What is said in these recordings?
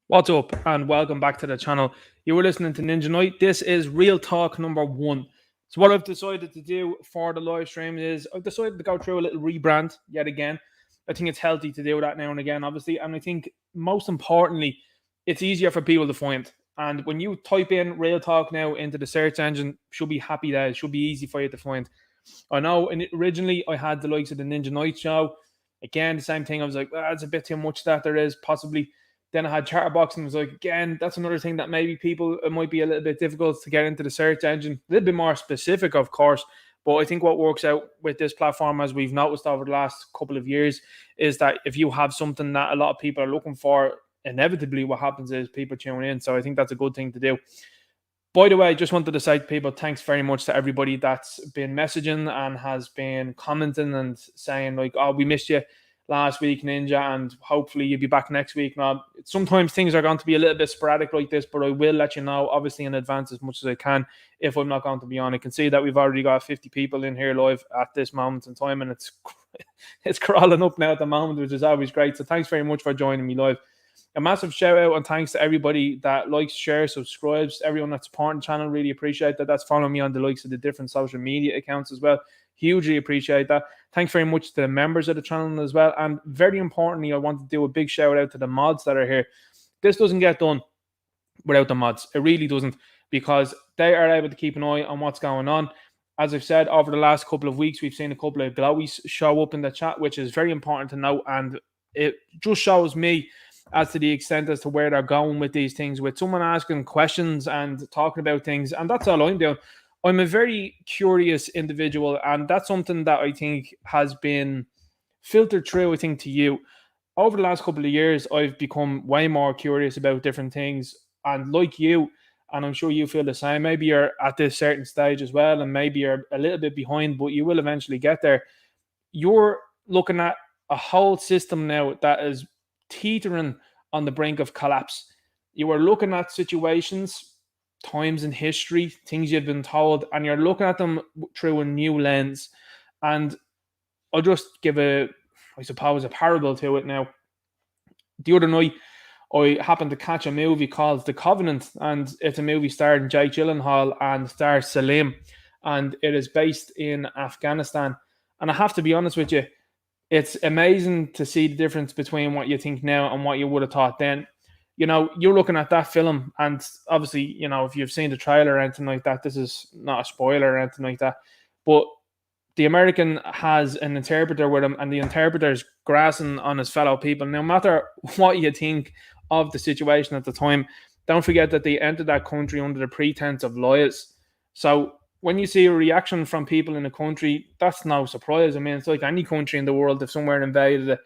What's up, and welcome back to the channel. You were listening to Ninja Knight. This is Real Talk number 1. So what I've decided to do for the live stream is I've decided to go through a little rebrand yet again. I think it's healthy to do that now and again, obviously. And I think most importantly, it's easier for people to find. And when you type in Real Talk now into the search engine, should be happy days. Should be easy for you to find. I know originally I had the likes of the Ninja Knight show. Again, the same thing. I was like, it's a bit too much that there is possibly. Then I had Chatterbox and was like, again, that's another thing that maybe it might be a little bit difficult to get into the search engine. A little bit more specific, of course. But I think what works out with this platform, as we've noticed over the last couple of years, is that if you have something that a lot of people are looking for, inevitably what happens is people tune in. So I think that's a good thing to do. By the way, I just wanted to say to people, thanks very much to everybody that's been messaging and has been commenting and saying like, oh, we missed you last week, Ninja, and hopefully you'll be back next week. Now, sometimes things are going to be a little bit sporadic like this, but I will let you know, obviously, in advance as much as I can if I'm not going to be on. I can see that we've already got 50 people in here live at this moment in time, and it's crawling up now at the moment, which is always great. So thanks very much for joining me live. A massive shout out and thanks to everybody that likes, shares, subscribes, everyone that's supporting the channel. Really appreciate that. That's following me on the likes of the different social media accounts as well. Hugely appreciate that. Thanks very much to the members of the channel as well. And very importantly, I want to do a big shout out to the mods that are here. This doesn't get done without the mods. It really doesn't, because they are able to keep an eye on what's going on. As I've said, over the last couple of weeks, we've seen a couple of glowies show up in the chat, which is very important to note. And it just shows me as to the extent as to where they're going with these things, with someone asking questions and talking about things. And that's all I'm doing. I'm a very curious individual, and that's something that I think has been filtered through, I think, to you. Over the last couple of years, I've become way more curious about different things. And like you, and I'm sure you feel the same, maybe you're at this certain stage as well, and maybe you're a little bit behind, but you will eventually get there. You're looking at a whole system now that is teetering on the brink of collapse. You are looking at situations, times in history, things you've been told, and you're looking at them through a new lens. And I'll just give a parable to it now. The other night, I happened to catch a movie called The Covenant, and it's a movie starring Jake Gyllenhaal and stars Salim, and it is based in Afghanistan. And I have to be honest with you, it's amazing to see the difference between what you think now and what you would have thought then. You know, you're looking at that film, and obviously, you know, if you've seen the trailer or anything like that, this is not a spoiler or anything like that. But the American has an interpreter with him, and the interpreter is grassing on his fellow people. No matter what you think of the situation at the time, don't forget that they entered that country under the pretense of loyals. So when you see a reaction from people in a country, that's no surprise. I mean, it's like any country in the world. If somewhere invaded it,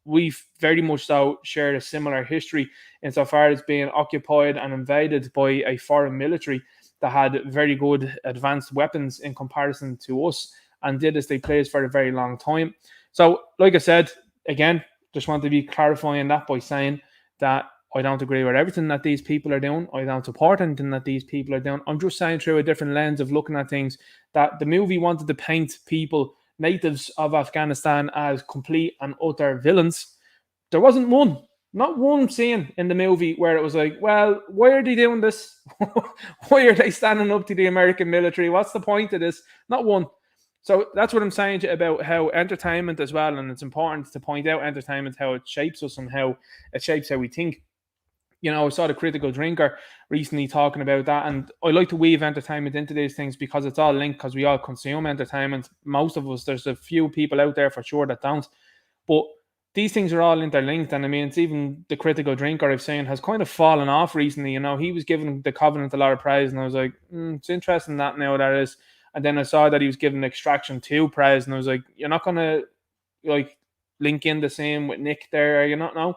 we've very much so shared a similar history insofar as being occupied and invaded by a foreign military that had very good advanced weapons in comparison to us, and did as they pleased for a very long time. So, like I said, again, just want to be clarifying that by saying that I don't agree with everything that these people are doing. I don't support anything that these people are doing. I'm just saying through a different lens of looking at things, that the movie wanted to paint people, natives of Afghanistan, as complete and utter villains. There wasn't one, not one scene in the movie where it was like, well, why are they doing this? Why are they standing up to the American military? What's the point of this? Not one. So that's what I'm saying to you about how entertainment as well, and it's important to point out entertainment, how it shapes us and how it shapes how we think. You know, I saw the Critical Drinker recently talking about that, and I like to weave entertainment into these things because it's all linked, because we all consume entertainment. Most of us, there's a few people out there for sure that don't, but these things are all interlinked. And I mean, it's even the Critical Drinker I've seen has kind of fallen off recently. You know, he was giving The Covenant a lot of praise, and I was like, it's interesting that now that is. And then I saw that he was giving Extraction 2 praise, and I was like, you're not going to like link in the same with Nick there, are you not? No.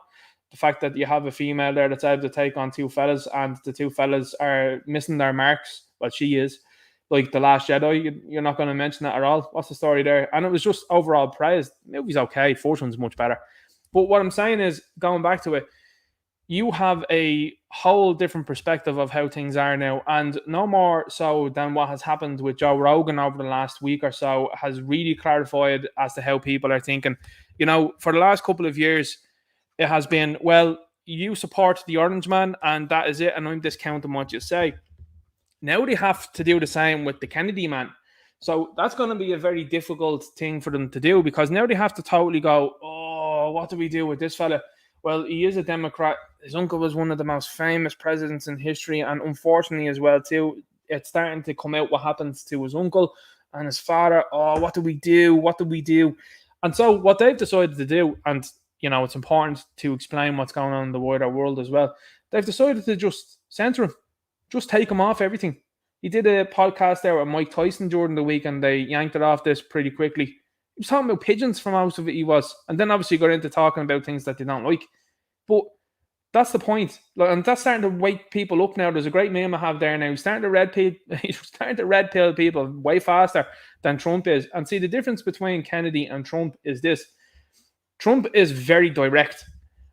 The fact that you have a female there that's able to take on two fellas, and the two fellas are missing their marks. Well, she is. Like The Last Jedi, you're not going to mention that at all. What's the story there? And it was just overall praise. The movie's okay. Fourth one's much better. But what I'm saying is, going back to it, you have a whole different perspective of how things are now. And no more so than what has happened with Joe Rogan over the last week or so has really clarified as to how people are thinking. You know, for the last couple of years, it has been, well, you support the orange man and that is it, and I'm discounting what you say. Now they have to do the same with the Kennedy man. So that's going to be a very difficult thing for them to do, because now they have to totally go, oh, what do we do with this fella? Well, he is a Democrat. His uncle was one of the most famous presidents in history, and unfortunately as well too, it's starting to come out what happens to his uncle and his father. Oh, what do we do? What do we do? And so what they've decided to do, and it's important to explain what's going on in the wider world as well. They've decided to just censor him, just take him off everything. He did a podcast there with Mike Tyson during the week, and they yanked it off this pretty quickly. He was talking about pigeons for most of it, he was. And then obviously got into talking about things that they don't like. But that's the point. And that's starting to wake people up now. There's a great meme I have there now. He's starting to red pill people way faster than Trump is. And see, the difference between Kennedy and Trump is this. Trump is very direct,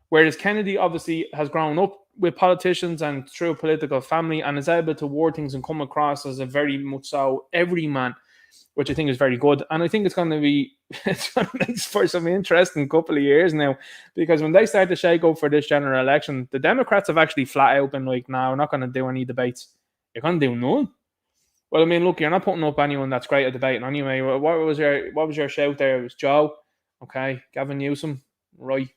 whereas Kennedy obviously has grown up with politicians and through a political family and is able to word things and come across as a very much so everyman, which I think is very good. And I think it's going to make for some interesting couple of years now, because when they start to shake up for this general election, the Democrats have actually flat out been like, no, we're not going to do any debates. You're going to do none. Well, I mean, look, you're not putting up anyone that's great at debating anyway. What was your shout there? It was Joe, okay, Gavin Newsom, right,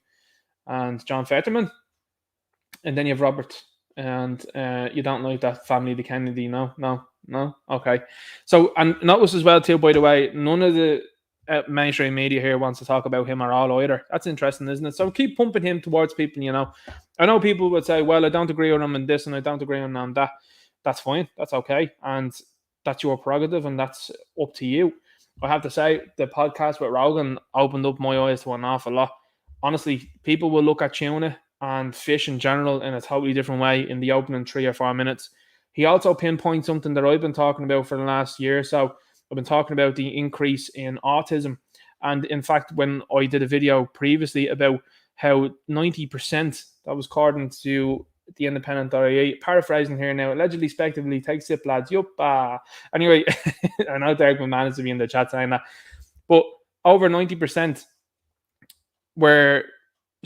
and John Fetterman. And then you have Robert, and you don't like that family, the Kennedy, no, okay. So, and notice as well too, by the way, none of the mainstream media here wants to talk about him at all either. That's interesting, isn't it? So keep pumping him towards people, I know people would say, well, I don't agree with him in this and I don't agree with him on that. That's fine, that's okay, and that's your prerogative and that's up to you. I have to say, the podcast with Rogan opened up my eyes to an awful lot. Honestly, people will look at tuna and fish in general in a totally different way in the opening 3 or 4 minutes. He also pinpoints something that I've been talking about for the last year or so. I've been talking about the increase in autism. And in fact, when I did a video previously about how 90%, that was according to the Independent.ie, paraphrasing here now, allegedly, spectively, take sip, lads, yup. Anyway, I know Derek McManus to be in the chat saying that. But over 90% were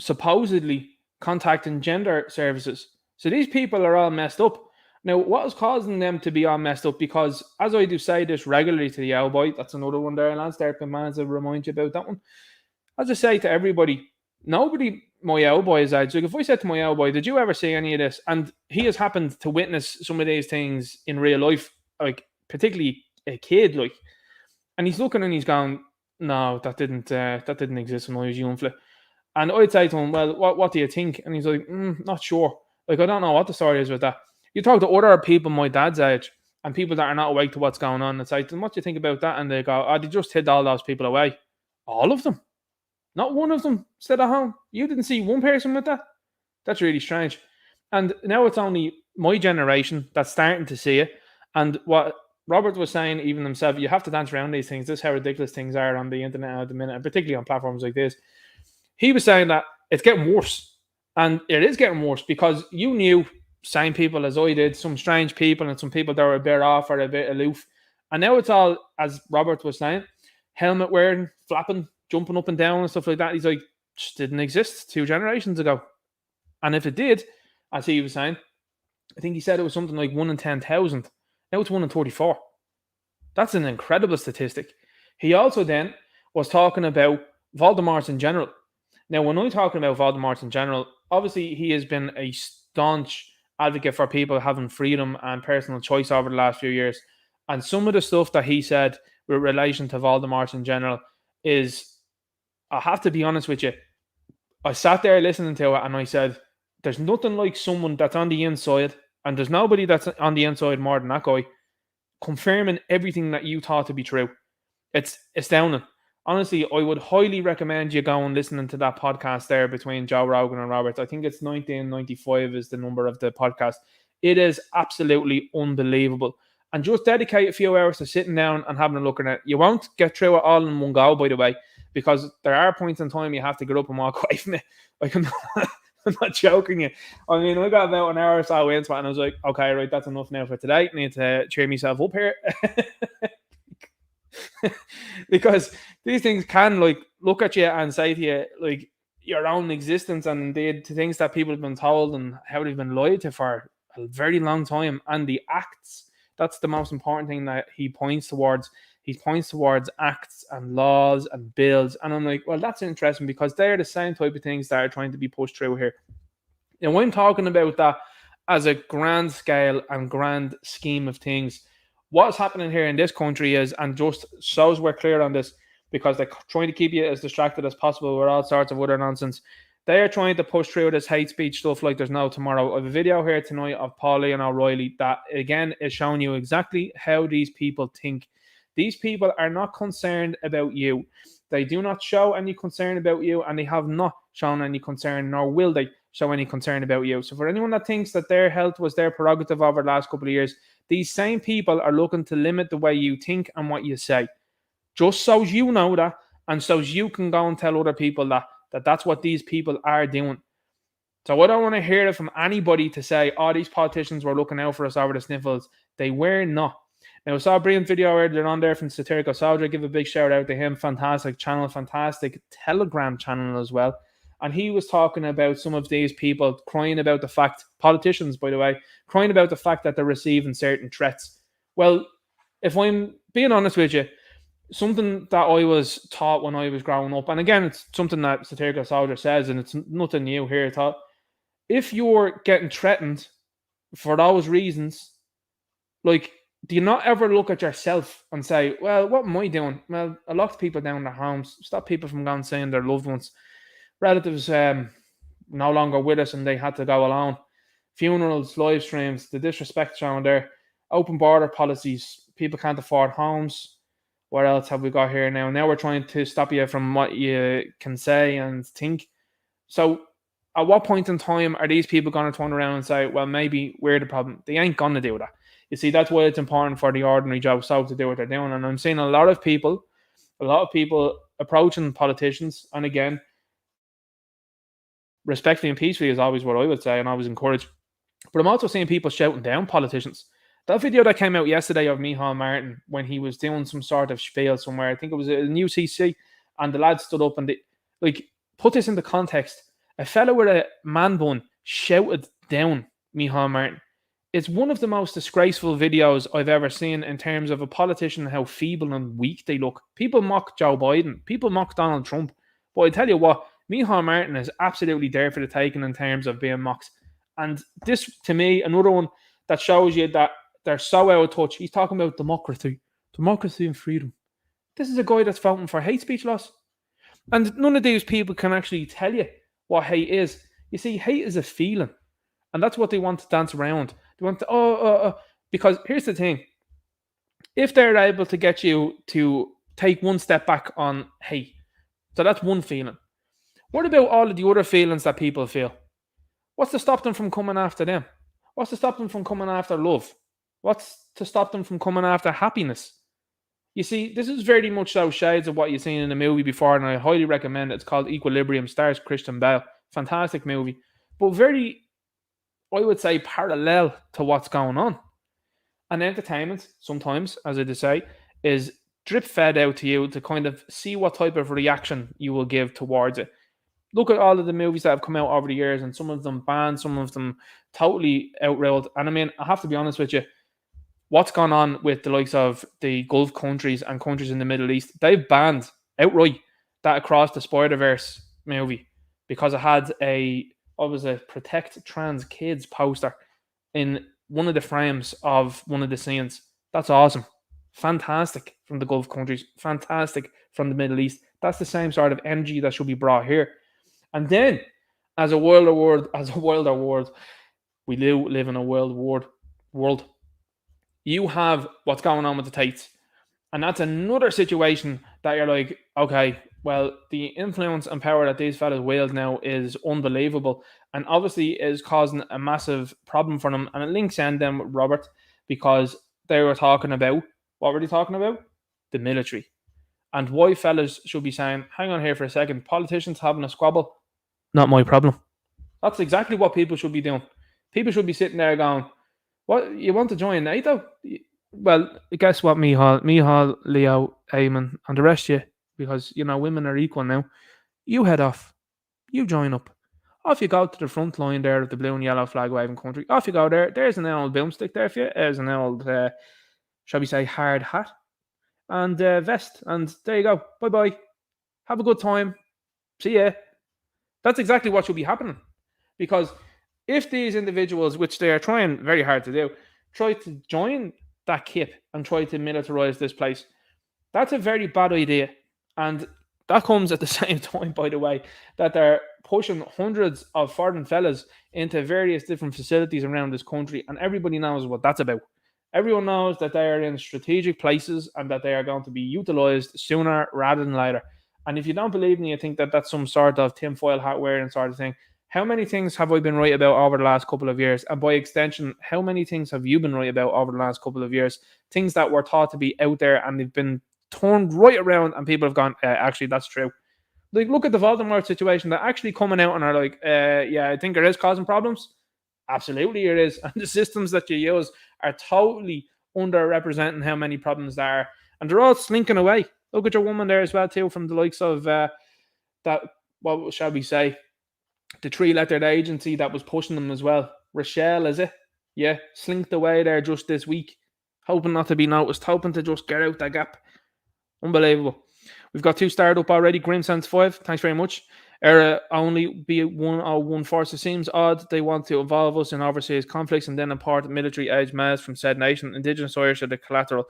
supposedly contacting gender services. So these people are all messed up. Now, what is causing them to be all messed up? Because as I do say this regularly to the owl boy, that's another one there, lads, there, man, to remind you about that one. As I say to everybody, nobody, my owl boy is like, if I said to my owl boy, did you ever see any of this? And he has happened to witness some of these things in real life, like particularly a kid, like, and he's looking and he's going, no, that didn't exist when I was young. And I'd say to him, well, what do you think? And he's like, not sure. Like, I don't know what the story is with that. You talk to other people my dad's age and people that are not awake to what's going on and say, what do you think about that? And they go, oh, they just hid all those people away. All of them. Not one of them stayed at home. You didn't see one person with that? That's really strange. And now it's only my generation that's starting to see it. And what Robert was saying, even himself, you have to dance around these things. This is how ridiculous things are on the internet at the minute, and particularly on platforms like this. He was saying that it's getting worse. And it is getting worse because you knew same people as I did, some strange people and some people that were a bit off or a bit aloof. And now it's all, as Robert was saying, helmet wearing, flapping, jumping up and down and stuff like that. He's like, just didn't exist 2 generations ago. And if it did, as he was saying, I think he said it was something like 1 in 10,000. Now it's 1 in 34. That's an incredible statistic. He also then was talking about Voldemort in general. Now, when I'm talking about Voldemort in general, obviously he has been a staunch advocate for people having freedom and personal choice over the last few years. And some of the stuff that he said with relation to Voldemort in general is, I have to be honest with you, I sat there listening to it and I said, there's nothing like someone that's on the inside, and there's nobody that's on the inside more than that guy, confirming everything that you thought to be true. It's astounding. Honestly, I would highly recommend you go and listening to that podcast there between Joe Rogan and Robert. I think it's 1995 is the number of the podcast. It is absolutely unbelievable. And just dedicate a few hours to sitting down and having a look at it. You won't get through it all in one go, by the way, because there are points in time you have to get up and walk away from it. Like, I'm not joking you. I mean, I got about an hour or so into it and I was like, okay, right, that's enough now for today. I need to cheer myself up here. Because these things can, like, look at you and say to you, like, your own existence and indeed to things that people have been told and how they've been lied to for a very long time, and the acts. That's the most important thing that he points towards. He points towards acts and laws and bills, and I'm like, well, that's interesting because they're the same type of things that are trying to be pushed through here. And I'm talking about that as a grand scale and grand scheme of things. What's happening here in this country is, and just so as we're clear on this, because they're trying to keep you as distracted as possible with all sorts of other nonsense. They are trying to push through this hate speech stuff like there's no tomorrow. I have a video here tonight of Pauline O'Reilly that, again, is showing you exactly how these people think. These people are not concerned about you. They do not show any concern about you, and they have not shown any concern, nor will they show any concern about you. So for anyone that thinks that their health was their prerogative over the last couple of years, these same people are looking to limit the way you think and what you say. Just so you know that, and so you can go and tell other people that that's what these people are doing. So I don't want to hear it from anybody to say, oh, these politicians were looking out for us over the sniffles. They were not. Now, I saw a brilliant video earlier on there from Satirical Soldier. Give a big shout out to him. Fantastic channel, fantastic Telegram channel as well. And he was talking about some of these people crying about the fact, politicians, by the way, crying about the fact that they're receiving certain threats. Well, if I'm being honest with you, something that I was taught when I was growing up, and again, it's something that Satirical Soldier says, and it's nothing new here, taught. If you're getting threatened for those reasons, like, do you not ever look at yourself and say, well, what am I doing? Well, I locked people down their homes, stop people from going seeing their loved ones. Relatives no longer with us and they had to go alone. Funerals, live streams, the disrespect shown there, open border policies, people can't afford homes. What else have we got here now? Now we're trying to stop you from what you can say and think. So at what point in time are these people going to turn around and say, well, maybe we're the problem? They ain't going to do that. You see, that's why it's important for the ordinary Joe So to do what they're doing. And I'm seeing a lot of people approaching politicians. And again, respectfully and peacefully is always what I would say, and always encourage. But I'm also seeing people shouting down politicians. That video that came out yesterday of Micheál Martin when he was doing some sort of spiel somewhere, I think it was a new CC, and the lad stood up and put this into context. A fellow with a man bun shouted down Micheál Martin. It's one of the most disgraceful videos I've ever seen in terms of a politician, how feeble and weak they look. People mock Joe Biden. People mock Donald Trump. But I tell you what, Micheál Martin is absolutely there for the taking in terms of being mocked. And this, to me, another one that shows you that they're so out of touch. He's talking about democracy and freedom. This is a guy that's voting for hate speech laws. And none of these people can actually tell you what hate is. You see, hate is a feeling. And that's what they want to dance around. They want to, because here's the thing. If they're able to get you to take one step back on hate, so that's one feeling. What about all of the other feelings that people feel? What's to stop them from coming after them? What's to stop them from coming after love? What's to stop them from coming after happiness? You see, this is very much so shades of what you've seen in the movie before, and I highly recommend it. It's called Equilibrium, stars Christian Bale. Fantastic movie. But very, I would say, parallel to what's going on. And entertainment, sometimes, as I just say, is drip fed out to you to kind of see what type of reaction you will give towards it. Look at all of the movies that have come out over the years, and some of them banned, some of them totally outrailed. And I mean, I have to be honest with you, what's gone on with the likes of the Gulf countries and countries in the Middle East, they've banned outright that Across the Spider-Verse movie because it had a Protect Trans Kids poster in one of the frames of one of the scenes. That's awesome. Fantastic from the Gulf countries. Fantastic from the Middle East. That's the same sort of energy that should be brought here. And then, as a wilder world, we do live in a world. You have what's going on with the Tates. And that's another situation that you're like, okay, well, the influence and power that these fellas wield now is unbelievable. And obviously is causing a massive problem for them. And it links in them with Robert, because they were talking about, what were they talking about? The military. And why fellas should be saying, hang on here for a second, politicians having a squabble, not my problem. That's exactly what people should be doing. People should be sitting there going, what, you want to join NATO? Well, guess what, Micheál, Leo, Eamon, and the rest of you, because, women are equal now. You head off. You join up. Off you go to the front line there of the blue and yellow flag waving country. Off you go there. There's an old boomstick there for you. There's an old, shall we say, hard hat and vest. And there you go. Bye bye. Have a good time. See ya. That's exactly what should be happening. Because if these individuals, which they are trying very hard to do, try to join that kip and try to militarize this place, that's a very bad idea. And that comes at the same time, by the way, that they're pushing hundreds of foreign fellas into various different facilities around this country, and everybody knows what that's about. Everyone knows that they are in strategic places and that they are going to be utilized sooner rather than later. And if you don't believe me, you think that that's some sort of tinfoil hat wearing sort of thing. How many things have I been right about over the last couple of years? And by extension, how many things have you been right about over the last couple of years? Things that were thought to be out there and they've been turned right around and people have gone, actually, that's true. Like, look at the Voldemort situation. They're actually coming out and are like, yeah, I think it is causing problems. Absolutely, it is. And the systems that you use are totally underrepresenting how many problems there are. And they're all slinking away. Look at your woman there as well, too, from the likes of that, what shall we say, the three-lettered agency that was pushing them as well. Rochelle, is it? Yeah, slinked away there just this week, hoping not to be noticed, hoping to just get out that gap. Unbelievable. We've got 2 started up already. Grimsense 5, thanks very much. Era only be 101 force. It seems odd they want to involve us in overseas conflicts and then import military age males from said nation. Indigenous Irish are the collateral.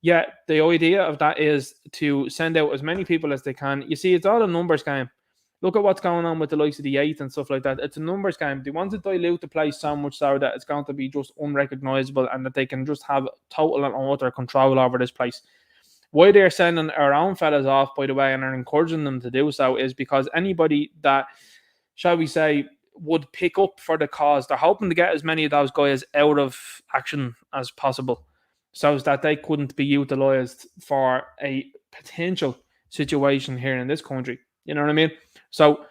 Yeah, the idea of that is to send out as many people as they can. You see, it's all a numbers game. Look at what's going on with the likes of the 8 and stuff like that. It's a numbers game. They want to dilute the place so much so that it's going to be just unrecognizable and that they can just have total and utter control over this place. Why they're sending our own fellas off, by the way, and are encouraging them to do so is because anybody that, shall we say, would pick up for the cause, they're hoping to get as many of those guys out of action as possible so that they couldn't be utilised for a potential situation here in this country. You know what I mean? So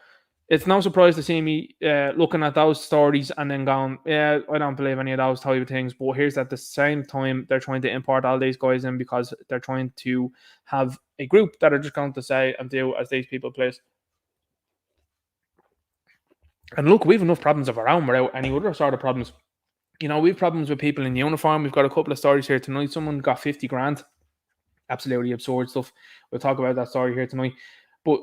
it's no surprise to see me looking at those stories and then going, yeah, I don't believe any of those type of things. But here's at the same time, they're trying to import all these guys in because they're trying to have a group that are just going to say and do as these people please. And look, we've enough problems of our own without any other sort of problems. You know, we've problems with people in uniform. We've got a couple of stories here tonight. Someone got 50 grand. Absolutely absurd stuff. We'll talk about that story here tonight. But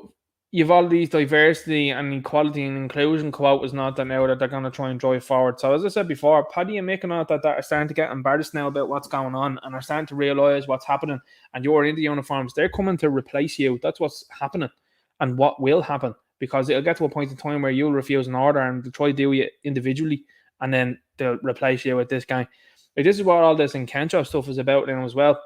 you've all these diversity and equality and inclusion quotas not that now that they're going to try and drive forward. So as I said before, Paddy and Mick and all that are starting to get embarrassed now about what's going on and are starting to realise what's happening. And you're in the uniforms. They're coming to replace you. That's what's happening and what will happen. Because it'll get to a point in time where you'll refuse an order and they'll try to do it individually and then they'll replace you with this guy. Like, this is what all this Encancho stuff is about now as well.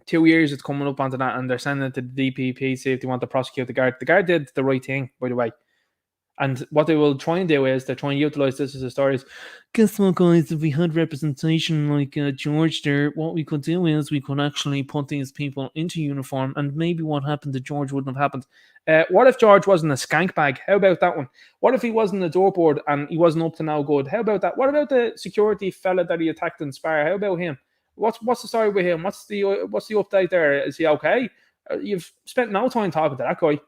2 years it's coming up onto that and they're sending it to the DPP, see if they want to prosecute the guard. The guard did the right thing, by the way. And what they will try and do is they're trying to utilise this as a story. Guess what, guys? If we had representation like George there, what we could do is we could actually put these people into uniform and maybe what happened to George wouldn't have happened. What if George wasn't a skank bag? How about that one? What if he wasn't a doorboard and he wasn't up to no good? How about that? What about the security fella that he attacked in Spar? How about him? What's the story with him? What's the update there? Is he okay? You've spent no time talking to that guy.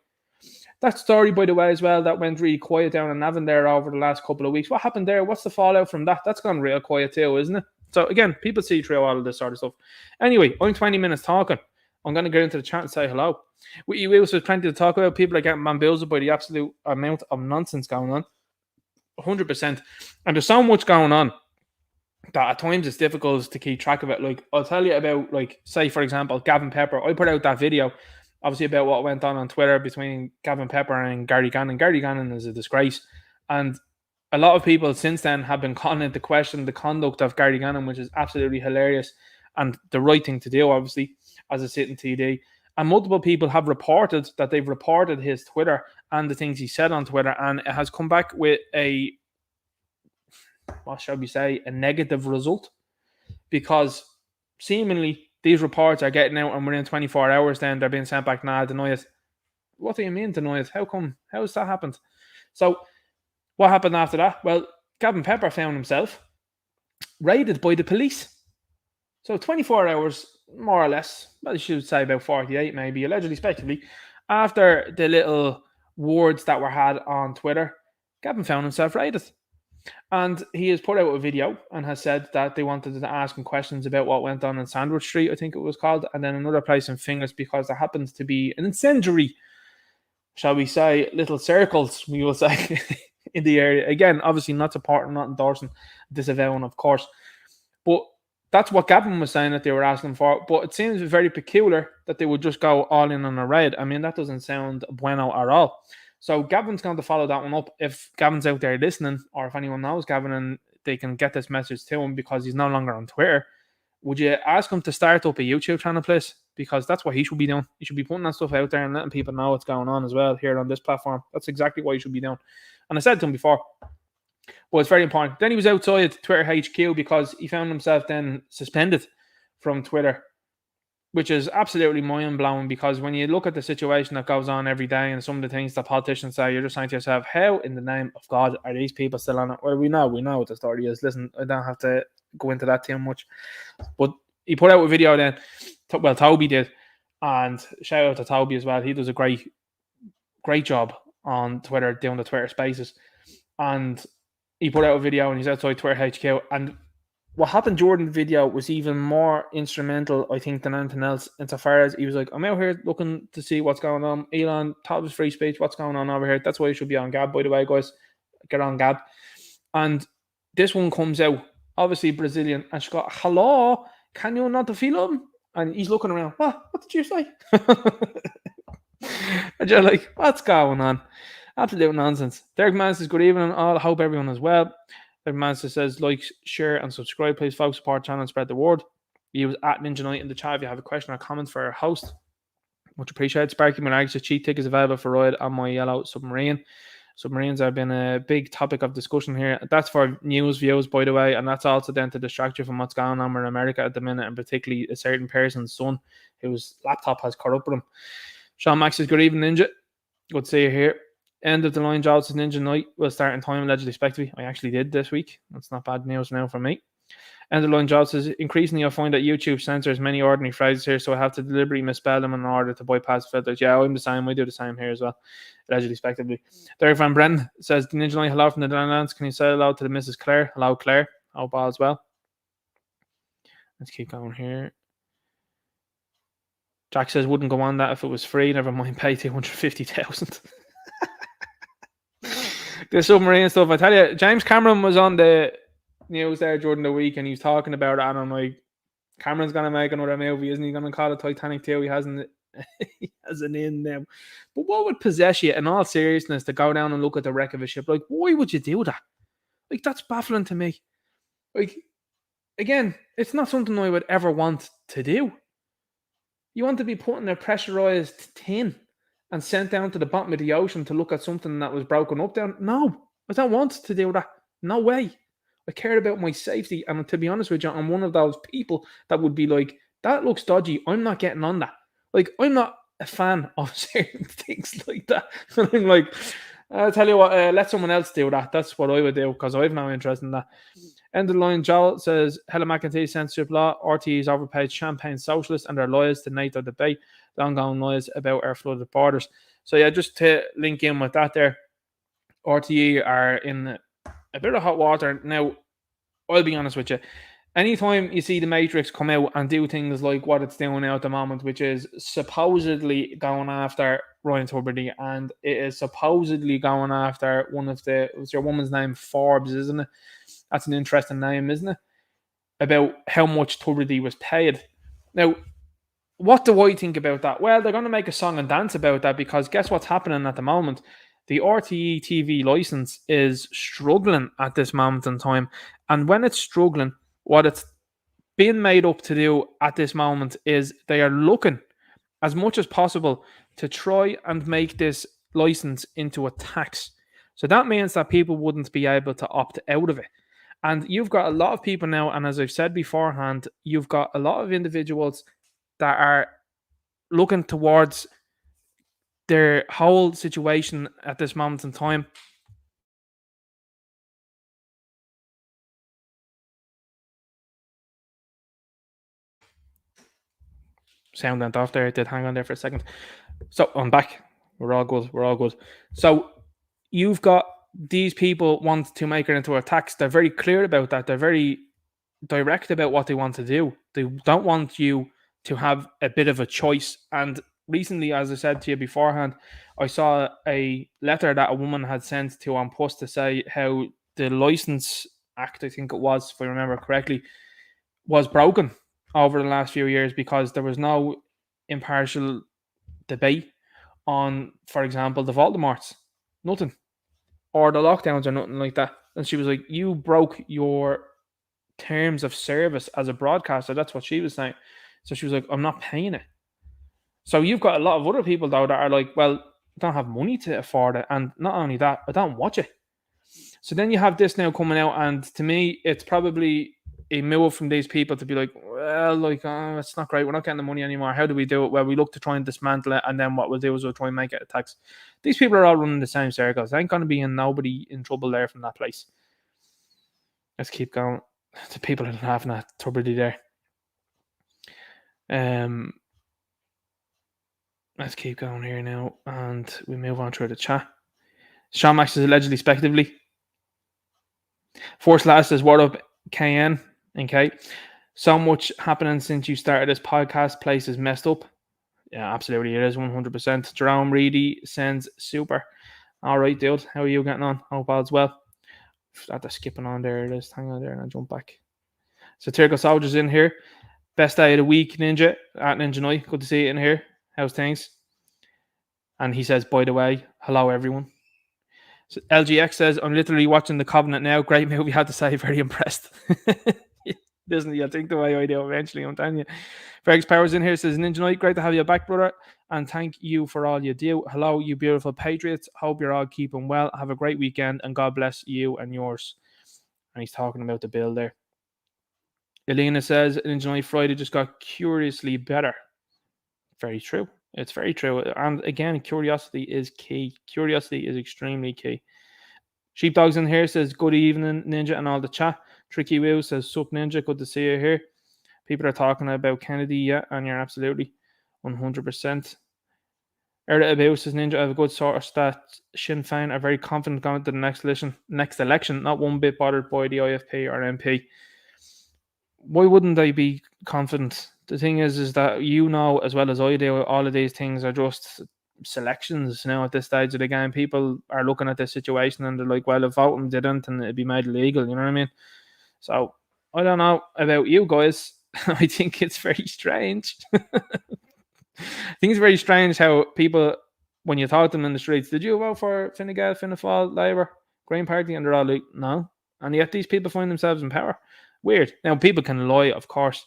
That story, by the way, as well, that went really quiet down in Navan there over the last couple of weeks. What happened there? What's the fallout from that? That's gone real quiet too, isn't it? So again, people see through all of this sort of stuff. Anyway, I'm 20 minutes talking. I'm going to get into the chat and say hello. We also have plenty to talk about. People are getting bamboozled by the absolute amount of nonsense going on. 100%. And there's so much going on that at times it's difficult to keep track of it. Like, I'll tell you about, like, say, for example, Gavin Pepper. I put out that video, obviously, about what went on Twitter between Gavin Pepper and Gary Gannon. Gary Gannon is a disgrace. And a lot of people since then have been calling into question the conduct of Gary Gannon, which is absolutely hilarious and the right thing to do, obviously, as a sitting TD. And multiple people have reported that they've reported his Twitter and the things he said on Twitter, and it has come back with a, what shall we say, a negative result, because seemingly these reports are getting out and within 24 hours then they're being sent back. Nah, deny it. What do you mean deny it? How come? How has that happened? So what happened after that? Well, Gavin Pepper found himself raided by the police. So 24 hours, more or less, well, I should say about 48 maybe, allegedly, speculatively, after the little words that were had on Twitter, Gavin found himself raided. And he has put out a video and has said that they wanted to ask him questions about what went on in Sandwich Street, I think it was called, and then another place in Finglas, because there happens to be an incendiary, shall we say, little circles, we will say, in the area. Again, obviously not supporting, not endorsing, disavowing, of course. But that's what Gavin was saying that they were asking for. But it seems very peculiar that they would just go all in on a raid. I mean, that doesn't sound bueno at all. So Gavin's going to follow that one up. If Gavin's out there listening, or if anyone knows Gavin and they can get this message to him because he's no longer on Twitter, would you ask him to start up a YouTube channel, please? Because that's what he should be doing. He should be putting that stuff out there and letting people know what's going on as well here on this platform. That's exactly what he should be doing. And I said to him before, but it's very important. Then he was outside Twitter HQ because he found himself then suspended from Twitter, which is absolutely mind-blowing, because when you look at the situation that goes on every day and some of the things that politicians say, you're just saying to yourself, how in the name of God are these people still on it? Well, we know what the story is. Listen, I don't have to go into that too much. But he put out a video then, well, Toby did, and shout out to Toby as well. He does a great job on Twitter, doing the Twitter spaces. And he put out a video and he's outside Twitter HQ, and what happened during the video was even more instrumental, I think, than anything else, insofar as he was like, I'm out here looking to see what's going on. Elon, top of free speech, what's going on over here? That's why you should be on Gab, by the way, guys. Get on Gab. And this one comes out, obviously Brazilian, and she's got, hello, can you not feel him? And he's looking around, what did you say? And you're like, what's going on? Absolute nonsense. Derek Mann says, good evening all. I hope everyone is well. Derek Mann says, like, share, and subscribe. Please, folks, support the channel and spread the word. Use at Ninja Night in the chat if you have a question or comment for our host. Much appreciated. Sparky Monarch's cheat tickets available for ride on my yellow submarine. Submarines have been a big topic of discussion here. That's for news views, by the way, and that's also then to distract you from what's going on in America at the minute, and particularly a certain person's son whose laptop has corrupted him. Sean Max says, good evening, Ninja. Good to see you here. End of the line, Giles says, Ninja Night will start in time, allegedly expected. I actually did this week. That's not bad news now for me. End of the line, Giles says, increasingly I find that YouTube censors many ordinary phrases here, so I have to deliberately misspell them in order to bypass filters. Yeah, I'm the same. I do the same here as well, allegedly expectedly. Derek Van Brennan says, Ninja Night, hello from the Netherlands. Can you say hello to the Mrs. Claire? Hello, Claire. Hope all as well. Let's keep going here. Jack says, wouldn't go on that if it was free. Never mind, pay 250,000. The submarine stuff, I tell you, James Cameron was on the news there during the week and he was talking about it, and I'm like, Cameron's going to make another movie, isn't he? Going to call it Titanic 2? He hasn't in now. But what would possess you, in all seriousness, to go down and look at the wreck of a ship? Like, why would you do that? Like, that's baffling to me. Like, again, it's not something I would ever want to do. You want to be put in a pressurized tin and sent down to the bottom of the ocean to look at something that was broken up down? No, I don't want to do that. No way. I care about my safety. And to be honest with you, I'm one of those people that would be like, that looks dodgy. I'm not getting on that. Like, I'm not a fan of certain things like that. And I'm like, I'll tell you what, let someone else do that. That's what I would do, because I have no interest in that. End of the line, Joel says, Helen McEntee, censorship law, RTE's overpaid champagne socialists and their lies to NATO debate, the ongoing lies about our flooded borders. So yeah, just to link in with that there, RTE are in a bit of hot water. Now, I'll be honest with you, anytime you see the Matrix come out and do things like what it's doing now at the moment, which is supposedly going after Ryan Tubridy, and it is supposedly going after one of the, what's your woman's name? Forbes, isn't it? That's an interesting name, isn't it? About how much Tubridy was paid. Now, what do I think about that? Well, they're going to make a song and dance about that, because guess what's happening at the moment? The RTE TV license is struggling at this moment in time. And when it's struggling, what it's been made up to do at this moment is they are looking as much as possible to try and make this license into a tax. So that means that people wouldn't be able to opt out of it. And you've got a lot of people now, and as I've said beforehand, you've got a lot of individuals that are looking towards their whole situation at this moment in time. Sound went off there. I did hang on there for a second. So I'm back. We're all good. We're all good. So you've got these people want to make it into a tax. They're very clear about that. They're very direct about what they want to do. They don't want you to have a bit of a choice. And recently, as I said to you beforehand, I saw a letter that a woman had sent to An Post to say how the License Act, I think it was, if I remember correctly, was broken over the last few years because there was no impartial debate on, for example, the Voldemorts. Nothing. Or the lockdowns or nothing like that. And she was like, you broke your terms of service as a broadcaster. That's what she was saying. So she was like, I'm not paying it. So you've got a lot of other people, though, that are like, well, I don't have money to afford it. And not only that, I don't watch it. So then you have this now coming out. And to me, it's probably a move from these people to be like, well, like, oh, it's not great. We're not getting the money anymore. How do we do it? Well, we look to try and dismantle it. And then what we'll do is we'll try and make it a tax. These people are all running the same circles. There ain't going to be nobody in trouble there from that place. Let's keep going. The people are having that turbidity there. Let's keep going here now. And we move on through the chat. Sean Max is allegedly speculatively. Force Last says, what up, KN? Okay. So much happening since you started this podcast. Place is messed up. Yeah, absolutely. It is 100%. Jerome Reedy sends super. All right, dude. How are you getting on? Hope all's well. After skipping on there, just hang on there and I'll jump back. Satirical Soldiers in here. Best day of the week, Ninja, at Ninja Night. Good to see you in here. How's things? And he says, by the way, hello, everyone. So LGX says, I'm literally watching The Covenant now. Great movie, I had to say. Very impressed. Disney, I think the way I do eventually, I'm telling you. Fergus Powers in here says, Ninja Night, great to have you back, brother. And thank you for all you do. Hello, you beautiful patriots. Hope you're all keeping well. Have a great weekend and God bless you and yours. And he's talking about the bill there. Elena says, Ninja Night Friday just got curiously better. Very true. It's very true. And again, curiosity is key. Curiosity is extremely key. Sheepdogs in here says, good evening, Ninja, and all the chat. Tricky Woo says, sup, Ninja, good to see you here. People are talking about Kennedy, yeah, and you're absolutely 100%. Erda Abu says, Ninja, I have a good source that Sinn Féin are very confident going to the next election, not one bit bothered by the IFP or MP. Why wouldn't they be confident? The thing is that you know as well as I do, all of these things are just selections now at this stage of the game. People are looking at this situation and they're like, well, if voting didn't and it'd be made illegal, you know what I mean? So I don't know about you guys. I think it's very strange. I think it's very strange how people, when you talk to them in the streets, did you vote for Fine Gael, Fianna Fáil, Labour, Green Party? And they're all like, no. And yet these people find themselves in power. Weird. Now, people can lie, of course,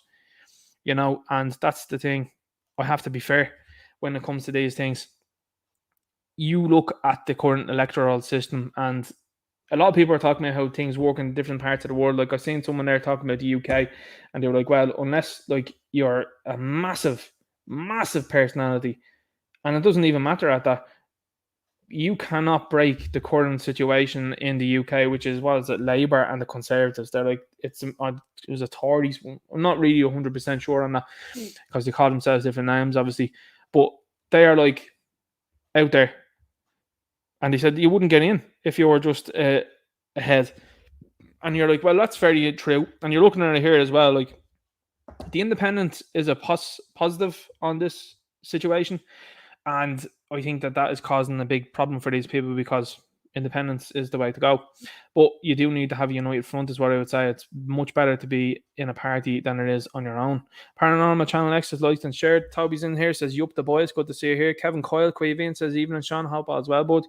you know, and that's the thing. I have to be fair when it comes to these things. You look at the current electoral system, and a lot of people are talking about how things work in different parts of the world. Like I've seen someone there talking about the UK, and they were like, well, unless like you're a massive personality, and it doesn't even matter at that, you cannot break the current situation in the UK, which is what is it, Labour and the Conservatives. They're like, it was a Tories. I'm not really 100% sure on that because they call themselves different names, obviously, but they are like out there, and they said you wouldn't get in if you were just ahead. And you're like, well, that's very true. And you're looking at it here as well, like the Independent is a positive on this situation. And I think that is causing a big problem for these people because independence is the way to go. But you do need to have a united front is what I would say. It's much better to be in a party than it is on your own. Paranormal Channel X is liked and shared. Toby's in here, says, yup, the boys, good to see you here. Kevin Coyle, Quavian says, evening, Sean, hope all is well, bud.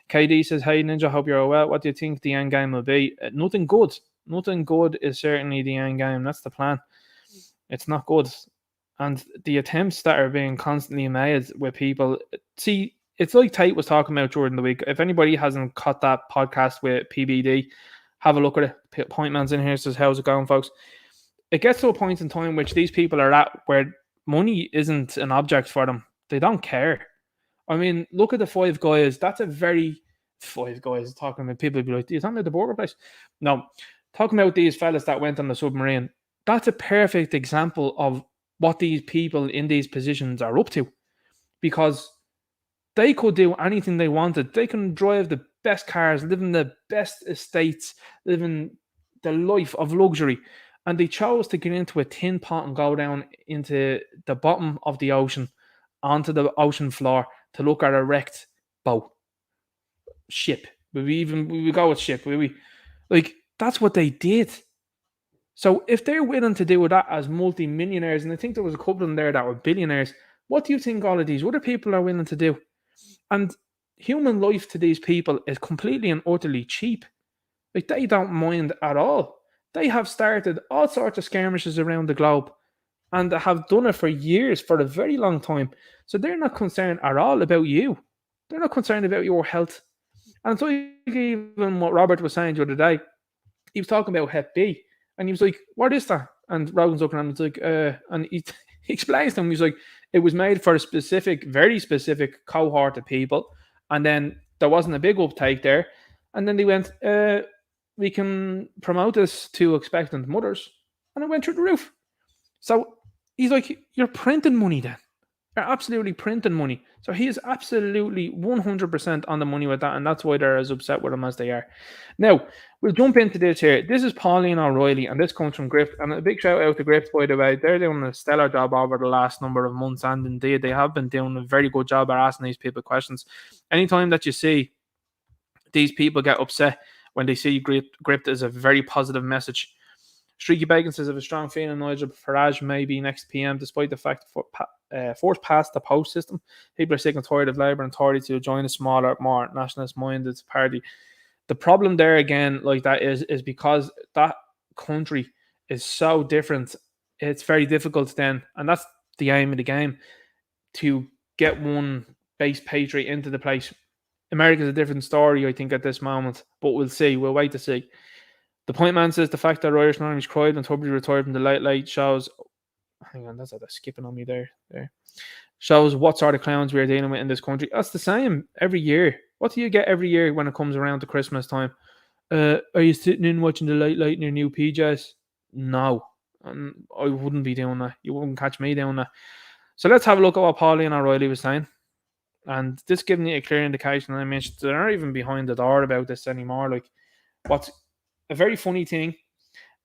KD says, hey, Ninja, hope you're all well. What do you think the end game will be? Nothing good. Nothing good is certainly the end game. That's the plan. It's not good. And the attempts that are being constantly made with people, see, it's like Tate was talking about during the week. If anybody hasn't caught that podcast with PBD, have a look at it. Pointman's in here, says, how's it going, folks? It gets to a point in time which these people are at where money isn't an object for them. They don't care. I mean, look at the Five Guys. That's a very... Five Guys talking about people be like, are you talking about the burger place? No. Talking about these fellas that went on the submarine. That's a perfect example of what these people in these positions are up to, because they could do anything they wanted. They can drive the best cars, live in the best estates, live in the life of luxury. And they chose to get into a tin pot and go down into the bottom of the ocean, onto the ocean floor to look at a wrecked boat, ship. We go with ship? We like that's what they did. So if they're willing to do that as multi-millionaires, and I think there was a couple of them there that were billionaires, what do you think all of these other people are willing to do? And human life to these people is completely and utterly cheap. Like they don't mind at all. They have started all sorts of skirmishes around the globe and have done it for years, for a very long time. So they're not concerned at all about you. They're not concerned about your health. And it's like even what Robert was saying the other day. He was talking about Hep B, and he was like, "What is that?" And Rogan's looking at him, it's like, and he explains to him, he's like, "It was made for a specific, very specific cohort of people, and then there wasn't a big uptake there, and then they went, we can promote this to expectant mothers, and it went through the roof." So he's like, "You're printing money then." They're absolutely printing money. So he is absolutely 100% on the money with that, and that's why they're as upset with him as they are. Now, we'll jump into this here. This is Pauline O'Reilly, and this comes from Grift. And a big shout out to Grift, by the way. They're doing a stellar job over the last number of months, and indeed, they have been doing a very good job at asking these people questions. Anytime that you see these people get upset when they see Grift is a very positive message. Streaky Bacon says, "I have a strong feeling Nigel Farage may be next PM, despite the fact Force passed the post system. People are sick and tired of Labour and Tory to join a smaller, more nationalist-minded party." The problem there again, like that, is because that country is so different. It's very difficult then, and that's the aim of the game, to get one base patriot into the place. America's a different story, I think, at this moment, but we'll see. We'll wait to see. The point man says the fact that Irish Anonymous cried when Tubridy retired from the Late Late shows. Hang on, that's skipping on me there. Shows what sort of clowns we are dealing with in this country. That's the same every year. What do you get every year when it comes around to Christmas time? Are you sitting in watching the Late Late in your new PJs? No, I wouldn't be doing that. You wouldn't catch me doing that. So let's have a look at what Pauline O'Reilly was saying. And this giving you a clear indication. I mentioned they're not even behind the door about this anymore. Like, what's a very funny thing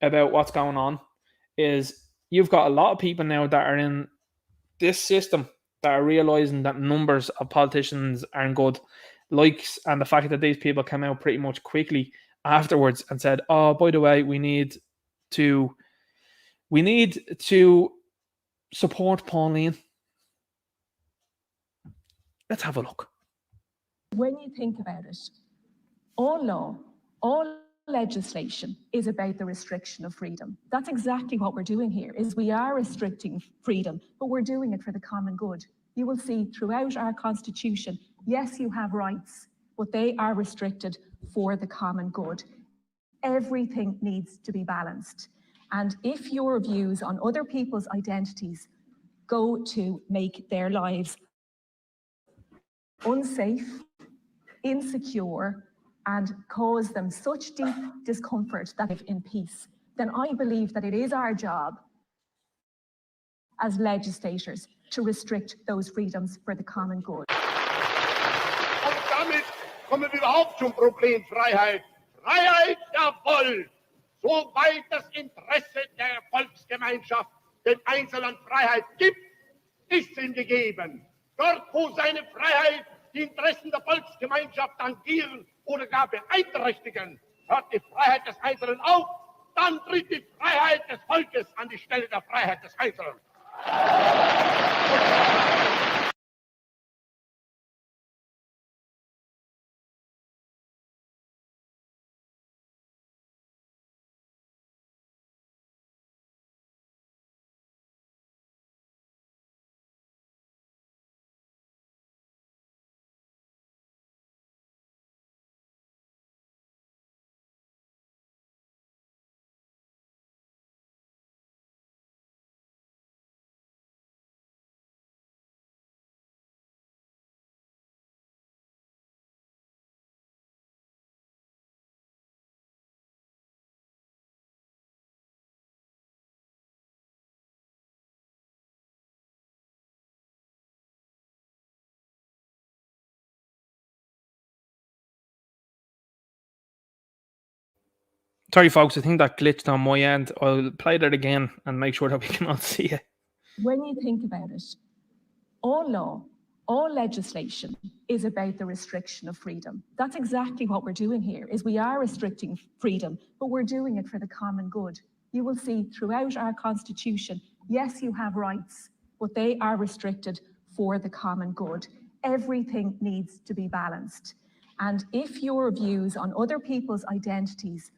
about what's going on is you've got a lot of people now that are in this system that are realizing that numbers of politicians aren't good. Likes and the fact that these people came out pretty much quickly afterwards and said, "Oh, by the way, we need to support Pauline." Let's have a look. When you think about it, all law, all legislation is about the restriction of freedom. That's exactly what we're doing here, is we are restricting freedom, but we're doing it for the common good. You will see throughout our constitution, yes, you have rights, but they are restricted for the common good. Everything needs to be balanced. And if your views on other people's identities go to make their lives unsafe, insecure, and cause them such deep discomfort that live in peace, then I believe that it is our job as legislators to restrict those freedoms for the common good. Und damit kommen wir überhaupt zum Problem Freiheit. Freiheit, jawohl! Soweit das Interesse der Volksgemeinschaft den Einzelnen Freiheit gibt, ist ihm gegeben. Dort, wo seine Freiheit die Interessen der Volksgemeinschaft tangieren oder gar beeinträchtigen, hört die Freiheit des Einzelnen auf, dann tritt die Freiheit des Volkes an die Stelle der Freiheit des Einzelnen. Sorry, folks, I think that glitched on my end. I'll play that again and make sure that we can all see it. When you think about it, all law, all legislation is about the restriction of freedom. That's exactly what we're doing here, is we are restricting freedom, but we're doing it for the common good. You will see throughout our constitution, yes, you have rights, but they are restricted for the common good. Everything needs to be balanced. And if your views on other people's identities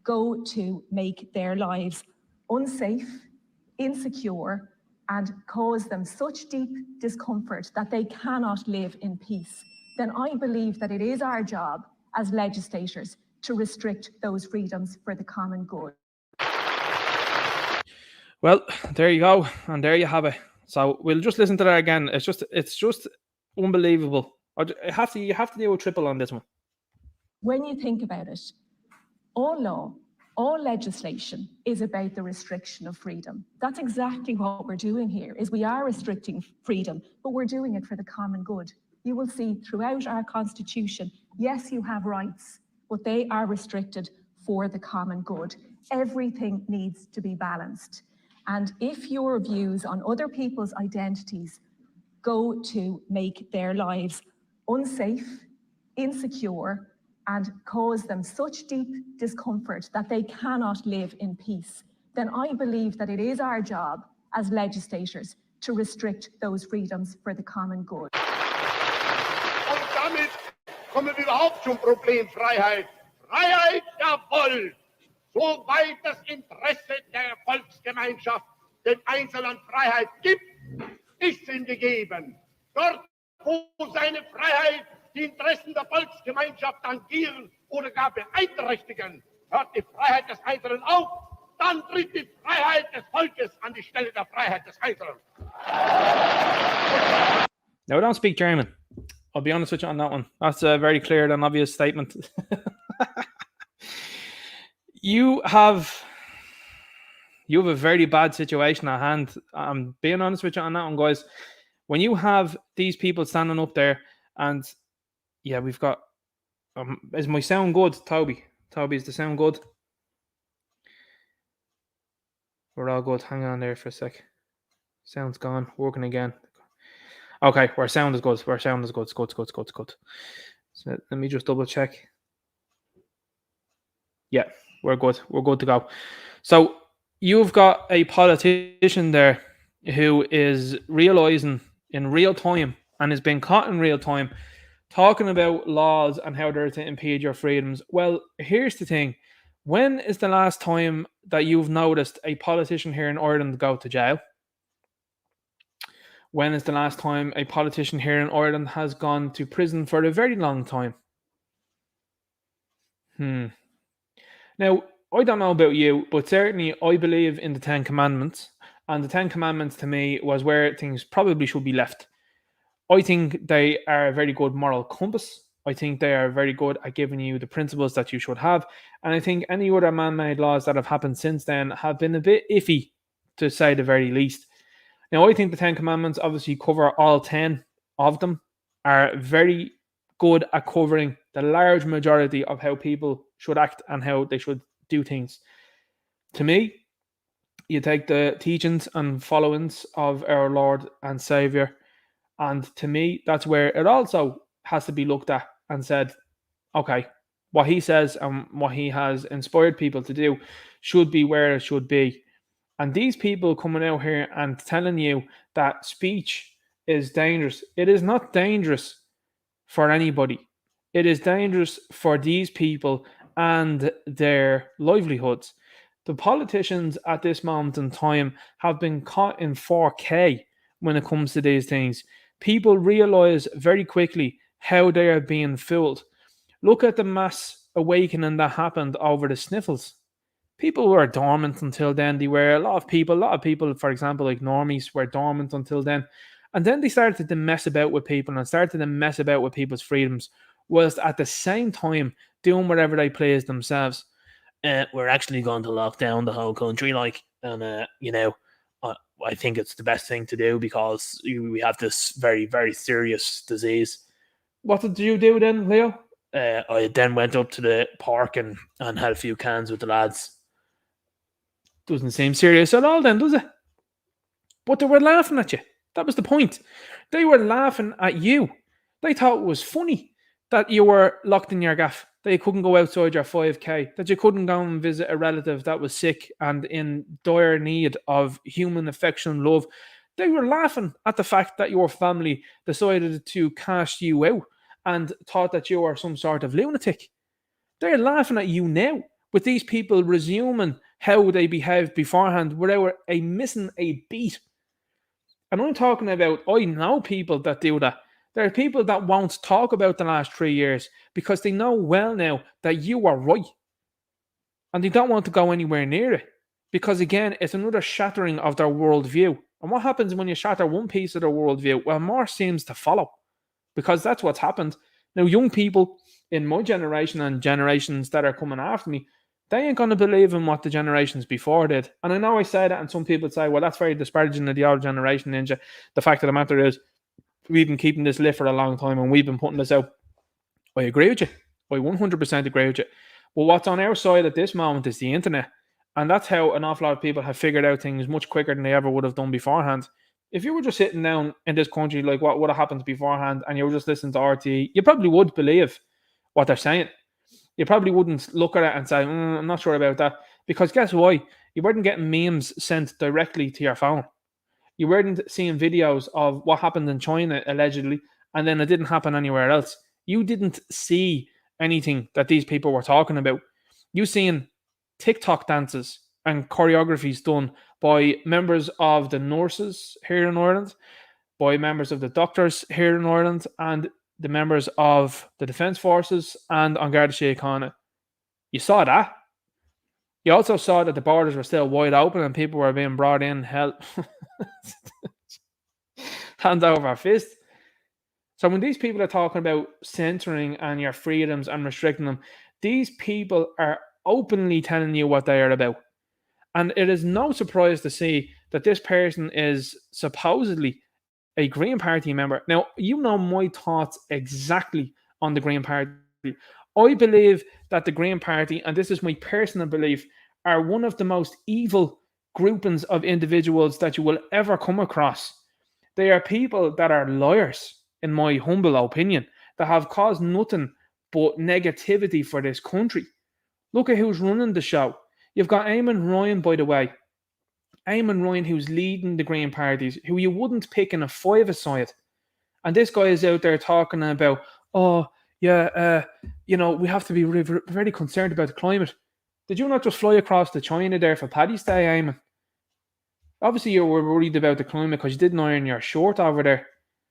go to make their lives unsafe, insecure, and cause them such deep discomfort that they cannot live in peace, then I believe that it is our job as legislators to restrict those freedoms for the common good. Well, there you go, and there you have it. So we'll just listen to that again. It's just unbelievable. You have to do a triple on this one. When you think about it, all law, all legislation is about the restriction of freedom. That's exactly what we're doing here, is we are restricting freedom, but we're doing it for the common good. You will see throughout our constitution, yes, you have rights, but they are restricted for the common good. Everything needs to be balanced. And if your views on other people's identities go to make their lives unsafe, insecure, and cause them such deep discomfort that they cannot live in peace, then I believe that it is our job as legislators to restrict those freedoms for the common good. Und damit kommen wir überhaupt zum Problem Freiheit. Freiheit, jawohl! Soweit das Interesse der Volksgemeinschaft den Einzelnen Freiheit gibt, ist ihm gegeben. Dort, wo seine Freiheit die Interessen der Volksgemeinschaft tangieren oder gar beeinträchtigen, hört die Freiheit des Einzelnen auf, dann tritt die Freiheit des Volkes an die Stelle der Freiheit des Einzelnen. No, I don't speak German. I'll be honest with you on that one. That's a very clear and obvious statement. You have a very bad situation at hand. I'm being honest with you on that one, guys. When you have these people standing up there, and yeah, we've got. Is my sound good, Toby? Toby, is the sound good? We're all good. Hang on there for a sec. Sound's gone. Working again. Okay, our sound is good. Our sound is good. It's good. So let me just double check. Yeah, we're good. We're good to go. So you've got a politician there who is realizing in real time and has been caught in real time talking about laws and how they're to impede your freedoms. Well, here's the thing. When is the last time that you've noticed a politician here in Ireland go to jail? When is the last time a politician here in Ireland has gone to prison for a very long time? Now, I don't know about you, but certainly I believe in the 10 Commandments. And the 10 Commandments to me was where things probably should be left. I think they are a very good moral compass. I think they are very good at giving you the principles that you should have. And I think any other man-made laws that have happened since then have been a bit iffy, to say the very least. Now, I think the 10 Commandments obviously cover all 10 of them, are very good at covering the large majority of how people should act and how they should do things. To me, you take the teachings and followings of our Lord and Saviour, and to me, that's where it also has to be looked at and said, okay, what he says and what he has inspired people to do should be where it should be. And these people coming out here and telling you that speech is dangerous. It is not dangerous for anybody. It is dangerous for these people and their livelihoods. The politicians at this moment in time have been caught in 4K when it comes to these things. People realize very quickly how they are being fooled. Look at the mass awakening that happened over the sniffles. People were dormant until then. They were a lot of people, for example, like normies, were dormant until then. And then they started to mess about with people and started to mess about with people's freedoms, whilst at the same time doing whatever they please themselves. We're actually going to lock down the whole country, I think it's the best thing to do because we have this very, very serious disease. What did you do then, Leo? I then went up to the park and had a few cans with the lads. Doesn't seem serious at all then, does it? But they were laughing at you. That was the point. They were laughing at you. They thought it was funny that you were locked in your gaff, that you couldn't go outside your 5K, that you couldn't go and visit a relative that was sick and in dire need of human affection and love. They were laughing at the fact that your family decided to cast you out and thought that you were some sort of lunatic. They're laughing at you now with these people resuming how they behaved beforehand without missing a beat. And I'm talking about, I know people that do that. There are people that won't talk about the last 3 years because they know well now that you are right. And they don't want to go anywhere near it. Because again, it's another shattering of their worldview. And what happens when you shatter one piece of their worldview? Well, more seems to follow. Because that's what's happened. Now, young people in my generation and generations that are coming after me, they ain't going to believe in what the generations before did. And I know I say that, and some people say, well, that's very disparaging of the old generation, Ninja. The fact of the matter is, we've been keeping this lit for a long time, and we've been putting this out. I agree with you. I 100% agree with you. But what's on our side at this moment is the internet. And that's how an awful lot of people have figured out things much quicker than they ever would have done beforehand. If you were just sitting down in this country, like what would have happened beforehand, and you were just listening to RTE, you probably would believe what they're saying. You probably wouldn't look at it and say, I'm not sure about that. Because guess why? You weren't getting memes sent directly to your phone. You weren't seeing videos of what happened in China, allegedly, and then it didn't happen anywhere else. You didn't see anything that these people were talking about. You seen TikTok dances and choreographies done by members of the nurses here in Ireland, by members of the doctors here in Ireland, and the members of the Defence Forces and on Garda Síochána. You saw that. You also saw that the borders were still wide open and people were being brought in hell hand over fist. So when these people are talking about censoring and your freedoms and restricting them, these people are openly telling you what they are about. And it is no surprise to see that this person is supposedly a Green Party member. Now, you know my thoughts exactly on the Green Party. I believe that the Green Party, and this is my personal belief, are one of the most evil groupings of individuals that you will ever come across. They are people that are liars, in my humble opinion, that have caused nothing but negativity for this country. Look at who's running the show. You've got Eamon Ryan, by the way. Eamon Ryan, who's leading the Green Parties, who you wouldn't pick in a five-a-side. And this guy is out there talking about, we have to be very concerned about the climate. Did you not just fly across to China there for Paddy's Day, Eamon? Obviously, you were worried about the climate because you didn't iron your short over there.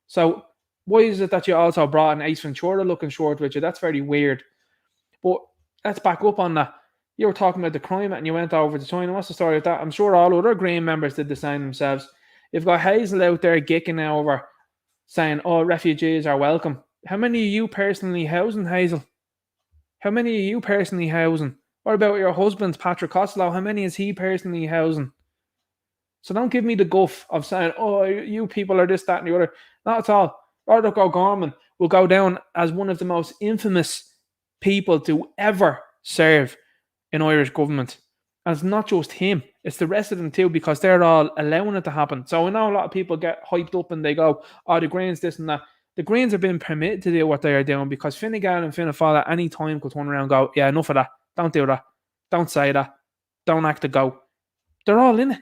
So why is it that you also brought an Ace Ventura-looking short with you? That's very weird. But let's back up on that. You were talking about the climate and you went over to China. What's the story of that? I'm sure all other Green members did the same themselves. You've got Hazel out there geeking over saying, refugees are welcome. How many are you personally housing, Hazel? How many are you personally housing? What about your husband, Patrick Costello? How many is he personally housing? So don't give me the guff of saying, you people are this, that, and the other. Not at all. Roderick O'Gorman will go down as one of the most infamous people to ever serve in Irish government. And it's not just him, it's the rest of them too, because they're all allowing it to happen. So I know a lot of people get hyped up and they go, the Greens, this and that. The Greens have been permitted to do what they are doing because Fine Gael and Fianna Fáil at any time could turn around and go, yeah, enough of that. Don't do that. Don't say that. Don't act to go. They're all in it.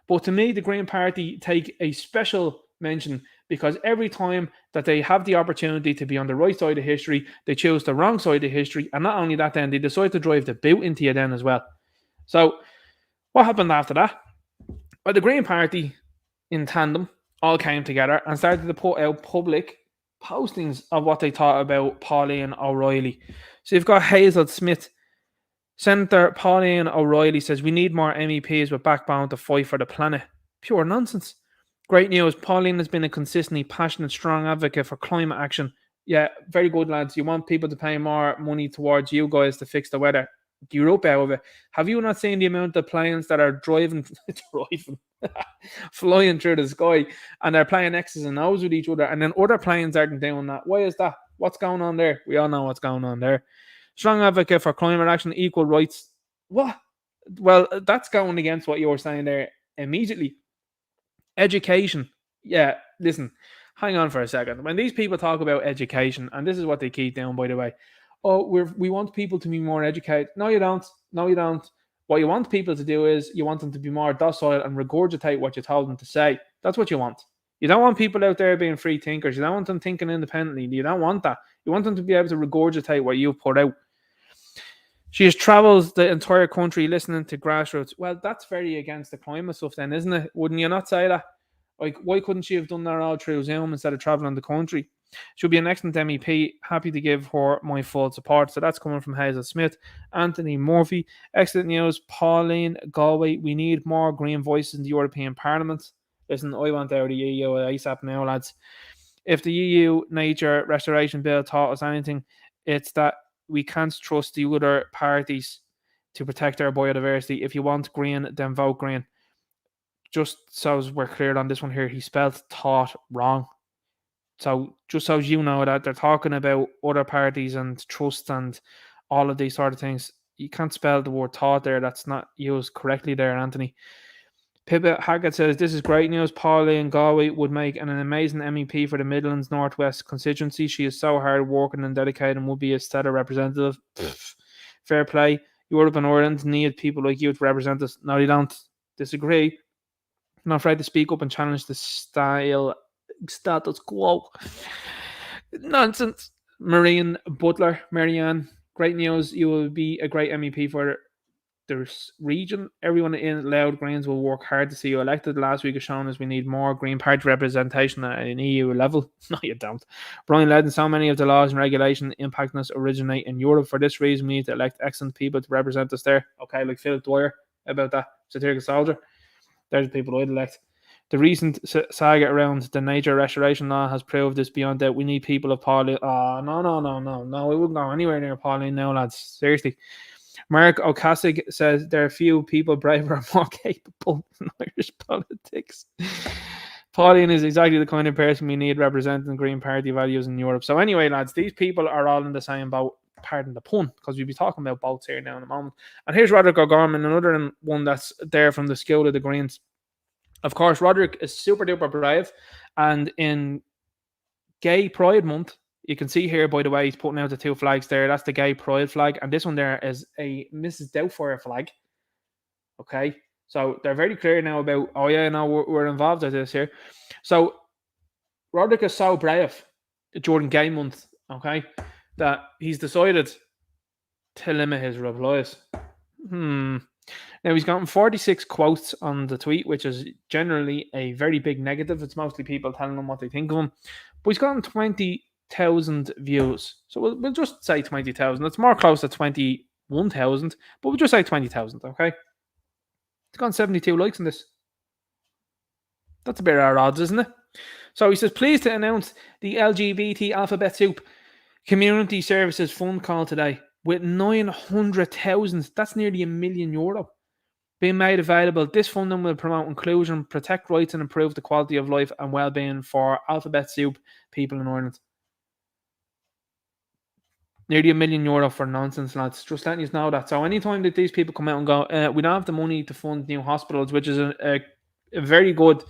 But to me, the Green Party take a special mention because every time that they have the opportunity to be on the right side of history, they choose the wrong side of history. And not only that, then they decide to drive the boot into you then as well. So what happened after that? Well, the Green Party in tandem all came together and started to put out public postings of what they thought about Pauline O'Reilly. So you've got Hazel Smith. Senator Pauline O'Reilly says, we need more MEPs with backbone to fight for the planet. Pure nonsense. Great news. Pauline has been a consistently passionate, strong advocate for climate action. Yeah, very good, lads. You want people to pay more money towards you guys to fix the weather. You're up out of it. Have you not seen the amount of planes that are flying through the sky and they're playing X's and O's with each other and then other planes aren't doing that? Why is that? What's going on there? We all know what's going on there. Strong advocate for climate action, equal rights. What? Well, that's going against what you were saying there immediately. Education. Yeah, listen, hang on for a second. When these people talk about education, and this is what they keep doing, by the way, oh, we want people to be more educated. No, you don't. No, you don't. What you want people to do is you want them to be more docile and regurgitate what you told them to say. That's what you want. You don't want people out there being free thinkers. You don't want them thinking independently. You don't want that. You want them to be able to regurgitate what you've put out. She has travelled the entire country listening to grassroots. Well, that's very against the climate stuff then, isn't it? Wouldn't you not say that? Like, why couldn't she have done that all through Zoom instead of travelling the country? She'll be an excellent MEP. Happy to give her my full support. So that's coming from Hazel Smith. Anthony Murphy. Excellent news. Pauline Galway. We need more green voices in the European Parliament. Listen, I want out of the EU ASAP now, lads. If the EU Nature Restoration Bill taught us anything, it's that we can't trust the other parties to protect our biodiversity. If you want green, then vote green. Just so we're clear on this one here, he spelled thought wrong. So just so you know that they're talking about other parties and trust and all of these sort of things. You can't spell the word thought there. That's not used correctly there, Anthony. Pippa Haggett says, this is great news. Pauline Galway would make an amazing MEP for the Midlands Northwest constituency. She is so hard working and dedicated and would be a stellar representative. Fair play. Europe and Ireland need people like you to represent us. No, they don't. Disagree. I'm not afraid to speak up and challenge the status quo. Nonsense. Marianne Butler, Marianne, great news. You will be a great MEP for the region. Everyone in Loud Greens will work hard to see you elected. Last week has shown us we need more Green Party representation at an EU level. No, you don't. Brian Ledden, so many of the laws and regulation impacting us originate in Europe. For this reason, we need to elect excellent people to represent us there. Okay, like Philip Dwyer about that satirical soldier. There's the people I'd elect. The recent saga around the nature restoration law has proved this beyond doubt. We need people of Pauline. Oh, no. We wouldn't go anywhere near Pauline now, lads. Seriously. Mark O'Cassick says there are few people braver and more capable in Irish politics. Pauline is exactly the kind of person we need representing Green Party values in Europe. So anyway, lads, these people are all in the same boat. Pardon the pun, because we'll be talking about boats here now in a moment. And here's Roderick O'Gorman, another one that's there from the School of the Greens. Of course, Roderick is super duper brave, and in Gay Pride Month, you can see here, by the way, he's putting out the two flags there. That's the Gay Pride flag, and this one there is a Mrs. Doubtfire flag. Okay, so they're very clear now about, oh yeah, no, we're involved with this here. So Roderick is so brave during Gay Month, okay, that he's decided to limit his replies. Now, he's gotten 46 quotes on the tweet, which is generally a very big negative. It's mostly people telling him what they think of him. But he's gotten 20,000 views. So we'll just say 20,000. It's more close to 21,000, but we'll just say 20,000, okay? He's gotten 72 likes on this. That's a bit at odds, isn't it? So he says, pleased to announce the LGBT Alphabet Soup Community Services Fund call today with 900,000. That's nearly €1 million. Being made available. This funding will promote inclusion, protect rights, and improve the quality of life and well-being for Alphabet Soup people in Ireland. Nearly €1 million for nonsense, lads. Just letting you know that. So anytime that these people come out and go, we don't have the money to fund new hospitals, which is a very good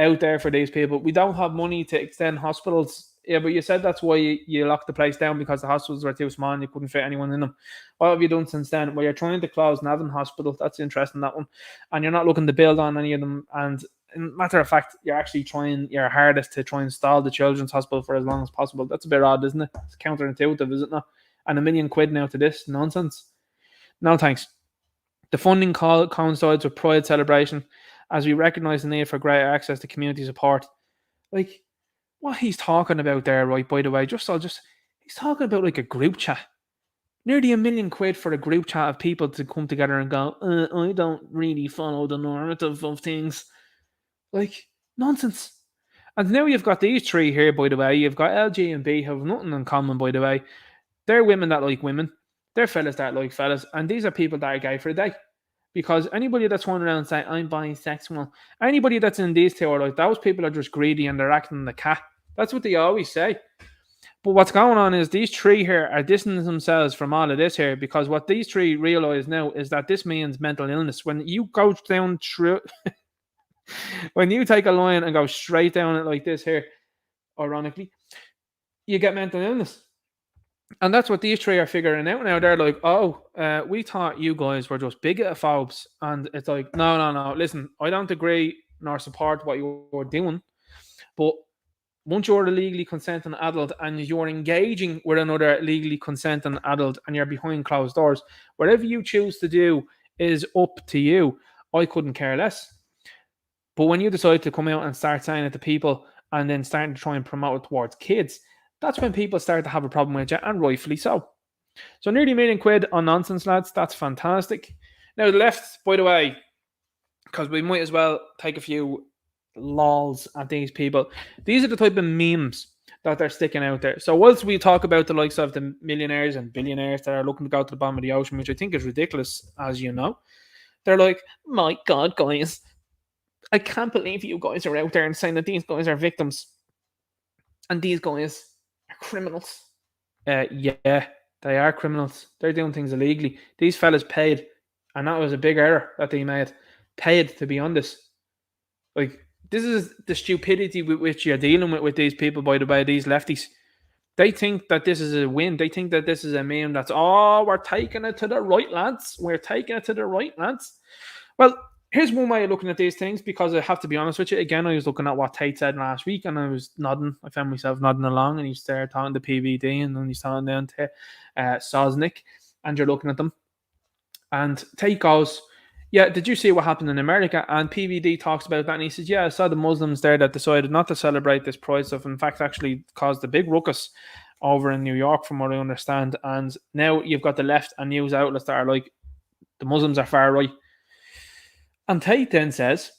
out there for these people. We don't have money to extend hospitals. Yeah, but you said that's why you locked the place down, because the hospitals were too small and you couldn't fit anyone in them. What have you done since then? Well, you're trying to close Navan Hospital. That's interesting, that one. And you're not looking to build on any of them. And matter of fact, you're actually trying your hardest to try and stall the Children's Hospital for as long as possible. That's a bit odd, isn't it? It's counterintuitive, is it not? And £1 million now to this nonsense. No thanks. The funding call coincides with Pride celebration as we recognise the need for greater access to community support. Like, what he's talking about there, right, by the way, he's talking about like a group chat. Nearly £1 million for a group chat of people to come together and go, I don't really follow the narrative of things. Like, nonsense. And now you've got these three here, by the way. You've got LG and B, who have nothing in common, by the way. They're women that like women. They're fellas that like fellas. And these are people that are gay for a day. Because anybody that's running around saying, I'm bisexual, anybody that's in these two are like, those people are just greedy and they're acting the cat. That's what they always say. But what's going on is these three here are distancing themselves from all of this here, because what these three realize now is that this means mental illness. When you go down through, when you take a line and go straight down it like this here, ironically, you get mental illness. And that's what these three are figuring out now. They're like, oh, we thought you guys were just bigotophobes. And it's like, no. Listen, I don't agree nor support what you're doing. But once you're a legally consenting adult and you're engaging with another legally consenting adult and you're behind closed doors, whatever you choose to do is up to you. I couldn't care less. But when you decide to come out and start saying it to people and then starting to try and promote it towards kids, that's when people start to have a problem with you, and rightfully so. So nearly £1 million on nonsense, lads. That's fantastic. Now, the left, by the way, because we might as well take a few lols at these people. These are the type of memes that they're sticking out there. So whilst we talk about the likes of the millionaires and billionaires that are looking to go to the bottom of the ocean, which I think is ridiculous, as you know, they're like, my God, guys, I can't believe you guys are out there and saying that these guys are victims and these guys are criminals. Yeah, they are criminals. They're doing things illegally. These fellas paid, and that was a big error that they made. Paid to be on this. Like, this is the stupidity with which you're dealing with these people, by the way, these lefties. They think that this is a win. They think that this is a meme that's, oh, we're taking it to the right, lads. We're taking it to the right, lads. Well, here's one way of looking at these things, because I have to be honest with you. Again, I was looking at what Tate said last week, and I was nodding. I found myself nodding along, and he's there talking to PVD, and then he's talking down to Sosnick, and you're looking at them. And Tate goes, yeah, did you see what happened in America? And PVD talks about that, and he says, yeah, I saw the Muslims there that decided not to celebrate this pride stuff. In fact, actually caused a big ruckus over in New York, from what I understand. And now you've got the left and news outlets that are like, the Muslims are far right. And Tate then says,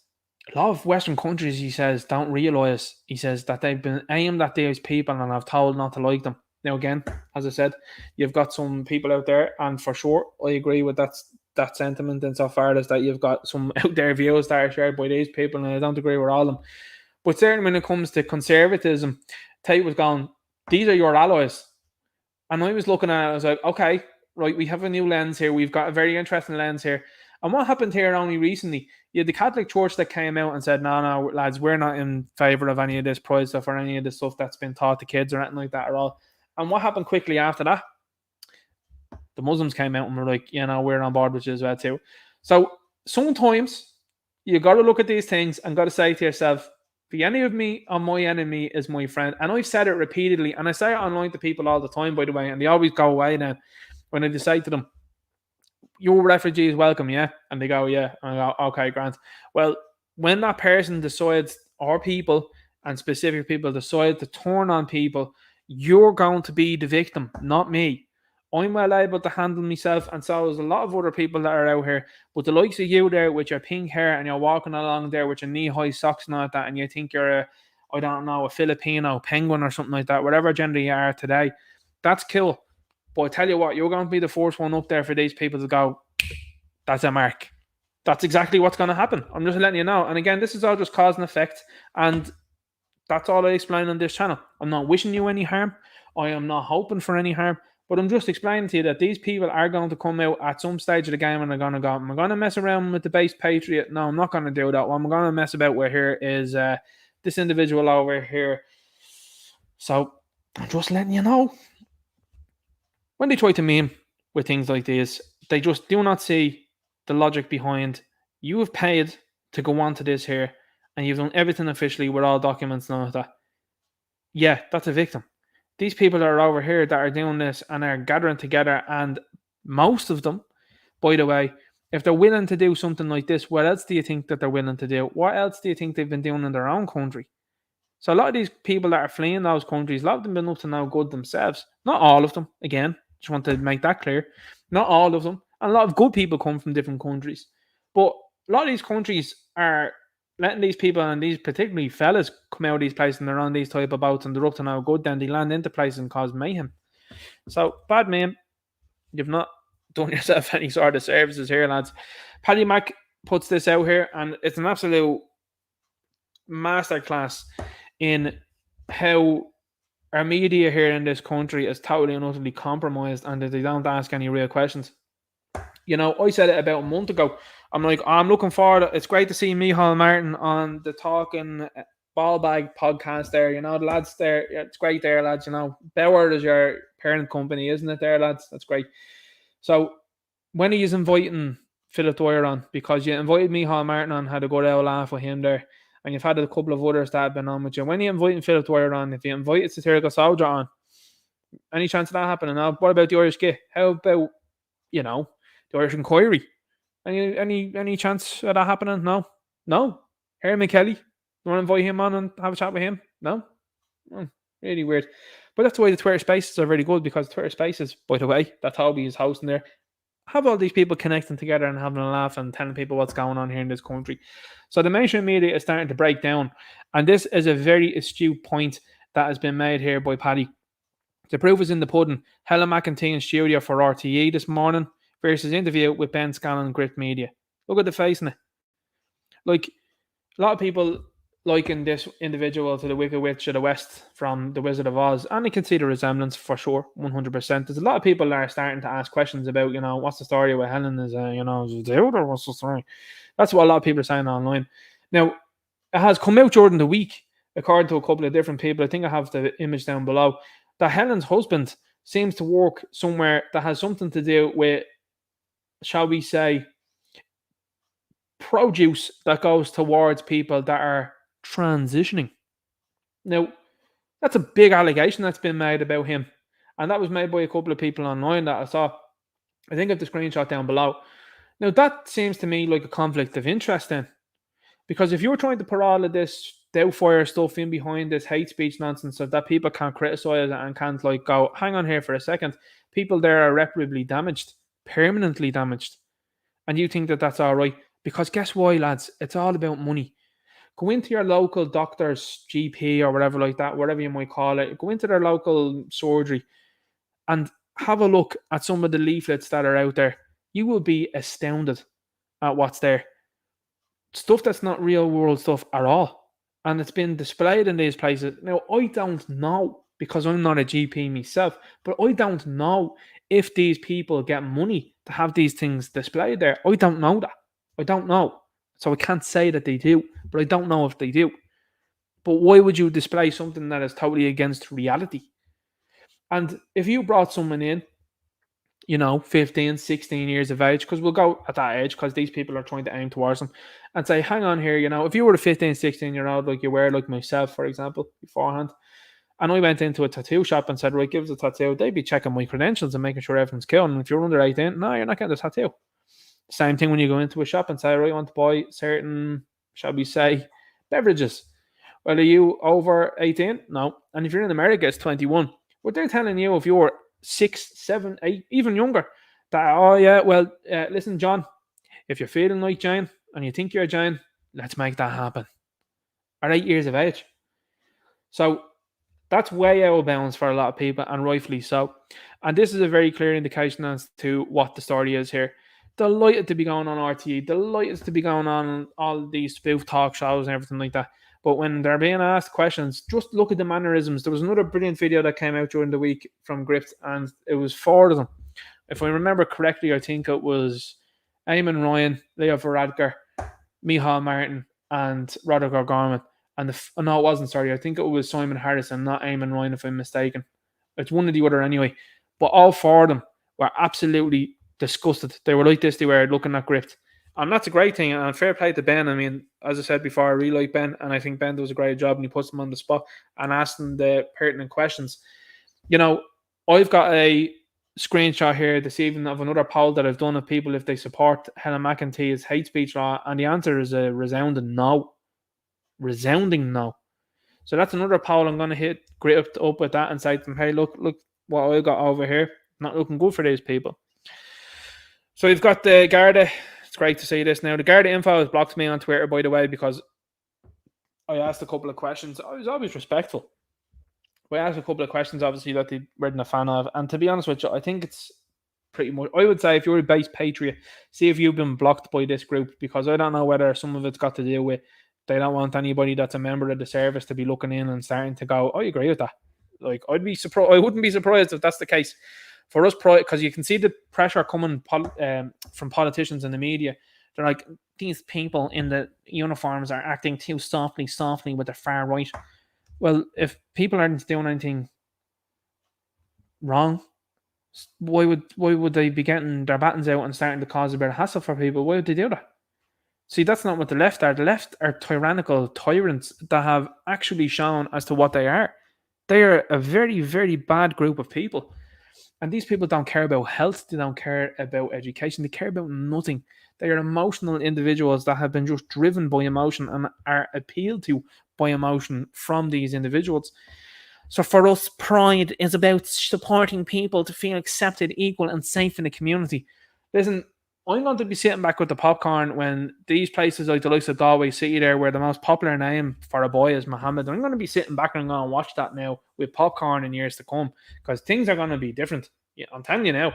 a lot of Western countries, he says, don't realise, he says, that they've been aimed at these people and have told not to like them. Now, again, as I said, you've got some people out there, and for sure, I agree with that sentiment insofar as that you've got some out there views that are shared by these people, and I don't agree with all of them. But certainly when it comes to conservatism, Tate was going, these are your allies. And I was looking at it, I was like, okay, right, we have a new lens here. We've got a very interesting lens here. And what happened here only recently, you had the Catholic Church that came out and said, no, lads, we're not in favour of any of this pride stuff or any of the stuff that's been taught to kids or anything like that at all. And what happened quickly after that? The Muslims came out and were like, we're on board with you as well too. So sometimes you got to look at these things and got to say to yourself, the enemy of me or my enemy is my friend. And I've said it repeatedly, and I say it online to people all the time, by the way, and they always go away now when I say to them, your refugees welcome, yeah? And they go, yeah. And I go, okay, Grant. Well, when that person decides, or people, and specific people decide to turn on people, you're going to be the victim, not me. I'm well able to handle myself, and so there's a lot of other people that are out here. But the likes of you there with your pink hair and you're walking along there with your knee-high socks and all that, and you think you're a Filipino penguin or something like that, whatever gender you are today, that's cool. But I tell you what, you're going to be the first one up there for these people to go, that's a mark. That's exactly what's going to happen. I'm just letting you know. And again, this is all just cause and effect, and that's all I explain on this channel. I'm not wishing you any harm. I am not hoping for any harm. But I'm just explaining to you that these people are going to come out at some stage of the game and they're going to go, am I going to mess around with the base patriot? No, I'm not going to do that. What I'm going to mess about with here is this individual over here. So I'm just letting you know. When they try to meme with things like this, they just do not see the logic behind, you have paid to go on to this here, and you've done everything officially with all documents and all of that. Yeah, that's a victim. These people that are over here that are doing this and are gathering together, and most of them, by the way, if they're willing to do something like this, what else do you think that they're willing to do? What else do you think they've been doing in their own country? So a lot of these people that are fleeing those countries, a lot of them have been up to no good themselves. Not all of them, again, just want to make that clear. Not all of them. And a lot of good people come from different countries. But a lot of these countries are letting these people, and these particularly fellas, come out of these places and they're on these type of boats and they're up to no good, then they land into places and cause mayhem. So, bad man, you've not done yourself any sort of services here, lads. Paddy Mac puts this out here, and it's an absolute masterclass in how our media here in this country is totally and utterly compromised, and that they don't ask any real questions. You know, I said it about a month ago. I'm like, I'm looking forward. It's great to see Micheál Martin on the Talking Ball Bag podcast there. You know, the lads there. Yeah, it's great there, lads. You know, Bauer is your parent company, isn't it there, lads? That's great. So when are you inviting Philip Dwyer on? Because you invited Micheál Martin on, had a good old laugh with him there. And you've had a couple of others that have been on with you. When are you inviting Philip Dwyer on? If you invited Satirical Soldier on, any chance of that happening? Now, what about the Irish Gay? How about, you know, the Irish Inquiry? Any chance of that happening? No. Harry McKelly, you want to invite him on and have a chat with him? No. Really weird. But that's why the Twitter Spaces are very good, because Twitter Spaces, by the way, that Toby is hosting there, have all these people connecting together and having a laugh and telling people what's going on here in this country. So the mainstream media is starting to break down. And this is a very astute point that has been made here by Paddy. The proof is in the pudding. Helen McEntee in studio for RTE this morning versus interview with Ben Scallon, Grit Media. Look at the face in it. Like, a lot of people liken this individual to the Wicked Witch of the West from The Wizard of Oz, and you can see the resemblance for sure, 100%. There's a lot of people that are starting to ask questions about, you know, what's the story with Helen? Is it out, or what's the story? That's what a lot of people are saying online. Now, it has come out during the week, according to a couple of different people. I think I have the image down below, that Helen's husband seems to work somewhere that has something to do with, shall we say, produce that goes towards people that are transitioning. Now, that's a big allegation that's been made about him. And that was made by a couple of people online that I saw. I think of the screenshot down below. Now, that seems to me like a conflict of interest then. Because if you're trying to put all of this doubtfire stuff in behind this hate speech nonsense so that people can't criticize it and can't like go, hang on here for a second, people there are irreparably damaged, permanently damaged. And you think that that's all right. Because guess why, lads? It's all about money. Go into your local doctor's GP or whatever like that, whatever you might call it. Go into their local surgery and have a look at some of the leaflets that are out there. You will be astounded at what's there. Stuff that's not real world stuff at all. And it's been displayed in these places. Now, I don't know, because I'm not a GP myself, but I don't know if these people get money to have these things displayed there. I don't know that. I don't know. So I can't say that they do, but I don't know if they do. But why would you display something that is totally against reality? And if you brought someone in, 15, 16 years of age, because we'll go at that age, because these people are trying to aim towards them, and say, hang on here, if you were a 15, 16-year-old, like you were, like myself, for example, beforehand, and I went into a tattoo shop and said, right, give us a tattoo, they'd be checking my credentials and making sure everything's cool. And if you're under 18, no, you're not getting a tattoo. Same thing when you go into a shop and say, right, I want to buy certain, shall we say, beverages. Well, are you over 18? No. And if you're in America, it's 21. But they're telling you if you're 6, 7, 8, even younger, that, listen, John, if you're feeling like Jane and you think you're Jane, let's make that happen. At 8 years of age. So that's way out of bounds for a lot of people, and rightfully so. And this is a very clear indication as to what the story is here. Delighted to be going on RTE, delighted to be going on all these spoof talk shows and everything like that. But when they're being asked questions, just look at the mannerisms. There was another brilliant video that came out during the week from Gript, and it was 4 of them. If I remember correctly, I think it was Eamon Ryan, Leo Varadkar, Micheál Martin, and Roderick O'Gorman. No, it wasn't, sorry. I think it was Simon Harrison, not Eamon Ryan, if I'm mistaken. It's one or the other anyway. But all 4 of them were absolutely disgusted. They were like this, they were looking at Gript. And that's a great thing, and fair play to Ben. I mean, as I said before, I really like Ben, and I think Ben does a great job, and he puts them on the spot and asks them the pertinent questions. I've got a screenshot here this evening of another poll that I've done of people if they support Helen McEntee's hate speech law, and the answer is a resounding no. Resounding no. So that's another poll I'm going to hit Gript up with that and say to them, hey, look what I got over here. Not looking good for these people. So we've got the Garda. It's great to see this now. The Garda info has blocked me on Twitter, by the way, because I asked a couple of questions. I was always respectful. I asked a couple of questions, obviously, that they weren't a fan of. And to be honest with you, I think it's pretty much, I would say if you're a base patriot, see if you've been blocked by this group, because I don't know whether some of it's got to do with they don't want anybody that's a member of the service to be looking in and starting to go, I agree with that. Like, I'd be surprised. I wouldn't be surprised if that's the case. For us, because you can see the pressure coming from politicians and the media. They're like, these people in the uniforms are acting too softly with the far right. Well, if people aren't doing anything wrong, why would they be getting their battens out and starting to cause a bit of hassle for people? Why would they do that? See, that's not what the left are. The left are tyrannical tyrants that have actually shown as to what they are. They are a very, very bad group of people. And these people don't care about health. They don't care about education. They care about nothing. They are emotional individuals that have been just driven by emotion and are appealed to by emotion from these individuals. So for us, pride is about supporting people to feel accepted, equal, and safe in the community. Listen, I'm going to be sitting back with the popcorn when these places like the likes of Galway City there, where the most popular name for a boy is Mohammed. I'm going to be sitting back and I'm going to watch that now with popcorn in years to come, because things are going to be different. Yeah, I'm telling you now.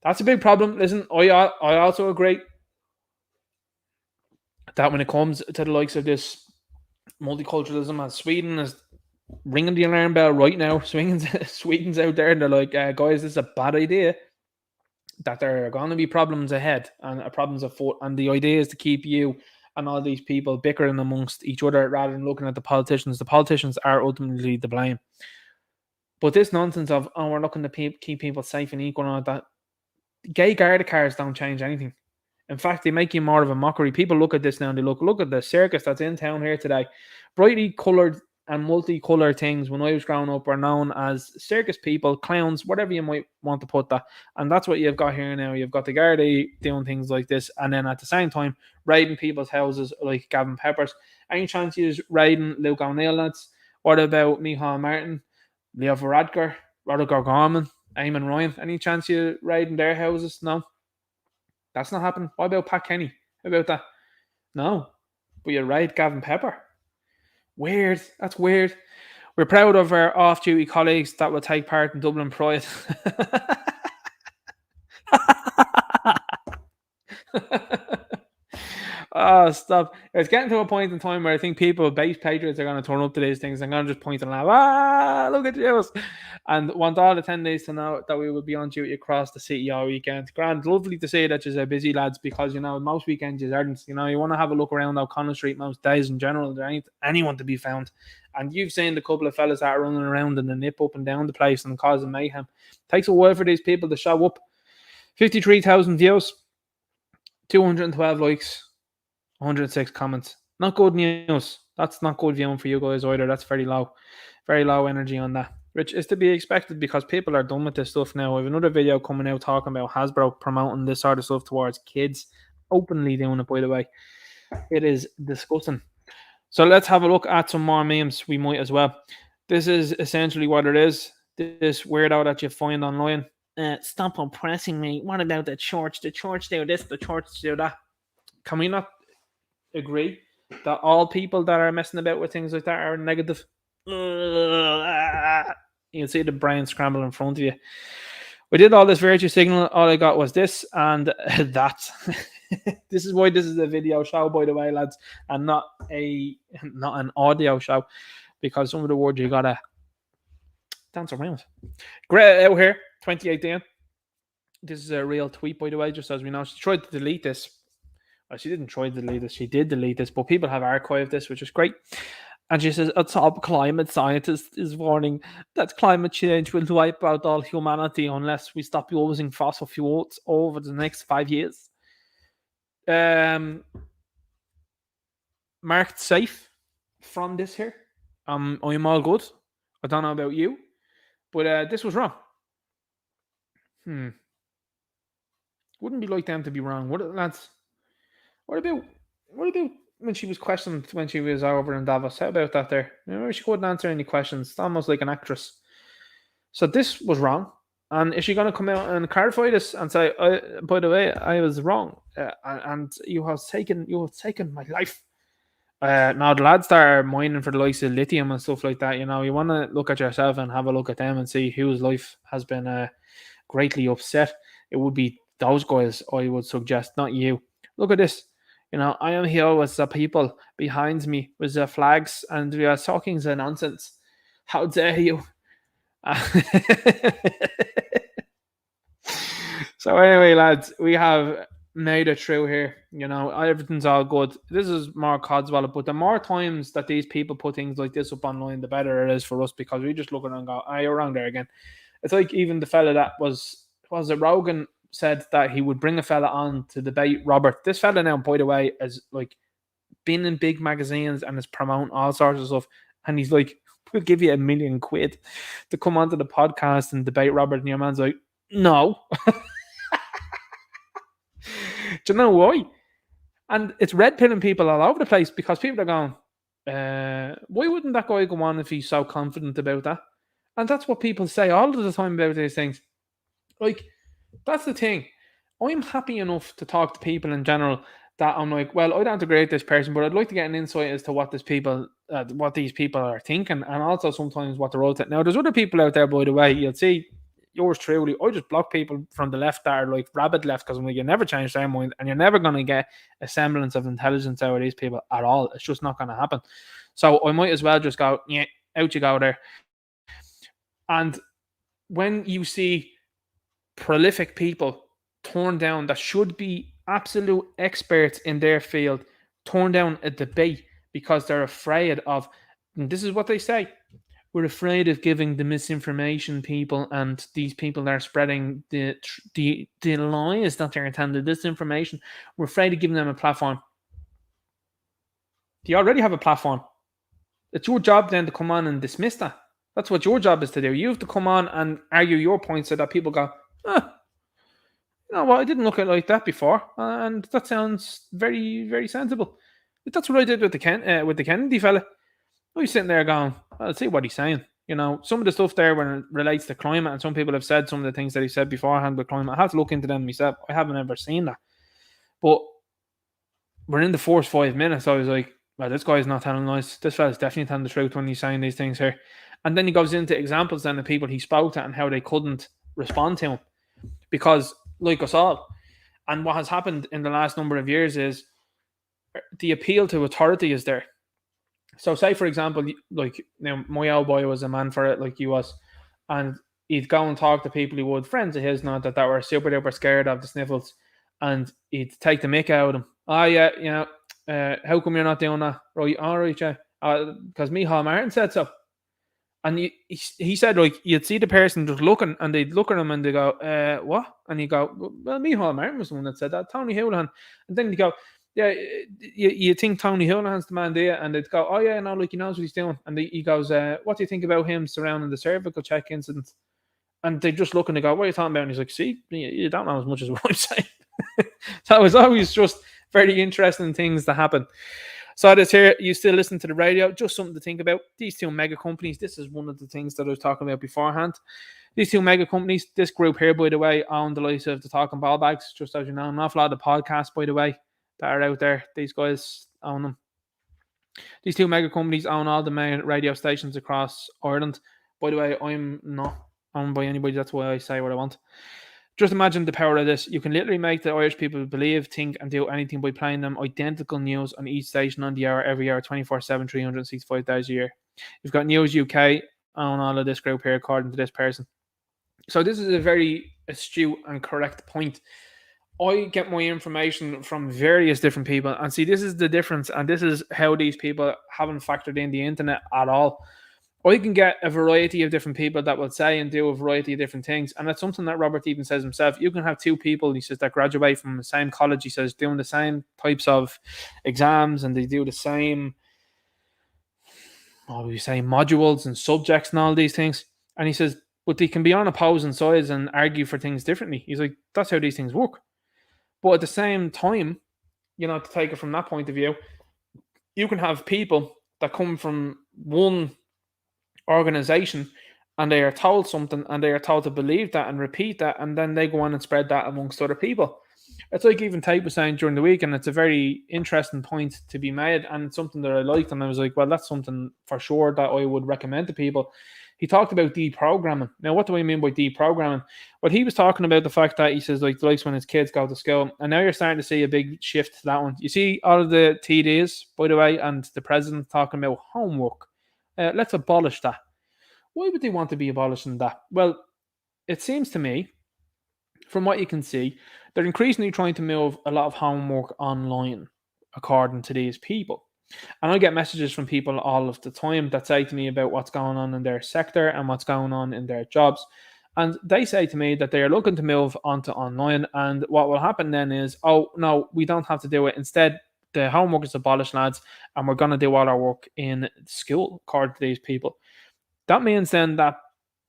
That's a big problem. Listen, I also agree that when it comes to the likes of this multiculturalism, as Sweden is ringing the alarm bell right now. Sweden's out there and they're like, guys, this is a bad idea. That there are going to be problems ahead and problems afoot. And the idea is to keep you and all these people bickering amongst each other rather than looking at the politicians. The politicians are ultimately to blame. But this nonsense of, we're looking to keep people safe and equal and all that, gay Garda cars don't change anything. In fact, they make you more of a mockery. People look at this now and they look at the circus that's in town here today. Brightly coloured and multicolored things when I was growing up were known as circus people, clowns, whatever you might want to put that. And that's what you've got here now. You've got the Garda doing things like this, and then at the same time raiding people's houses like Gavin Peppers. Any chance you're raiding Luke O'Neill, lads? What about Micheál Martin, Leo Varadkar, Roderick Gorman, Eamon Ryan? Any chance you're raiding their houses? No. That's not happening. What about Pat Kenny? How about that? No. But you raid Gavin Pepper. Weird. That's weird. We're proud of our off-duty colleagues that will take part in Dublin Pride. Oh, stop. It's getting to a point in time where I think people, base patriots, are going to turn up to these things and going to just point and laugh, look at you, and want all the attendees to know that we will be on duty across the city all weekend. Grand, lovely to say that you're busy, lads, because, most weekends you aren't. You want to have a look around O'Connell Street most days in general. There ain't anyone to be found. And you've seen the couple of fellas that are running around and the nip up and down the place and causing mayhem. Takes a while for these people to show up. 53,000 views, 212 likes, 106 comments. Not good news. That's not good viewing for you guys either. That's very low energy on that, which is to be expected because people are done with this stuff now. I have another video coming out talking about Hasbro promoting this sort of stuff towards kids, openly doing it, by the way. It is disgusting. So let's have a look at some more memes. We might as well. This is essentially what it is. This weirdo that you find online. Stop oppressing me. What about the church? The church do this, the church do that. Can we not agree that all people that are messing about with things like that are negative? You can see the brain scramble in front of you. We did all this virtue signal. All I got was this and that. This is why this is a video show, by the way, lads, and not an audio show, because some of the words you gotta dance around. Great out here, 2018. This is a real tweet, by the way, just as we know. She tried to delete this. Well, she didn't try to delete this. She did delete this, but people have archived this, which is great. And she says, a top climate scientist is warning that climate change will wipe out all humanity unless we stop using fossil fuels over the next 5 years. Marked safe from this here. I'm all good. I don't know about you, but this was wrong. Wouldn't be like them to be wrong, would it, lads? What about when she was questioned when she was over in Davos? How about that there? She couldn't answer any questions. It's almost like an actress. So this was wrong. And is she going to come out and clarify this and say, by the way, I was wrong, and you have taken my life? Now the lads that are mining for the likes of lithium and stuff like that, you want to look at yourself and have a look at them and see whose life has been greatly upset. It would be those guys, I would suggest, not you. Look at this. I am here with the people behind me with the flags, and we are talking the nonsense. How dare you? So anyway, lads, we have made it through here. Everything's all good. This is more Codswallop, but the more times that these people put things like this up online, the better it is for us, because we just look at it and go, you're wrong there again. It's like even the fella that was it Rogan said that he would bring a fella on to debate Robert. This fella now, by the way, is like been in big magazines and is promoting all sorts of stuff. And he's like, we'll give you £1 million to come onto the podcast and debate Robert. And your man's like, no. Do you know why? And it's red pilling people all over the place, because people are going, why wouldn't that guy go on if he's so confident about that? And that's what people say all of the time about these things. Like, that's the thing. I'm happy enough to talk to people in general that I'm like, well, I don't agree with this person, but I'd like to get an insight as to what these people are thinking, and also sometimes what they're out at. Now, there's other people out there, by the way. You'll see yours truly. I just block people from the left that are like rabid left, because I'm like, you never change their mind, and you're never going to get a semblance of intelligence out of these people at all. It's just not going to happen. So I might as well just go, yeah, out you go there. And when you see prolific people torn down that should be absolute experts in their field, torn down a debate because they're afraid of, and this is what they say, we're afraid of giving the misinformation people, and these people that are spreading the lies that they're intended, this information, we're afraid of giving them a platform. You already have a platform. It's your job then to come on and dismiss that. That's what your job is to do. You have to come on and argue your points so that people go, I didn't look at it like that before, and that sounds very, very sensible. But that's what I did with the Kennedy fella. I was sitting there going, I'll see what he's saying. Some of the stuff there when it relates to climate, and some people have said some of the things that he said beforehand with climate, I have to look into them myself. I haven't ever seen that. But we're in the first 5 minutes, I was like, well, this guy's not telling lies. This fella's definitely telling the truth when he's saying these things here. And then he goes into examples then of people he spoke to and how they couldn't respond to him. Because, like us all, and what has happened in the last number of years is the appeal to authority is there. So say, for example, like, my old boy was a man for it, like he was, and he'd go and talk to people he would, friends of his, not that were super duper scared of the sniffles, and he'd take the mick out of them. Oh yeah, how come you're not doing that? Right, all right, yeah, because Micheál Martin said so. And he said, like, you'd see the person just looking, and they'd look at him and they go, what? And you go, well, Micheál Martin was the one that said that, Tony Holohan. And then you go, yeah, you think Tony Holohan's the man there? And they'd go, oh yeah, no, like, he knows what he's doing. And he goes, what do you think about him surrounding the cervical check incident? And they just look and they go, what are you talking about? And he's like, see, you don't know as much as what I'm saying. So it's always just very interesting things that happen. So this here, you still listen to the radio, just something to think about. These two mega companies, this is one of the things that I was talking about beforehand. These two mega companies, this group here, by the way, own the likes of the Talking Ball Bags, just as you know, an awful lot of the podcasts, by the way, that are out there. These guys own them. These two mega companies own all the main radio stations across Ireland. By the way, I'm not owned by anybody. That's why I say what I want. Just imagine the power of this. You can literally make the Irish people believe, think, and do anything by playing them identical news on each station on the hour, every hour, 24/7, 365 days a year. You've got News UK on all of this group here, according to this person. So this is a very astute and correct point. I get my information from various different people, and see, this is the difference, and this is how these people haven't factored in the internet at all. I can get a variety of different people that will say and do a variety of different things. And that's something that Robert even says himself. You can have two people, he says, that graduate from the same college, he says, doing the same types of exams, and they do the same, modules and subjects and all these things. And he says, but they can be on opposing sides and argue for things differently. He's like, that's how these things work. But at the same time, to take it from that point of view, you can have people that come from one organization and they are told something and they are told to believe that and repeat that, and then they go on and spread that amongst other people. It's like even Tate was saying during the week, and it's a very interesting point to be made, and it's something that I liked, and I was like, well, that's something for sure that I would recommend to people. He talked about deprogramming. Now, what do I mean by deprogramming? Well, he was talking about the fact that he says, like, the likes when his kids go to school, and now you're starting to see a big shift to that one. You see all of the TDs, by the way, and the president talking about homework. Let's abolish that. Why would they want to be abolishing that? Well, it seems to me, from what you can see, they're increasingly trying to move a lot of homework online, according to these people. And I get messages from people all of the time that say to me about what's going on in their sector and what's going on in their jobs. And they say to me that they are looking to move onto online. And what will happen then is, oh, no, we don't have to do it. Instead, the homework is abolished, lads, and we're going to do all our work in school, according to these people. That means then that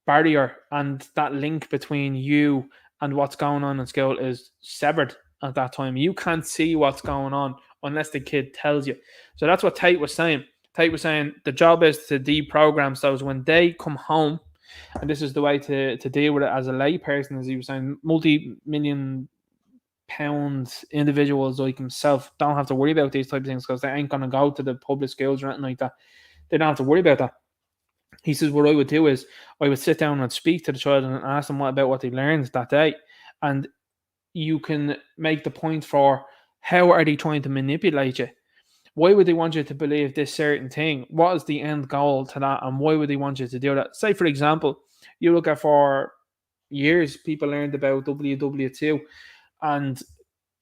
barrier and that link between you and what's going on in school is severed at that time. You can't see what's going on unless the kid tells you. So that's what Tate was saying. Tate was saying the job is to deprogram those when they come home, and this is the way to deal with it as a layperson, as he was saying, multi-million pound individuals like himself don't have to worry about these type of things because they ain't going to go to the public schools or anything like that. They don't have to worry about that. He says what I would do is I would sit down and speak to the child and ask them what they learned that day. And you can make the point for how are they trying to manipulate you? Why would they want you to believe this certain thing? What is the end goal to that? And why would they want you to do that? Say, for example, you look at for years, people learned about WW2 and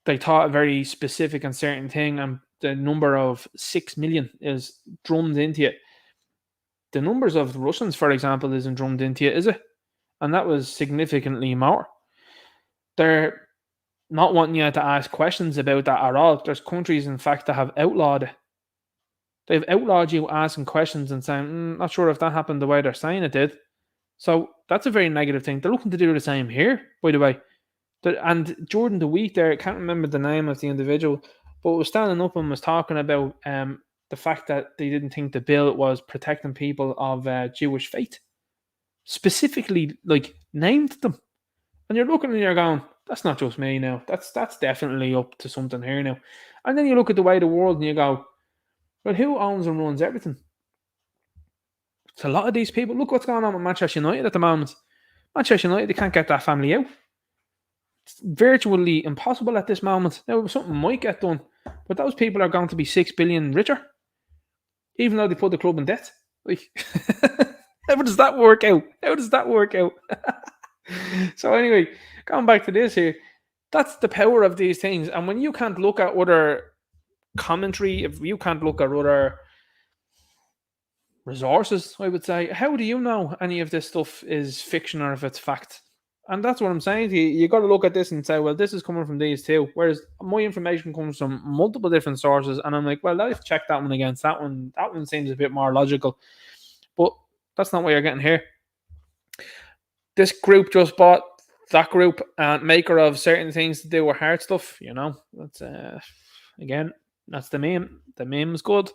they taught a very specific and certain thing, and the number of 6 million is drummed into it. The numbers of the Russians, for example, isn't drummed into it, is it? And that was significantly more. They're not wanting you to ask questions about that at all. There's countries, in fact, that have outlawed it. They've outlawed you asking questions and saying, not sure if that happened the way they're saying it did. So that's a very negative thing. They're looking to do the same here, by the way. And during the week there, I can't remember the name of the individual, but was standing up and was talking about the fact that they didn't think the bill was protecting people of Jewish faith. Specifically, like, named them. And you're looking and you're going, that's not just me now. That's definitely up to something here now. And then you look at the way the world and you go, well, who owns and runs everything? It's a lot of these people. Look what's going on with Manchester United at the moment. Manchester United, they can't get that family out. It's virtually impossible at this moment. Now, something might get done, but those people are going to be 6 billion richer, even though they put the club in debt. Like, how does that work out? How does that work out? So anyway, going back to this here, that's the power of these things. And when you can't look at other commentary, if you can't look at other resources, I would say, how do you know any of this stuff is fiction or if it's fact? And that's what I'm saying to you. You got to look at this and say, well, this is coming from these two. Whereas my information comes from multiple different sources. And I'm like, well, I've checked that one against that one. That one seems a bit more logical. But that's not what you're getting here. This group just bought that group, maker of certain things to do with hard stuff. You know, that's again, that's the meme. The meme's good.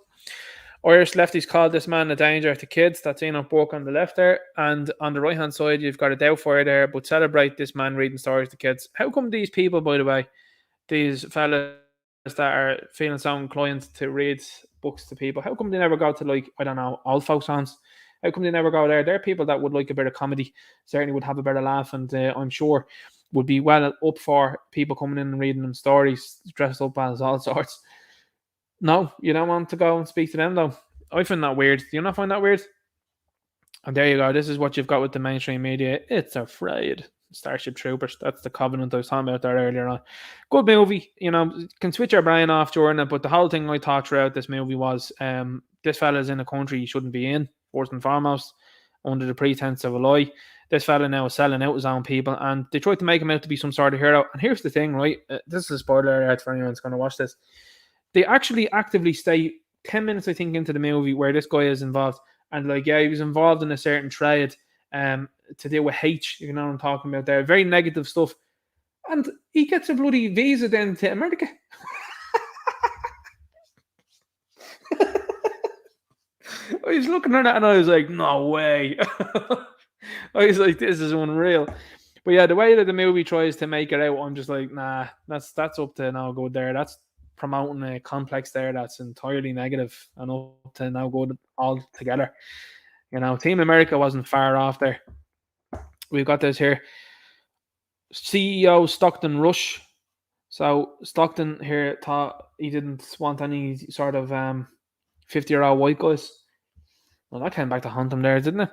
Irish lefties called this man a danger to kids. That's Enoch Burke on the left there. And on the right-hand side, you've got a Doubtfire there, but celebrate this man reading stories to kids. How come these people, by the way, these fellas that are feeling so inclined to read books to people, how come they never go to, like, I don't know, old folks' homes? How come they never go there? They're people that would like a bit of comedy, certainly would have a better laugh, and I'm sure would be well up for people coming in and reading them stories, dressed up as all sorts. No, you don't want to go and speak to them, though. I find that weird. Do you not find that weird? And there you go. This is what you've got with the mainstream media. It's afraid. Starship Troopers. That's the Covenant I was talking about there earlier on. Good movie. You know, can switch your brain off during it, but the whole thing I thought throughout this movie was this fella's in a country he shouldn't be in, first and foremost, under the pretense of a lie. This fella now is selling out his own people, and they tried to make him out to be some sort of hero. And here's the thing, right? This is a spoiler alert for anyone that's going to watch this. They actually actively stay 10 minutes, I think, into the movie where this guy is involved. And, like, yeah, he was involved in a certain trade to deal with H, you know what I'm talking about there. Very negative stuff. And he gets a bloody visa then to America. I was looking at that and I was like, no way. I was like, this is unreal. But yeah, the way that the movie tries to make it out, I'm just like, nah, that's up to no good there. That's promoting a complex there that's entirely negative and up to no good altogether. You know, Team America wasn't far off there. We've got this here. CEO Stockton Rush. So Stockton here thought he didn't want any sort of 50-year-old white guys. Well, that came back to haunt him there, didn't it?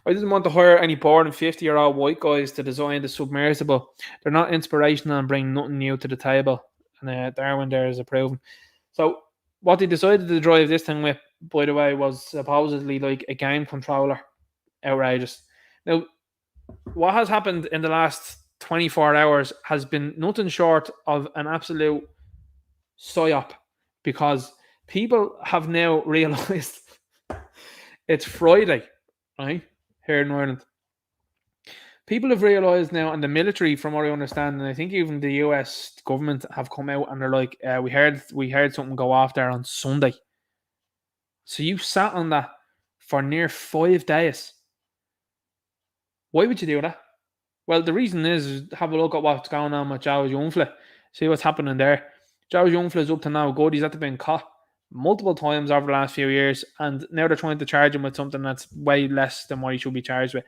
I didn't want to hire any bored and 50-year-old white guys to design the submersible. They're not inspirational and bring nothing new to the table. And Darwin there is approving. So what they decided to drive this thing with, by the way, was supposedly like a game controller. Outrageous. Now, what has happened in the last 24 hours has been nothing short of an absolute psyop, because people have now realised it's Friday, right, here in Ireland. People have realised now, and the military, from what I understand, and I think even the US government have come out and they're like, we heard something go off there on Sunday. So you sat on that for near 5 days. Why would you do that? Well, the reason is have a look at what's going on with Joe Youngfla. See what's happening there. Joe Youngfla is up to now good. He's had to been caught multiple times over the last few years, and now they're trying to charge him with something that's way less than what he should be charged with.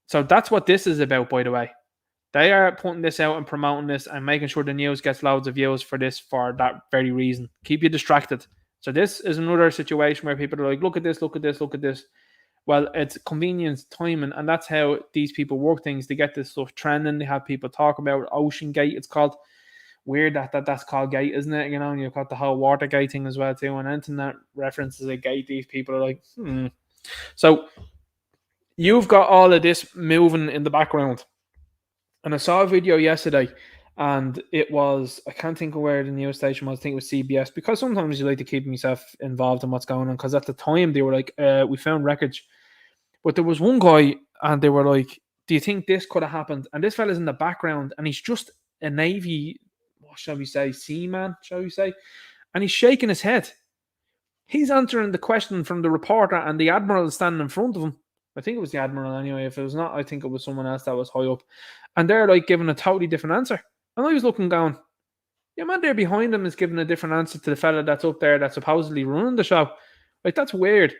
So that's what this is about, by the way. They are putting this out and promoting this and making sure the news gets loads of views for this for that very reason. Keep you distracted. So this is another situation where people are like, look at this, look at this, look at this. Well, it's convenience, timing, and that's how these people work things. They get this stuff trending. They have people talk about Ocean Gate. It's called. Weird that's called gate, isn't it? You know, and you've got the whole Watergate thing as well too. And anything that references a gate, these people are like, So you've got all of this moving in the background. And I saw a video yesterday, and it was, I can't think of where the news station was. I think it was CBS, because sometimes you like to keep myself involved in what's going on. Because at the time they were like, we found wreckage. But there was one guy, and they were like, do you think this could have happened? And this fella's in the background, and he's just a Navy, what shall we say, seaman, shall we say? And he's shaking his head. He's answering the question from the reporter, and the admiral is standing in front of him. I think it was the admiral anyway. If it was not, I think it was someone else that was high up. And they're like giving a totally different answer. And I was looking going, yeah, man, there behind him is giving a different answer to the fella that's up there that's supposedly running the show. Like, that's weird.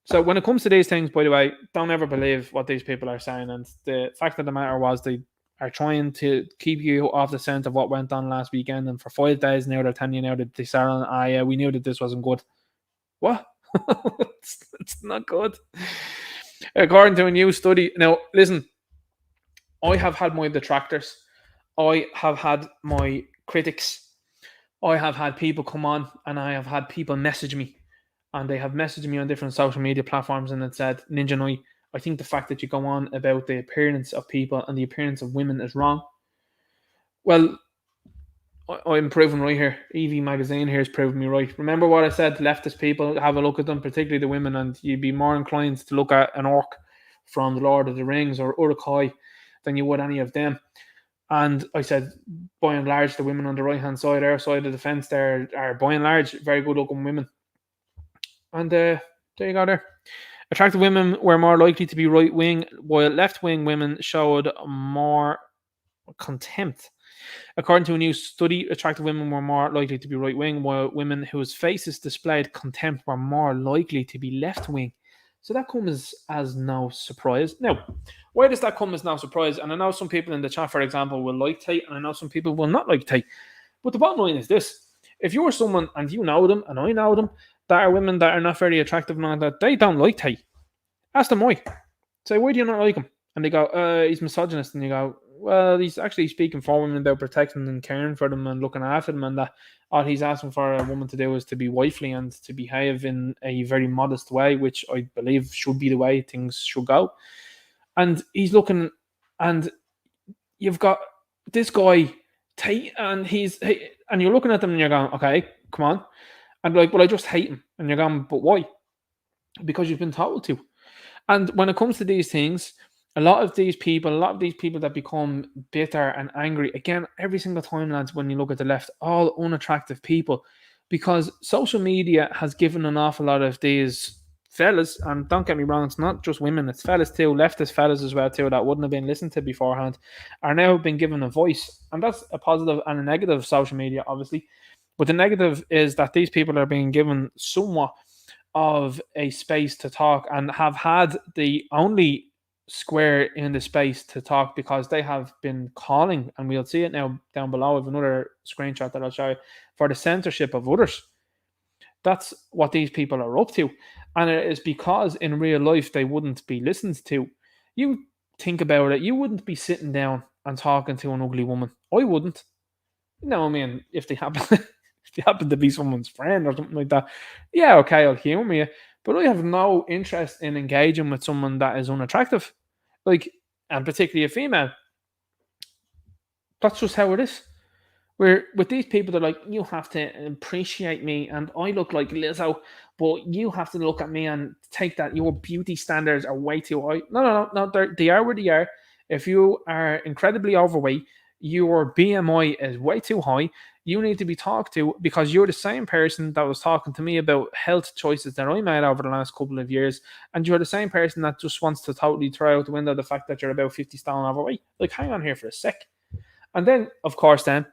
So when it comes to these things, by the way, don't ever believe what these people are saying. And the fact of the matter was, they are trying to keep you off the scent of what went on last weekend. And for 5 days now, they're telling you now that they started, yeah, we knew that this wasn't good. What? it's not good. According to a new study, now listen, I have had my detractors, I have had my critics, I have had people come on, and I have had people message me, and they have messaged me on different social media platforms, and it said, Ninja Knight, I think the fact that you go on about the appearance of people and the appearance of women is wrong. Well, I'm proven right here. EV Magazine here is proving me right. Remember what I said, leftist people, have a look at them, particularly the women, and you'd be more inclined to look at an orc from The Lord of the Rings or Uruk-hai than you would any of them. And I said, by and large, the women on the right-hand side, our side of the fence there, are by and large very good-looking women. And there you go there. Attractive women were more likely to be right-wing, while left-wing women showed more contempt. According to a new study, attractive women were more likely to be right-wing, while women whose faces displayed contempt were more likely to be left-wing. So that comes as no surprise. Now, why does that come as no surprise? And I know some people in the chat, for example, will like Tate, and I know some people will not like Tate. But the bottom line is this. If you're someone, and you know them, and I know them, that are women that are not very attractive and all that, they don't like Tate. Ask them why. Say, why do you not like him? And they go, he's misogynist. And you go, well, he's actually speaking for women about protecting and caring for them and looking after them, and that all he's asking for a woman to do is to be wifely and to behave in a very modest way, which I believe should be the way things should go. And he's looking, and you've got this guy, Tate, and and you're looking at them and you're going, okay, come on. And like, well, I just hate him. And you're going, but why? Because you've been told to. And when it comes to these things, a lot of these people that become bitter and angry, again, every single time, lads, when you look at the left, all unattractive people, because social media has given an awful lot of these fellas, and don't get me wrong, it's not just women, it's fellas too, leftist fellas as well too, that wouldn't have been listened to beforehand, are now being given a voice. And that's a positive and a negative of social media, obviously. But the negative is that these people are being given somewhat of a space to talk, and have had the only square in the space to talk, because they have been calling, and we'll see it now down below. I have another screenshot that I'll show you, for the censorship of others. That's what these people are up to. And it is because in real life they wouldn't be listened to. You think about it, you wouldn't be sitting down and talking to an ugly woman. I wouldn't. No, I mean, if they happen if they happen to be someone's friend or something like that, yeah, okay, I'll humour you. But I have no interest in engaging with someone that is unattractive. Like, and particularly a female. That's just how it is. Where with these people, they're like, you have to appreciate me, and I look like Lizzo, but you have to look at me and take that your beauty standards are way too high. No. They are where they are. If you are incredibly overweight, your BMI is way too high. You need to be talked to because you're the same person that was talking to me about health choices that I made over the last couple of years, and you're the same person that just wants to totally throw out the window the fact that you're about 50 stone overweight. Like, hang on here for a sec. And then, of course, then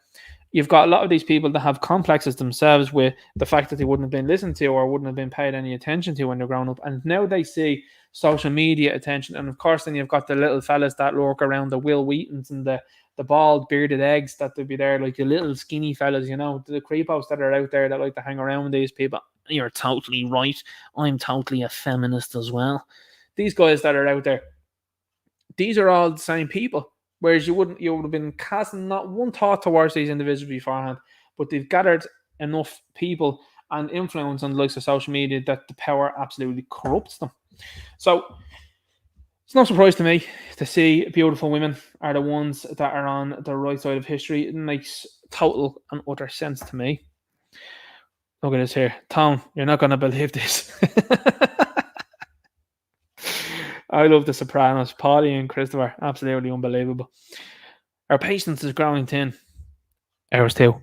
you've got a lot of these people that have complexes themselves with the fact that they wouldn't have been listened to or wouldn't have been paid any attention to when they're growing up. And now they see social media attention. And of course, then you've got the little fellas that lurk around, the Will Wheatons and the bald bearded eggs that would be there, like the little skinny fellas, you know, the creepos that are out there that like to hang around with these people. You're totally right. I'm totally a feminist as well. These guys that are out there, these are all the same people. Whereas you would have been casting not one thought towards these individuals beforehand, but they've gathered enough people and influence on the likes of social media that the power absolutely corrupts them. So it's no surprise to me to see beautiful women are the ones that are on the right side of history. It makes total and utter sense to me. Look at this here. Tom, you're not going to believe this. I love The Sopranos. Paulie and Christopher, absolutely unbelievable. Our patience is growing thin. Ours too.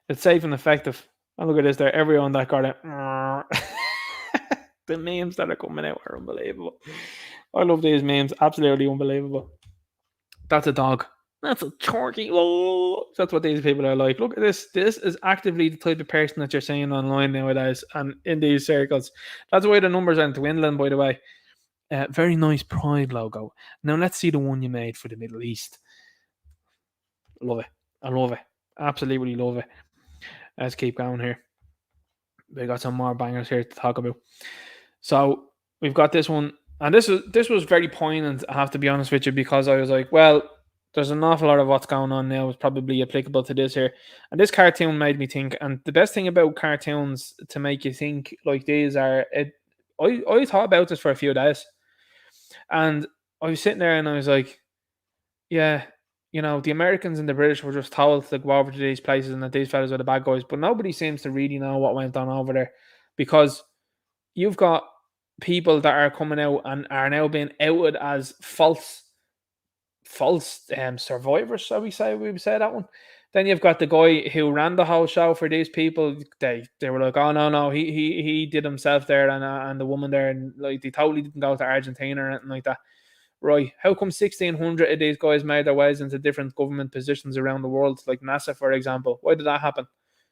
It's safe and effective. And look at this there. Everyone that got it. The memes that are coming out are unbelievable. I love these memes. Absolutely unbelievable. That's a dog. That's a turkey. Oh, that's what these people are like. Look at this. This is actively the type of person that you're seeing online nowadays and in these circles. That's why the numbers aren't dwindling, by the way. Very nice Pride logo. Now let's see the one you made for the Middle East. Love it. I love it. Absolutely love it. Let's keep going here. We got some more bangers here to talk about. So we've got this one, and this was very poignant. I have to be honest with you, because I was like, well, there's an awful lot of what's going on now is probably applicable to this here. And this cartoon made me think. And the best thing about cartoons to make you think like these are, I thought about this for a few days. And I was sitting there and I was like, yeah, you know, the Americans and the British were just told to go over to these places and that these fellas are the bad guys. But nobody seems to really know what went on over there, because you've got people that are coming out and are now being outed as false survivors, shall we say? We would say that one. Then you've got the guy who ran the whole show for these people. They were like, oh no, he did himself there, and the woman there, and like they totally didn't go to Argentina or anything like that. Right? How come 1,600 of these guys made their ways into different government positions around the world, like NASA, for example? Why did that happen?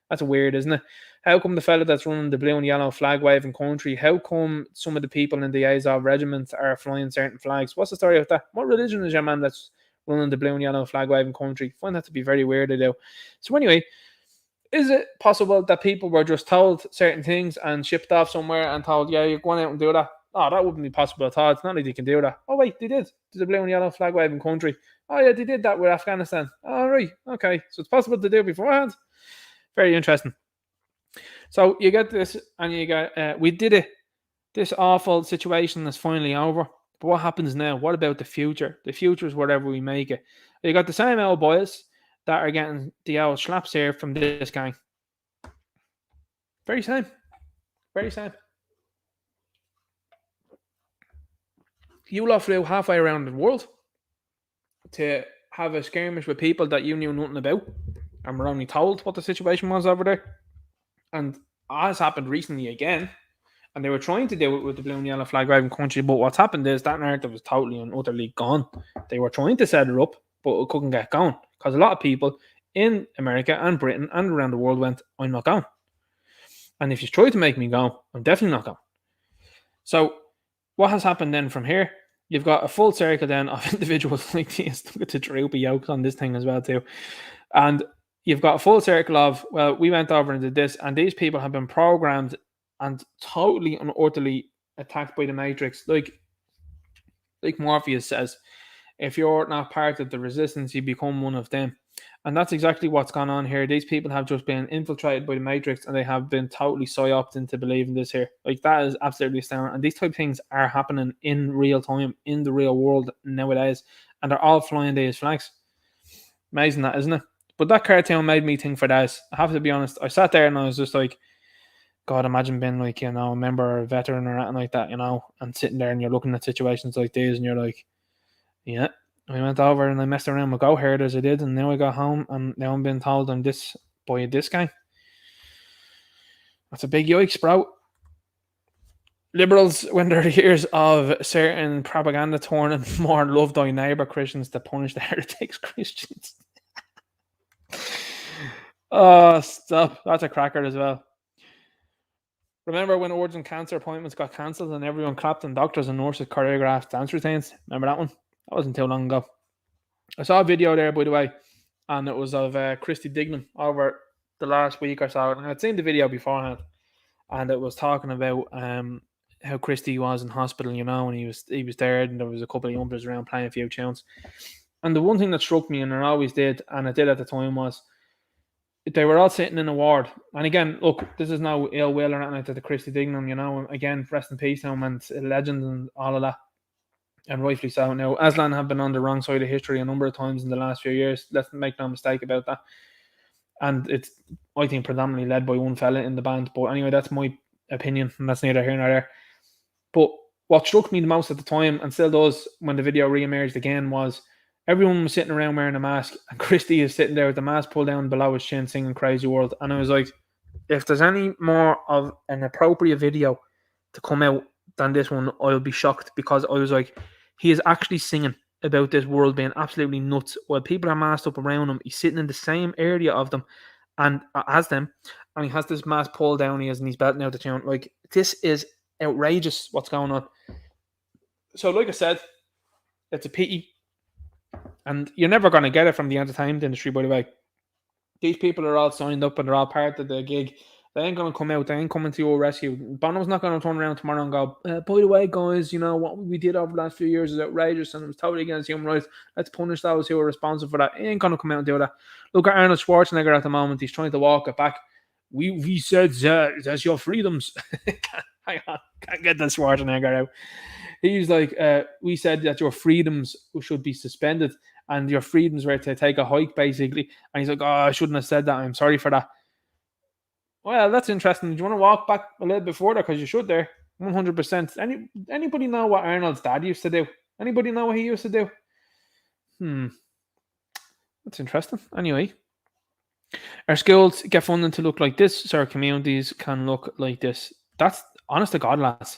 That's weird, isn't it? How come the fella that's running the blue and yellow flag waving country, how come some of the people in the Azov regiment are flying certain flags? What's the story of that? What religion is your man that's running the blue and yellow flag waving country? I find that to be very weird to do. So anyway, is it possible that people were just told certain things and shipped off somewhere and told, yeah, you're going out and do that? Oh, that wouldn't be possible at all. It's not like they can do that. Oh, wait, they did. There's a blue and yellow flag waving country. Oh, yeah, they did that with Afghanistan. All right, okay. So it's possible to do beforehand. Very interesting. So you get this, and you get, we did it. This awful situation is finally over. But what happens now? What about the future? The future is whatever we make it. You got the same old boys that are getting the old slaps here from this gang. Very same. Very same. You lot flew halfway around the world to have a skirmish with people that you knew nothing about and were only told what the situation was over there. And as happened recently again, and they were trying to do it with the blue and yellow flag waving country, but what's happened is that narrative was totally and utterly gone. They were trying to set it up, but it couldn't get going because a lot of people in America and Britain and around the world went, I'm not going. And if you try to make me go, I'm definitely not going. So what has happened then from here? You've got a full circle then of individuals like these. Look at the droopy yolks on this thing as well too. And you've got a full circle of, well, we went over and did this, and these people have been programmed and totally and utterly attacked by the Matrix. Like Morpheus says, if you're not part of the resistance, you become one of them. And that's exactly what's gone on here. These people have just been infiltrated by the Matrix, and they have been totally psyoped into believing this here. Like, that is absolutely astounding. And these type of things are happening in real time, in the real world nowadays, and they're all flying these flags. Amazing that, isn't it? But that cartoon made me think for days. I have to be honest. I sat there and I was just like, God, imagine being like, you know, a member or a veteran or anything like that, you know, and sitting there and you're looking at situations like these and you're like, yeah, I went over and I messed around with go herders, I did, and now I got home and now I'm being told I'm this by this guy. That's a big yikes, bro. Liberals, when there are years of certain propaganda turning more love thy neighbour Christians to punish the heretics Christians. Oh, stop. That's a cracker as well. Remember when urgent cancer appointments got cancelled and everyone clapped and doctors and nurses choreographed dance routines? Remember that one? That wasn't too long ago. I saw a video there, by the way, and it was of Christy Dignam over the last week or so. And I'd seen the video beforehand, and it was talking about how Christy was in hospital, you know, and he was there, and there was a couple of youngsters around playing a few tunes. And the one thing that struck me, and it always did, and it did at the time, was they were all sitting in a ward. And again, look, this is no ill will or anything to the Christy Dignam, you know. Again, rest in peace to him, and a legend and all of that. And rightfully so. Now, Aslan have been on the wrong side of history a number of times in the last few years. Let's make no mistake about that. And it's, I think, predominantly led by one fella in the band. But anyway, that's my opinion, and that's neither here nor there. But what struck me the most at the time, and still does when the video re-emerged again, was everyone was sitting around wearing a mask, and Christy is sitting there with the mask pulled down below his chin singing Crazy World. And I was like, if there's any more of an appropriate video to come out than this one, I'll be shocked, because I was like, he is actually singing about this world being absolutely nuts while people are masked up around him. He's sitting in the same area of them and as them, and he has this mask pulled down, and he's belting out the tune. Like, this is outrageous what's going on. So like I said, it's a pity, and you're never going to get it from the entertainment industry, by the way. These people are all signed up and they're all part of the gig. They ain't going to come out. They ain't coming to your rescue. Bono's not going to turn around tomorrow and go, by the way, guys, you know, what we did over the last few years is outrageous and it was totally against human rights. Let's punish those who are responsible for that. He ain't going to come out and do that. Look at Arnold Schwarzenegger at the moment. He's trying to walk it back. We said that's your freedoms. Hang on. Can't get that Schwarzenegger out. He's like, we said that your freedoms should be suspended and your freedoms were to take a hike, basically. And he's like, oh, I shouldn't have said that. I'm sorry for that. Well, that's interesting. Do you want to walk back a little bit further? Because you should there. 100%. Anybody know what Arnold's dad used to do? Anybody know what he used to do? That's interesting. Anyway. Our schools get funding to look like this, so our communities can look like this. That's honest to God, lads.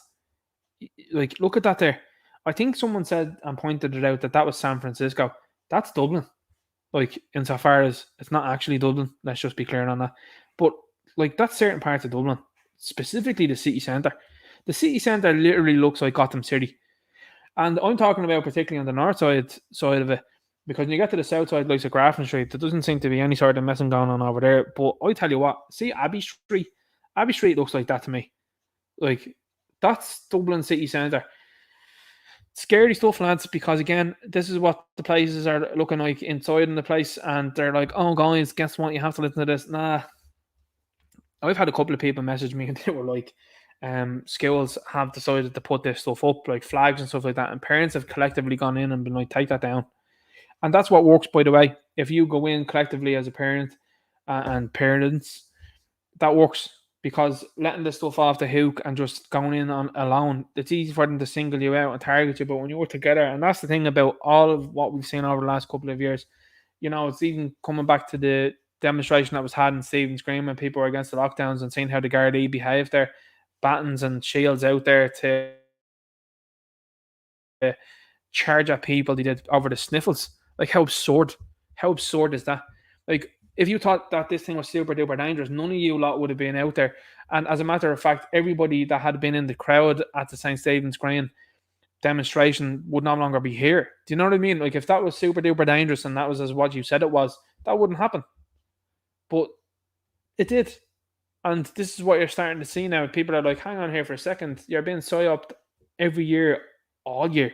Like, look at that there. I think someone said and pointed it out that was San Francisco. That's Dublin. Like, insofar as it's not actually Dublin. Let's just be clear on that. But like, that's certain parts of Dublin, specifically the city centre. The city centre literally looks like Gotham City. And I'm talking about particularly on the north side of it, because when you get to the south side, like Grafton Street, there doesn't seem to be any sort of messing going on over there. But I tell you what, see Abbey Street? Abbey Street looks like that to me. Like, that's Dublin city centre. Scary stuff, lads, because again, this is what the places are looking like inside in the place, and they're like, oh guys, guess what, you have to listen to this. Nah. I've had a couple of people message me and they were like, schools have decided to put this stuff up, like flags and stuff like that, and parents have collectively gone in and been like, take that down. And that's what works, by the way. If you go in collectively as a parent and parents, that works, because letting this stuff off the hook and just going in on alone, it's easy for them to single you out and target you. But when you work together, and that's the thing about all of what we've seen over the last couple of years, you know, it's even coming back to the demonstration that was had in Stephen's Green when people were against the lockdowns and seeing how the Gardaí behaved there, batons and shields out there to charge at people they did over the sniffles. Like, how absurd is that? Like, if you thought that this thing was super duper dangerous, none of you lot would have been out there. And as a matter of fact, everybody that had been in the crowd at the St. Stephen's Green demonstration would no longer be here. Do you know what I mean? Like, if that was super duper dangerous and that was as what you said it was, that wouldn't happen. But it did. And this is what you're starting to see now. People are like, hang on here for a second. You're being psyoped every year, all year.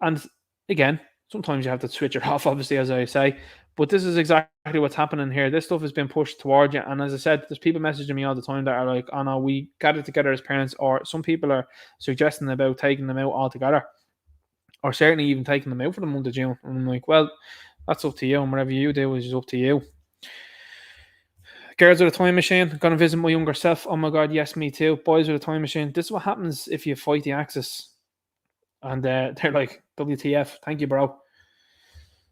And again, sometimes you have to switch it off, obviously, as I say. But this is exactly what's happening here. This stuff has been pushed towards you. And as I said, there's people messaging me all the time that are like, oh no, we got it together as parents. Or some people are suggesting about taking them out altogether. Or certainly even taking them out for the month of June. And I'm like, well, that's up to you. And whatever you do is up to you. Girls with a time machine, gonna visit my younger self. Oh my god, yes, me too. Boys with a time machine. This is what happens if you fight the Axis. And they're like, WTF, thank you, bro.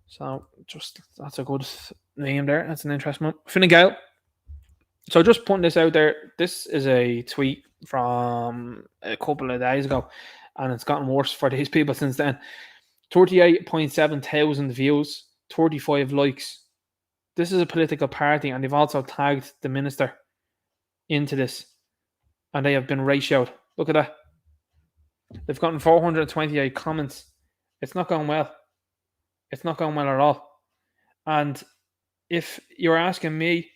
So just that's a good name there. That's an interesting one. Fine Gael. So just putting this out there. This is a tweet from a couple of days ago, and it's gotten worse for these people since then. 38.7 thousand views, 35 likes. This is a political party, and they've also tagged the minister into this, and they have been ratioed. Look at that. They've gotten 428 comments. It's not going well. It's not going well at all. And if you're asking me,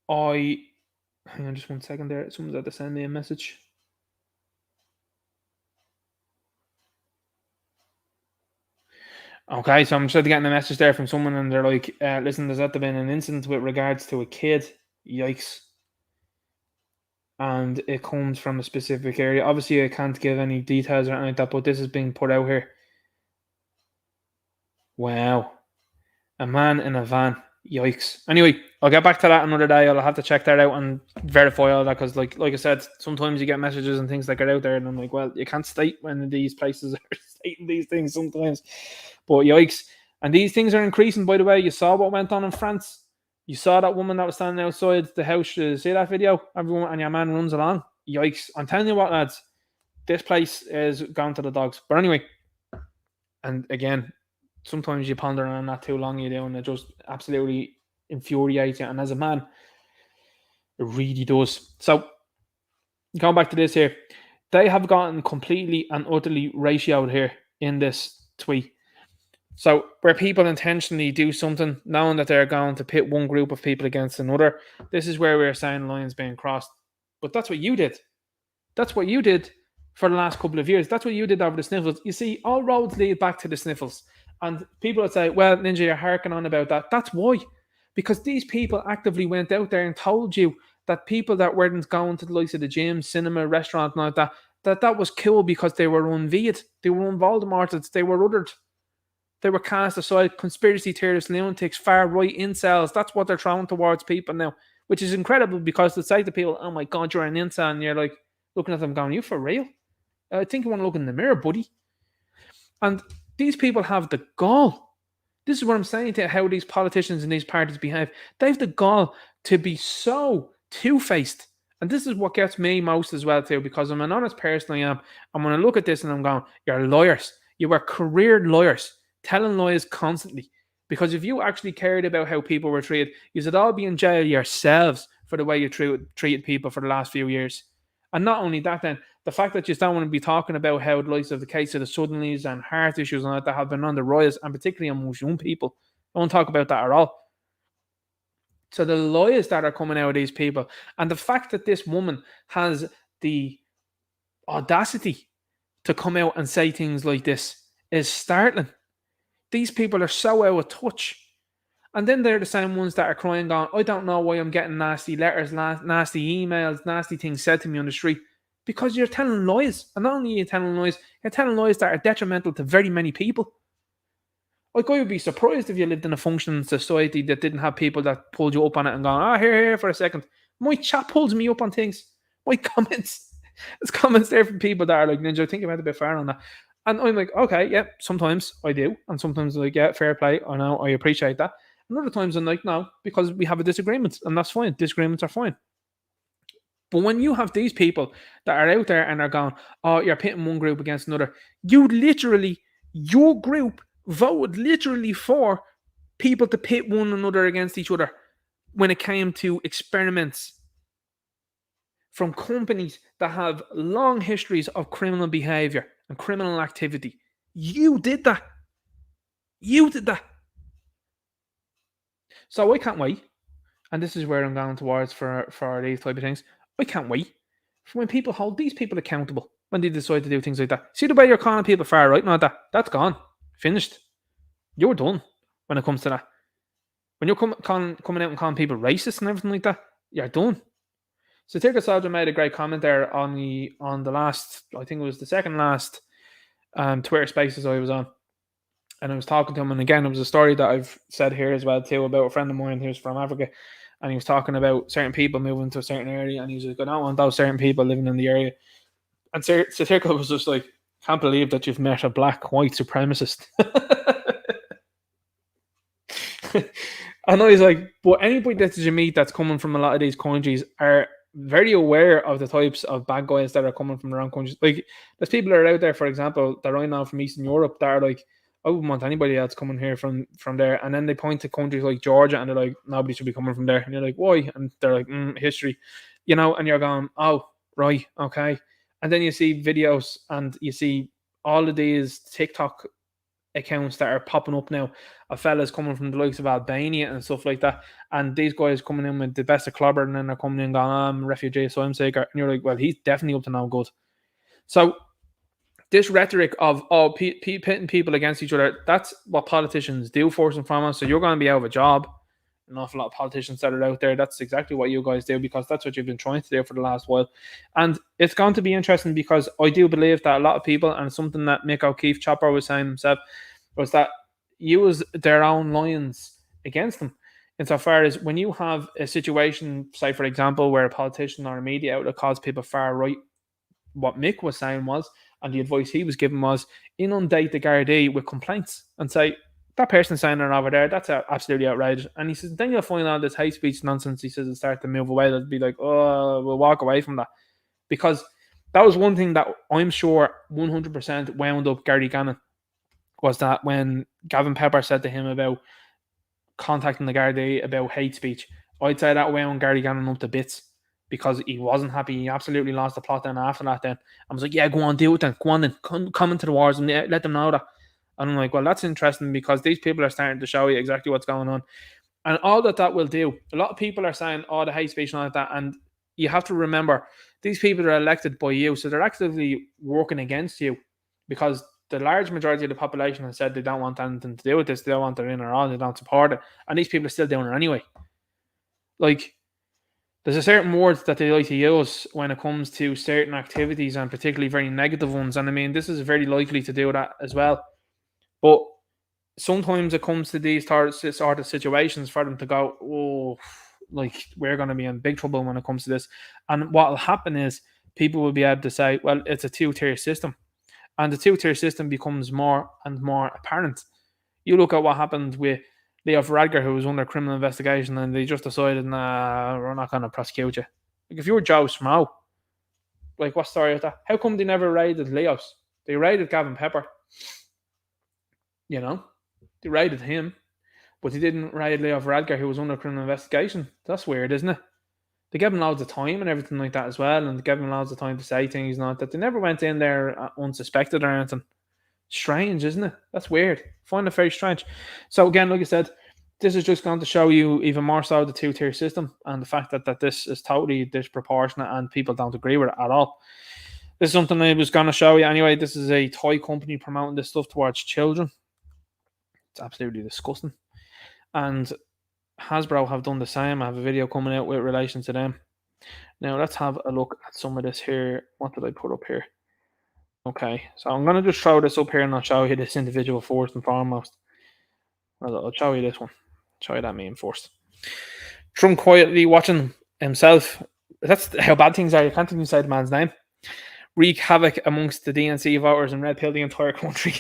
hang on just 1 second there. Someone's had to send me a message. Okay, so I'm just getting a message there from someone, and they're like, listen, there's been an incident with regards to a kid. Yikes. And it comes from a specific area. Obviously, I can't give any details or anything like that, but this is being put out here. Wow. A man in a van. Yikes. Anyway, I'll get back to that another day. I'll have to check that out and verify all that, because like I said, sometimes you get messages and things that get out there, and I'm like, well, you can't state when these places are stating these things sometimes. But yikes. And these things are increasing, by the way. You saw what went on in France. You saw that woman that was standing outside the house. You see that video? Everyone and your man runs along. Yikes. I'm telling you what, lads. This place is gone to the dogs. But anyway, and again, sometimes you ponder on that too long, you do, and it just absolutely infuriates you. And as a man, it really does. So, going back to this here, they have gotten completely and utterly ratioed here in this tweet. So, where people intentionally do something, knowing that they're going to pit one group of people against another, this is where we're saying lines being crossed. But that's what you did. That's what you did for the last couple of years. That's what you did over the sniffles. You see, all roads lead back to the sniffles. And people would say, well, Ninja, you're harking on about that. That's why. Because these people actively went out there and told you that people that weren't going to the likes of the gym, cinema, restaurant, and all that was cool because they were unvied. They were unvoldemorted. They were othered. They were cast aside. Conspiracy theorists, lunatics, far-right incels. That's what they're throwing towards people now, which is incredible, because to say to people, oh my God, you're an incel, and you're like looking at them going, you for real? I think you want to look in the mirror, buddy. And these people have the gall. This is what I'm saying to how these politicians and these parties behave. They have the gall to be so two-faced. And this is what gets me most as well too, because I'm an honest person, I am. I'm going to look at this and I'm going, you're lawyers. You are career lawyers, telling lies constantly. Because if you actually cared about how people were treated, you should all be in jail yourselves for the way you treated people for the last few years. And not only that, then, the fact that you don't want to be talking about how the likes of the case of the suddenlies and heart issues and that have been on the rise, and particularly amongst young people. I won't talk about that at all. So the lies that are coming out of these people, and the fact that this woman has the audacity to come out and say things like this is startling. These people are so out of touch. And then they're the same ones that are crying, going, I don't know why I'm getting nasty letters, nasty emails, nasty things said to me on the street. Because you're telling lies. And not only are you telling lies, you're telling lies that are detrimental to very many people. Like, I would be surprised if you lived in a functioning society that didn't have people that pulled you up on it and going, here for a second. My chat pulls me up on things. My comments. There's comments there from people that are like, Ninja, I think you went a bit far on that. And I'm like, okay, yeah, sometimes I do. And sometimes I'm like, yeah, fair play. I know, I appreciate that. And other times I'm like, no, because we have a disagreement. And that's fine. Disagreements are fine. But when you have these people that are out there and are going, oh, you're pitting one group against another, your group voted literally for people to pit one another against each other when it came to experiments from companies that have long histories of criminal behavior and criminal activity. You did that. You did that. So I can't wait and this is where I'm going towards for these type of things. I can't wait for when people hold these people accountable when they decide to do things like that. See the way you're calling people far right now, that's gone, finished. You're done when it comes to that. When you're coming out and calling people racist and everything like that, you're done. So Tirka Soldier made a great comment there on the last, I think it was the second last Twitter Spaces I was on, and I was talking to him, and again it was a story that I've said here as well too about a friend of mine who's from Africa, and he was talking about certain people moving to a certain area, and he was like, I don't want those certain people living in the area. And Tirka was just like, can't believe that you've met a black white supremacist. I know he's like, but anybody that you meet that's coming from a lot of these countries are very aware of the types of bad guys that are coming from around countries. Like, there's people that are out there, for example, that I know from Eastern Europe that are like, I wouldn't want anybody else coming here from there. And then they point to countries like Georgia and they're like, nobody should be coming from there. And you're like, why? And they're like, history, and you're going, oh, right, okay. And then you see videos and you see all of these TikTok accounts that are popping up now of fellas coming from the likes of Albania and stuff like that, and these guys coming in with the best of clobber, and then they're coming in going, I'm a refugee, so I'm saker, and you're like, well, he's definitely up to no good. So this rhetoric of pitting people against each other, that's what politicians do first and foremost. So you're going to be out of a job. An awful lot of politicians that are out there, that's exactly what you guys do, because that's what you've been trying to do for the last while. And it's going to be interesting, because I do believe that a lot of people, and something that Mick O'Keefe Chopper was saying himself, was that use their own lines against them. Insofar as when you have a situation, say for example, where a politician or a media outlet calls people far right, what Mick was saying was, and the advice he was given was, inundate the Gardaí with complaints and say, that person saying it over there, that's absolutely outrageous. And he says, then you'll find all this hate speech nonsense, he says, and start to move away. They'll be like, oh, we'll walk away from that. Because that was one thing that I'm sure 100% wound up Gary Gannon, was that when Gavin Pepper said to him about contacting the Gardaí about hate speech, I'd say that wound Gary Gannon up to bits, because he wasn't happy. He absolutely lost the plot then after that then. I was like, yeah, go on, do it then. Go on then. Come into the wars and let them know that. And I'm like, well, that's interesting, because these people are starting to show you exactly what's going on. And all that will do, a lot of people are saying, oh, the hate speech and all that. And you have to remember, these people are elected by you, so they're actively working against you, because the large majority of the population has said they don't want anything to do with this. They don't want it in or out. They don't support it. And these people are still doing it anyway. Like, there's a certain words that they like to use when it comes to certain activities, and particularly very negative ones. And I mean, this is very likely to do that as well. But sometimes it comes to these sort of situations for them to go, oh, like, we're going to be in big trouble when it comes to this. And what will happen is people will be able to say, well, it's a two-tier system. And the two-tier system becomes more and more apparent. You look at what happened with Leo Varadkar, who was under criminal investigation, and they just decided, nah, we're not going to prosecute you. Like, if you were Joe Smo, like, what story is that? How come they never raided Leo's? They raided Gavin Pepper. They raided him, but they didn't raid Leo Varadkar, who was under criminal investigation. That's weird, isn't it? They gave him loads of time and everything like that as well, and they gave him loads of time to say things, not that they never went in there unsuspected or anything. Strange, isn't it? That's weird. I find it very strange. So again, like I said, this is just going to show you even more so the two-tier system, and the fact that this is totally disproportionate and people don't agree with it at all. This is something I was going to show you anyway. This is a toy company promoting this stuff towards children. It's absolutely disgusting. And Hasbro have done the same. I have a video coming out with relation to them. Now let's have a look at some of this here. What did I put up here? Okay, so I'm going to just throw this up here and I'll show you this individual first and foremost. I'll show you this one. Show you that meme first. Trump quietly watching himself. That's how bad things are. You can't even say the man's name. Wreak havoc amongst the DNC voters and red pill the entire country.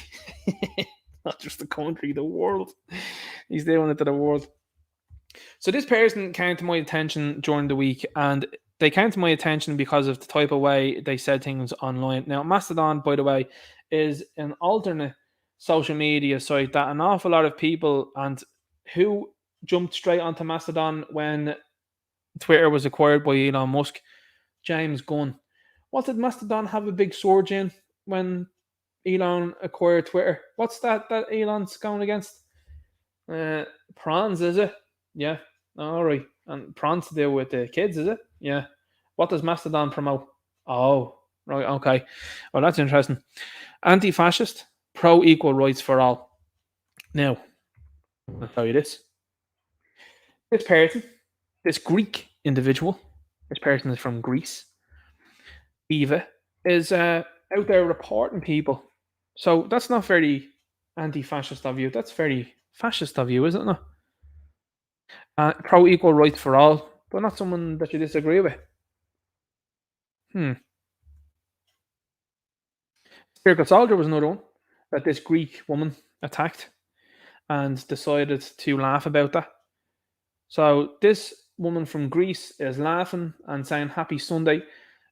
Not just the country, the world. He's doing it to the world. So this person came to my attention during the week, and they came to my attention because of the type of way they said things online. Now, Mastodon, by the way, is an alternate social media site that an awful lot of people, and who jumped straight onto Mastodon when Twitter was acquired by Elon Musk, James Gunn. What did Mastodon have a big surge in when Elon acquired Twitter? What's that Elon's going against? Prawns, is it? Yeah. All right. And prawn's to do with the kids, is it? Yeah. What does Mastodon promote? Oh, right, okay. Well, that's interesting. Anti-fascist, pro-equal rights for all. Now, I'll tell you this. This person, this Greek individual, this person is from Greece, Eva, is out there reporting people. So that's not very anti-fascist of you. That's very fascist of you, isn't it? Pro-equal rights for all, but not someone that you disagree with. Spherical Soldier was another one that this Greek woman attacked and decided to laugh about that. So this woman from Greece is laughing and saying Happy Sunday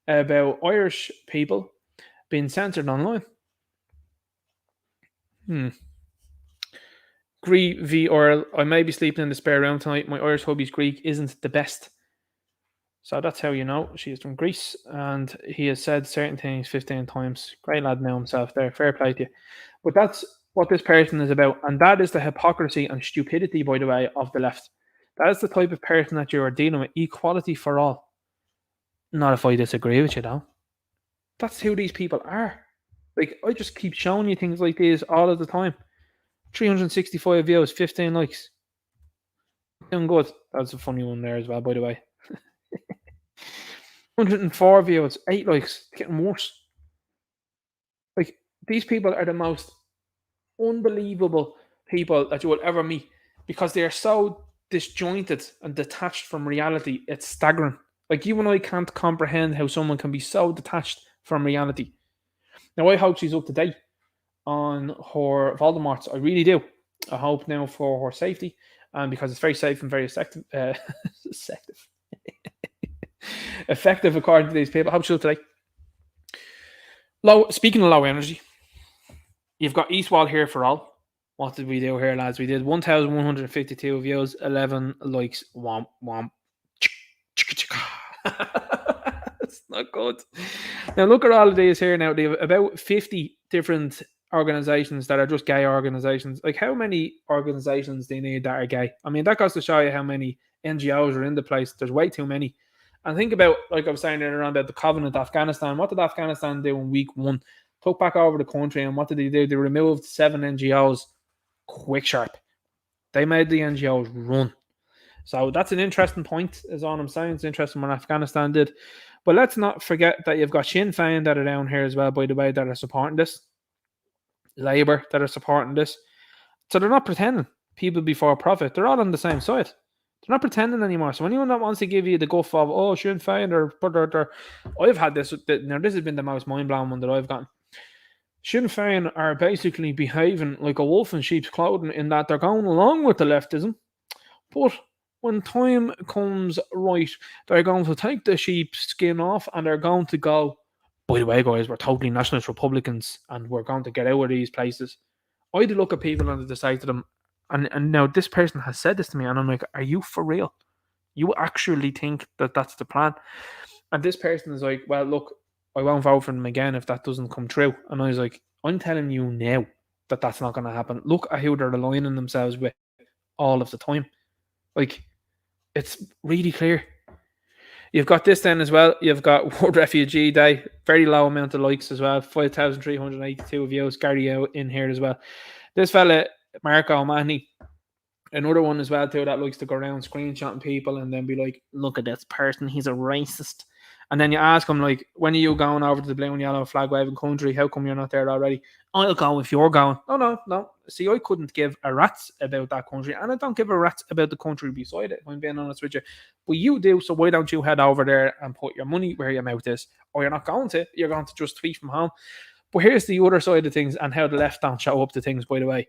about Irish people being censored online. Or I may be sleeping in the spare room tonight. My Irish hubby's Greek isn't the best. So that's how you know she is from Greece, and he has said certain things 15 times. Great lad now himself there. Fair play to you. But that's what this person is about, and that is the hypocrisy and stupidity, by the way, of the left. That is the type of person that you are dealing with. Equality for all. Not if I disagree with you, though. That's who these people are. Like, I just keep showing you things like these all of the time. 365 views, 15 likes. Doing good. That's a funny one there as well, by the way. 104 views, 8 likes. It's getting worse. Like, these people are the most unbelievable people that you will ever meet because they are so disjointed and detached from reality. It's staggering. Like, you and I can't comprehend how someone can be so detached from reality. Now, I hope she's up to date on her Voldemorts. I really do. I hope now for her safety, because it's very safe and very effective. Effective according to these people. I hope she's up to date. Speaking of low energy, you've got Eastwall here for all. What did we do here, lads? We did 1,152 views, 11 likes. Womp womp. It's not good. Now look at all of these here. Now they have about 50 different organizations that are just gay organizations. Like, how many organizations do you need that are gay? I mean, that goes to show you how many NGOs are in the place. There's way too many. And think about, like I was saying earlier on, about the Covenant, Afghanistan. What did Afghanistan do in week 1? Took back over the country, and what did they do? They removed 7 NGOs quick sharp. They made the NGOs run. So that's an interesting point, is all I'm saying. It's interesting what Afghanistan did. But let's not forget that you've got Sinn Féin that are down here as well, by the way, that are supporting this. Labour that are supporting this. So they're not pretending. People before profit. They're all on the same side. They're not pretending anymore. So anyone that wants to give you the guff of, oh, Sinn Féin, or I've had this. Now, this has been the most mind-blowing one that I've gotten. Sinn Féin are basically behaving like a wolf in sheep's clothing in that they're going along with the leftism, but when time comes right, they're going to take the sheep skin off and they're going to go, by the way, guys, we're totally nationalist Republicans and we're going to get out of these places. I'd look at people and I'd say to them, and now this person has said this to me, and I'm like, are you for real? You actually think that that's the plan? And this person is like, well, look, I won't vote for them again if that doesn't come true. And I was like, I'm telling you now that that's not going to happen. Look at who they're aligning themselves with all of the time. Like, it's really clear. You've got this then as well. You've got World Refugee Day. Very low amount of likes as well. 5,382 views. Gary out in here as well. This fella, Marco O'Mahony, another one as well too, that likes to go around screenshotting people and then be like, look at this person, he's a racist. And then you ask him, like, when are you going over to the blue and yellow flag waving country? How come you're not there already? I'll go if you're going. No. See, I couldn't give a rat's about that country, and I don't give a rat's about the country beside it, if I'm being honest with you. But you do, so why don't you head over there and put your money where your mouth is? Or you're not going to. You're going to just tweet from home. But here's the other side of things and how the left don't show up to things, by the way.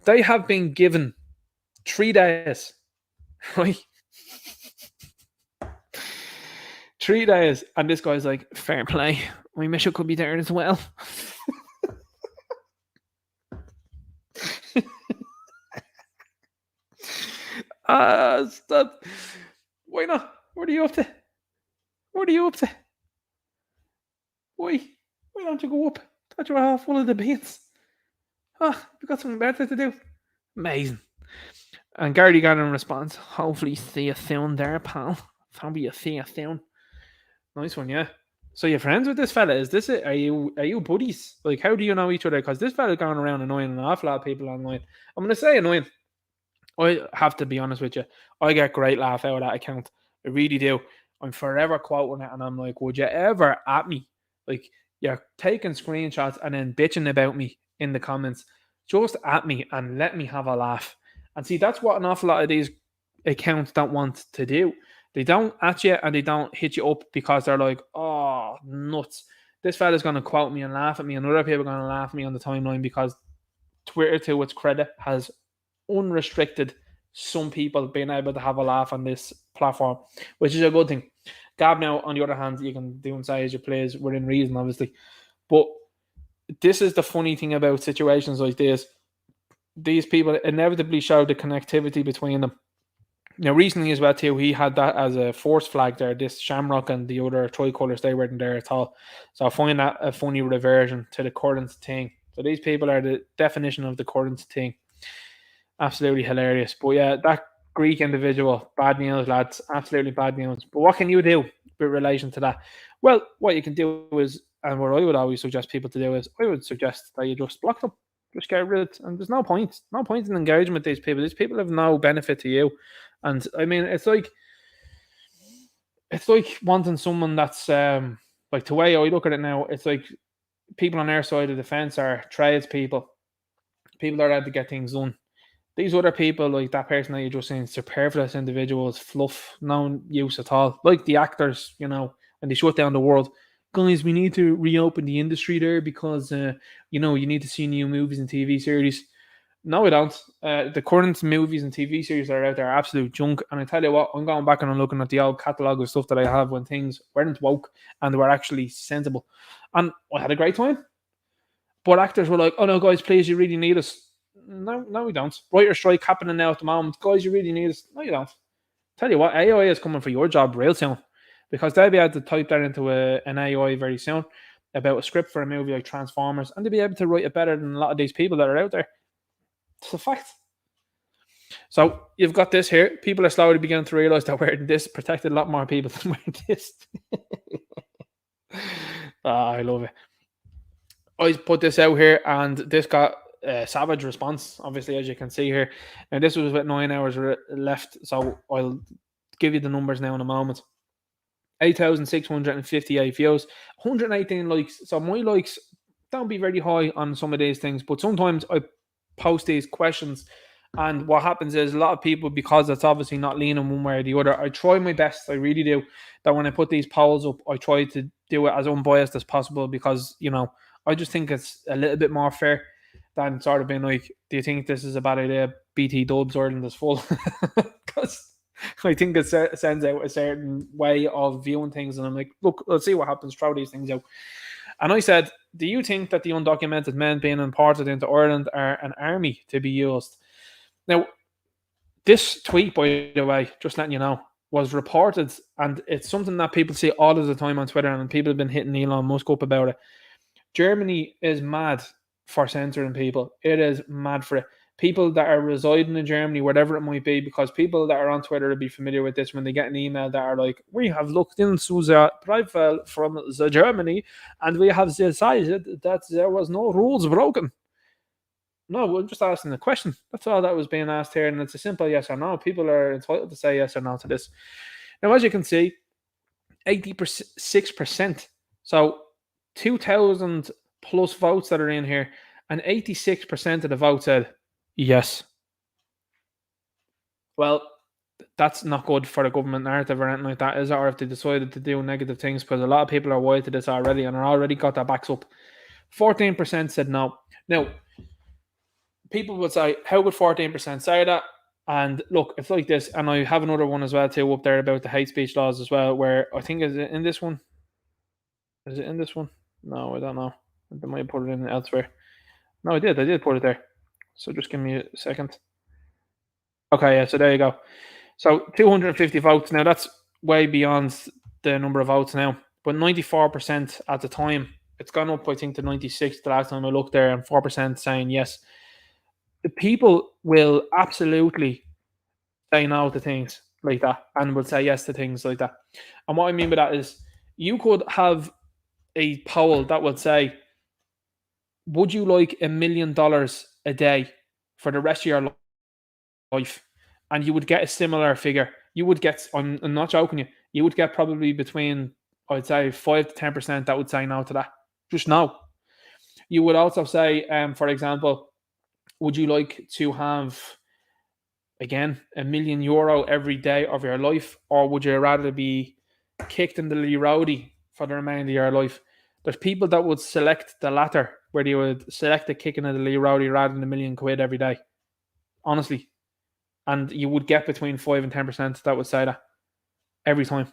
They have been given 3 days, right? 3 days, and this guy's like, fair play. My mission could be there as well. Stop. Why not? What are you up to? Why don't you go up? Thought you were all full of the beans. You've got something better to do. Amazing. And Gary Gannon responds, hopefully see you soon there, pal. Probably see you soon. Nice one, yeah. So you're friends with this fella? Is this it? Are you buddies? Like, how do you know each other? Because this fella's going around annoying an awful lot of people online. I'm gonna say annoying. I have to be honest with you. I get great laugh out of that account. I really do. I'm forever quoting it, and I'm like, would you ever at me? Like, you're taking screenshots and then bitching about me in the comments. Just at me and let me have a laugh. And see, that's what an awful lot of these accounts don't want to do. They don't at you and they don't hit you up because they're like, oh, nuts. This fella's going to quote me and laugh at me, and other people are going to laugh at me on the timeline because Twitter, to its credit, has unrestricted some people being able to have a laugh on this platform, which is a good thing. Gab now, on the other hand, you can do and say as you please within reason, obviously. But this is the funny thing about situations like this. These people inevitably show the connectivity between them. Now, recently as well, too, he had that as a force flag there, this shamrock and the other tricolours, they weren't there at all. So I find that a funny reversion to the current thing. So these people are the definition of the current thing. Absolutely hilarious. But yeah, that Greek individual, bad news, lads. Absolutely bad news. But what can you do with relation to that? Well, what you can do is, and what I would always suggest people to do is, I would suggest that you just block them. Just get rid of it. And there's no point. No point in engaging with these people. These people have no benefit to you. And I mean, it's like wanting someone that's like the way I look at it now, it's like people on our side of the fence are tradespeople. People that are out to get things done. These other people, like that person that you're just saying, superfluous individuals, fluff, no use at all. Like the actors, you know, and they shut down the world. Guys, we need to reopen the industry there because, you know, you need to see new movies and TV series. No, we don't. The current movies and TV series that are out there are absolute junk. And I tell you what, I'm going back and I'm looking at the old catalogue of stuff that I have when things weren't woke and they were actually sensible. And I had a great time. But actors were like, oh no, guys, please, you really need us. No, we don't. Writer strike happening now at the moment. Guys, you really need us. No, you don't. Tell you what, AI is coming for your job real soon. Because they'll be able to type that into an AI very soon about a script for a movie like Transformers. And they'll be able to write it better than a lot of these people that are out there. It's a fact. So you've got this here. People are slowly beginning to realise that wearing this protected a lot more people than wearing this. I love it. I put this out here and this got a savage response, obviously, as you can see here. And this was with 9 hours left. So I'll give you the numbers now in a moment. 8,658 views, 118 likes. So my likes don't be very high on some of these things, but sometimes I post these questions and what happens is a lot of people, because it's obviously not leaning one way or the other, I try my best, I really do, that when I put these polls up, I try to do it as unbiased as possible because, you know, I just think it's a little bit more fair than sort of being like, do you think this is a bad idea? BT Dubs Ireland is full. Because I think it sends out a certain way of viewing things. And I'm like, look, let's see what happens. Throw these things out. And I said, do you think that the undocumented men being imported into Ireland are an army to be used? Now, this tweet, by the way, just letting you know, was reported. And it's something that people see all of the time on Twitter. And people have been hitting Elon Musk up about it. Germany is mad for censoring people. It is mad for it. People that are residing in Germany, whatever it might be, because people that are on Twitter will be familiar with this when they get an email that are like, we have looked into the profile from the Germany and we have decided that there was no rules broken. No, we're just asking the question. That's all that was being asked here. And it's a simple yes or no. People are entitled to say yes or no to this. Now, as you can see, 86%. So 2,000 plus votes that are in here, and 86% of the vote said yes. Well, that's not good for the government narrative or anything like that, is it? Or if they decided to do negative things, because a lot of people are wired to this already and are already got their backs up. 14% said no. Now, people would say, how would 14% say that? And look, it's like this, and I have another one as well too up there about the hate speech laws as well, where I think, is it in this one? Is it in this one? No, I don't know. They might put it in elsewhere. No, I did put it there. So just give me a second. Okay, yeah, so there you go. So 250 votes. Now that's way beyond the number of votes now. But 94% at the time. It's gone up, I think, to 96 the last time I looked there, and 4% saying yes. The people will absolutely say no to things like that and will say yes to things like that. And what I mean by that is you could have a poll that would say, would you like $1 million a day for the rest of your life? And you would get a similar figure. You would get, I'm not joking you would get probably between, I'd say, 5 to 10% that would say no to that. Just no. You would also say, for example, would you like to have, again, €1 million every day of your life, or would you rather be kicked in the Lee Rowdy for the remainder of your life? There's people that would select the latter, where they would select the kicking of the Lee Rowdy rather than £1 million every day. Honestly. And you would get between 5 and 10% that would say that every time.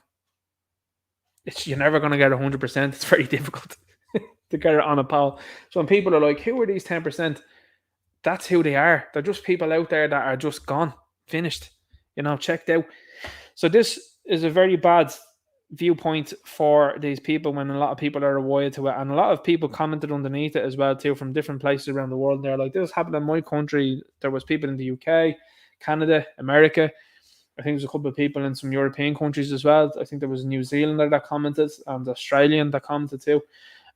You're never going to get 100%. It's very difficult to get it on a poll. So when people are like, who are these 10%? That's who they are. They're just people out there that are just gone, finished, checked out. So this is a very bad viewpoint for these people when a lot of people are wired to it. And a lot of people commented underneath it as well too, from different places around the world. They're like, this happened in my country. There was people in the UK, Canada, America. I think there's a couple of people in some European countries as well. I think there was a New Zealander that commented and Australian that commented too.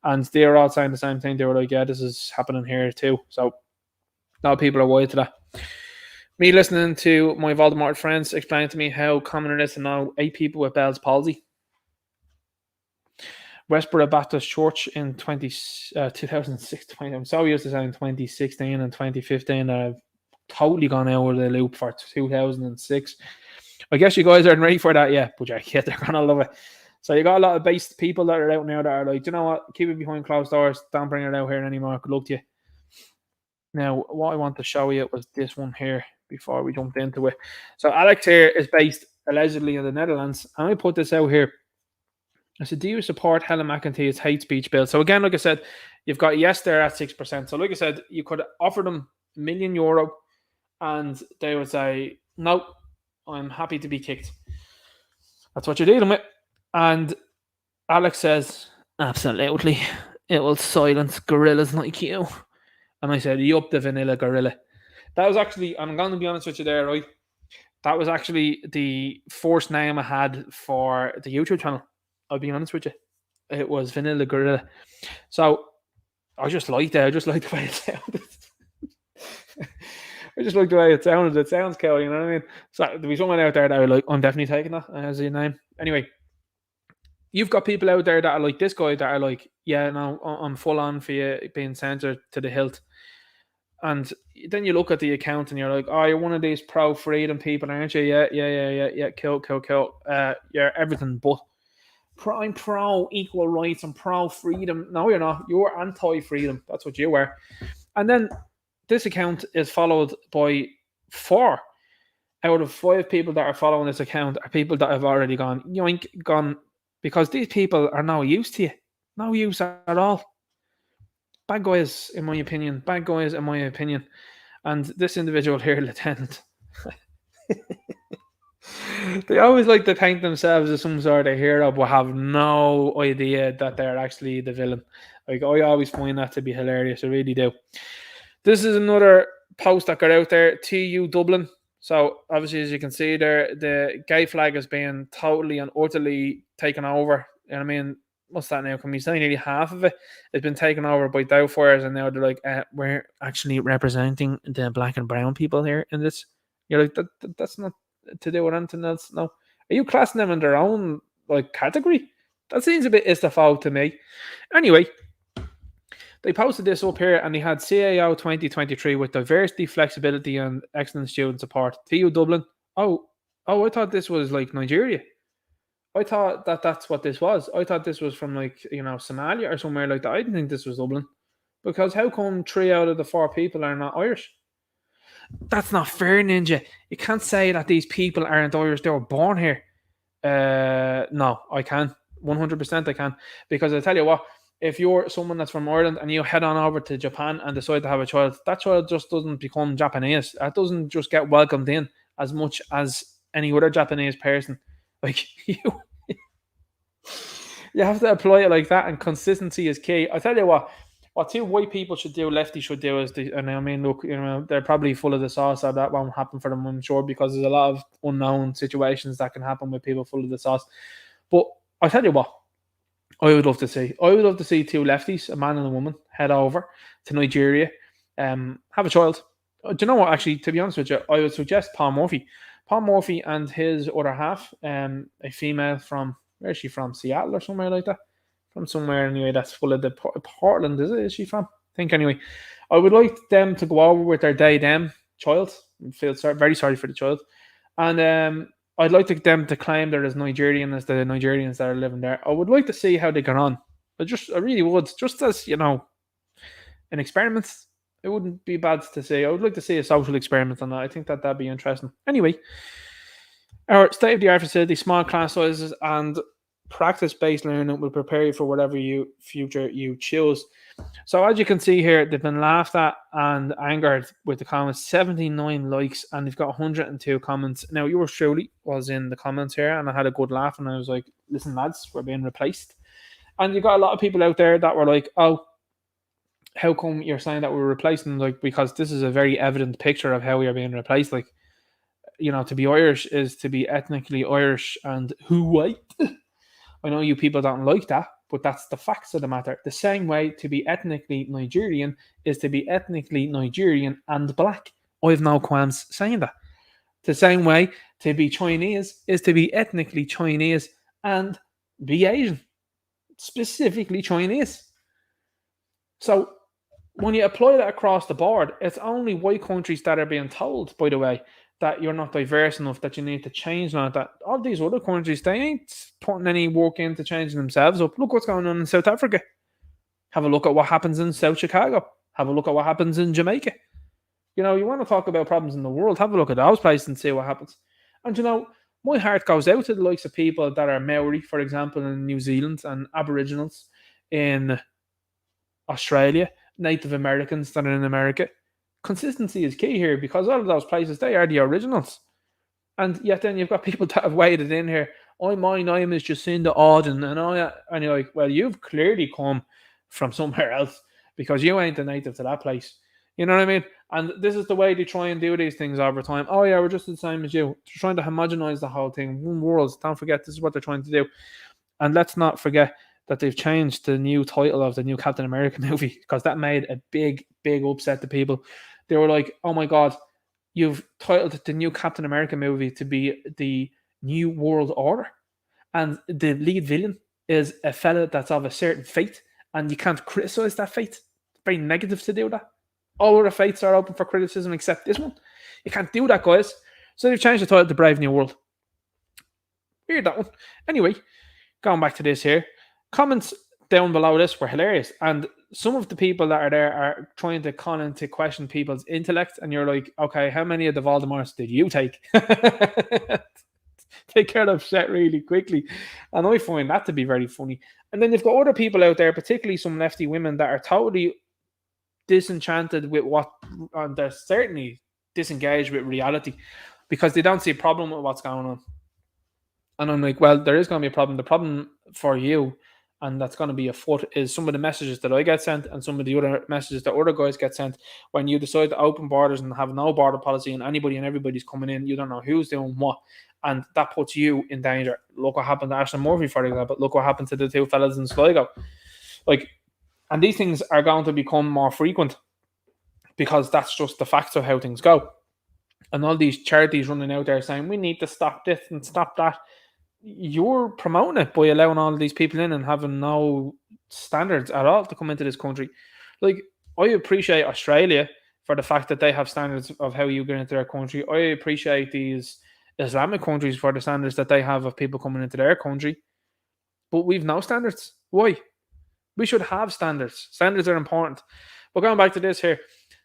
And they were all saying the same thing. They were like, yeah, this is happening here too. So a lot of people are wired to that. Me listening to my Voldemort friends explain to me how common it is to know 8 people with Bell's palsy. Westboro Baptist Church in 2006. I'm so used to saying 2016 and 2015 that I've totally gone out of the loop for 2006. I guess you guys aren't ready for that yet, but yeah, they're going to love it. So you got a lot of based people that are out now that are like, you know what, keep it behind closed doors. Don't bring it out here anymore. Good luck to you. Now, what I want to show you was this one here before we jumped into it. So Alex here is based allegedly in the Netherlands. And I put this out here. I said, do you support Helen McEntee's hate speech bill? So again, like I said, you've got yes there at 6%. So like I said, you could offer them €1 million and they would say, no, I'm happy to be kicked. That's what you're dealing with. And Alex says, absolutely. It will silence gorillas like you. And I said, yup, the vanilla gorilla. That was actually, I'm going to be honest with you there, right? That was actually the first name I had for the YouTube channel. I'll be honest with you. It was Vanilla Gorilla. So I just liked it. I just liked the way it sounded. I just liked the way it sounded. It sounds cool, you know what I mean? So there was someone out there that were like, I'm definitely taking that as your name. Anyway, you've got people out there that are like this guy that are like, yeah, no, I'm full on for you being censored to the hilt. And then you look at the account and you're like, oh, you're one of these pro-freedom people, aren't you? Yeah. Cool. You're everything but. I'm pro equal rights and pro freedom. No, you're not. You're anti-freedom. That's what you were. And then this account is followed by 4 out of 5 people that are following this account are people that have already gone yoink, gone, because these people are no use to you. No use at all. Bad guys, in my opinion. And this individual here, Lieutenant, they always like to paint themselves as some sort of hero, but have no idea that they're actually the villain. Like, I always find that to be hilarious. I really do. This is another post that got out there. TU Dublin. So, obviously, as you can see there, the gay flag is being totally and utterly taken over. And I mean, what's that now? Can we say nearly half of it has been taken over by Doubtfires, and now they're like, we're actually representing the black and brown people here in this. You're like, that's not to do with anything else. No, are you classing them in their own like category? That seems a bit istafault to me. Anyway, they posted this up here, and they had CAO 2023 with diversity, flexibility, and excellent student support. TU Dublin. Oh, I thought this was like Nigeria. I thought that's what this was. I thought this was from like, Somalia or somewhere like that. I didn't think this was Dublin, because how come 3 out of the 4 people are not Irish? That's not fair, Ninja. You can't say that these people aren't Irish. They were born here. No, I can. 100% I can. Because I tell you what, if you're someone that's from Ireland and you head on over to Japan and decide to have a child, that child just doesn't become Japanese. That doesn't just get welcomed in as much as any other Japanese person. Like, you have to apply it like that, and consistency is key. I tell you what, what two white people should do, lefty should do, is and I mean, look, they're probably full of the sauce, so that won't happen for them, I'm sure, because there's a lot of unknown situations that can happen with people full of the sauce. But I'll tell you what, I would love to see. I would love to see two lefties, a man and a woman, head over to Nigeria, have a child. Do you know what? Actually, to be honest with you, I would suggest Paul Murphy. Paul Murphy and his other half, a female from, where is she from? Seattle or somewhere like that? From somewhere anyway that's full of the Portland, is she from? I think anyway. I would like them to go over with their them child. I feel very sorry for the child. And I'd like them to claim they're as Nigerian as the Nigerians that are living there. I would like to see how they get on. I really would. Just as, an experiment. It wouldn't be bad to see. I would like to see a social experiment on that. I think that'd be interesting. Anyway, our state-of-the-art facility, small class sizes, and practice-based learning will prepare you for whatever future you choose. So as you can see here, they've been laughed at and angered with the comments. 79 likes, and they've got 102 comments. Now, yours truly was in the comments here, and I had a good laugh, and I was like, listen, lads, we're being replaced. And you got a lot of people out there that were like, oh, how come you're saying that we're replacing? Like, because this is a very evident picture of how we are being replaced. Like, to be Irish is to be ethnically Irish and who white. I know you people don't like that, but that's the facts of the matter. The same way to be ethnically Nigerian is to be ethnically Nigerian and black. I have no qualms saying that. The same way to be Chinese is to be ethnically Chinese and be Asian. Specifically Chinese. So when you apply that across the board, it's only white countries that are being told, by the way, that you're not diverse enough, that you need to change now. That all these other countries, they ain't putting any work into changing themselves up. Look what's going on in South Africa. Have a look at what happens in South Chicago. Have a look at what happens in Jamaica. You want to talk about problems in the world, have a look at those places and see what happens. And my heart goes out to the likes of people that are Maori, for example, in New Zealand, and Aboriginals in Australia, Native Americans that are in America. Consistency is key here, because all of those places, they are the originals. And yet then you've got people that have waded in here. My name is Jacinda Ardern, and you're like, well, you've clearly come from somewhere else, because you ain't a native to that place. You know what I mean? And this is the way they try and do these things over time. Oh yeah, we're just the same as you. They're trying to homogenize the whole thing. One world. Don't forget, this is what they're trying to do. And let's not forget that they've changed the new title of the new Captain America movie, because that made a big, big upset to people. They were like, oh my God, you've titled the new Captain America movie to be the New World Order. And the lead villain is a fella that's of a certain faith, and you can't criticize that faith. It's very negative to do that. All other faiths are open for criticism except this one. You can't do that, guys. So they've changed the title to Brave New World. Weird, that one. Anyway, going back to this here. Comments down below this were hilarious, and some of the people that are there are trying to call into question people's intellect, and you're like, okay, how many of the Voldemorts did you take? They get upset really quickly, and I find that to be very funny. And then you've got other people out there, particularly some lefty women, that are totally disenchanted with what, and they're certainly disengaged with reality, because they don't see a problem with what's going on. And I'm like, well, there is going to be a problem. The problem for you, and that's going to be afoot, is some of the messages that I get sent and some of the other messages that other guys get sent. When you decide to open borders and have no border policy, and anybody and everybody's coming in, you don't know who's doing what, and that puts you in danger. Look what happened to Ashton Murphy, for example. Look what happened to the two fellas in Sligo. And these things are going to become more frequent, because that's just the facts of how things go. And all these charities running out there saying, we need to stop this and stop that. You're promoting it by allowing all of these people in and having no standards at all to come into this country. Like, I appreciate Australia for the fact that they have standards of how you get into their country. I appreciate these Islamic countries for the standards that they have of people coming into their country. But we've no standards. Why? We should have standards. Standards are important. But going back to this here,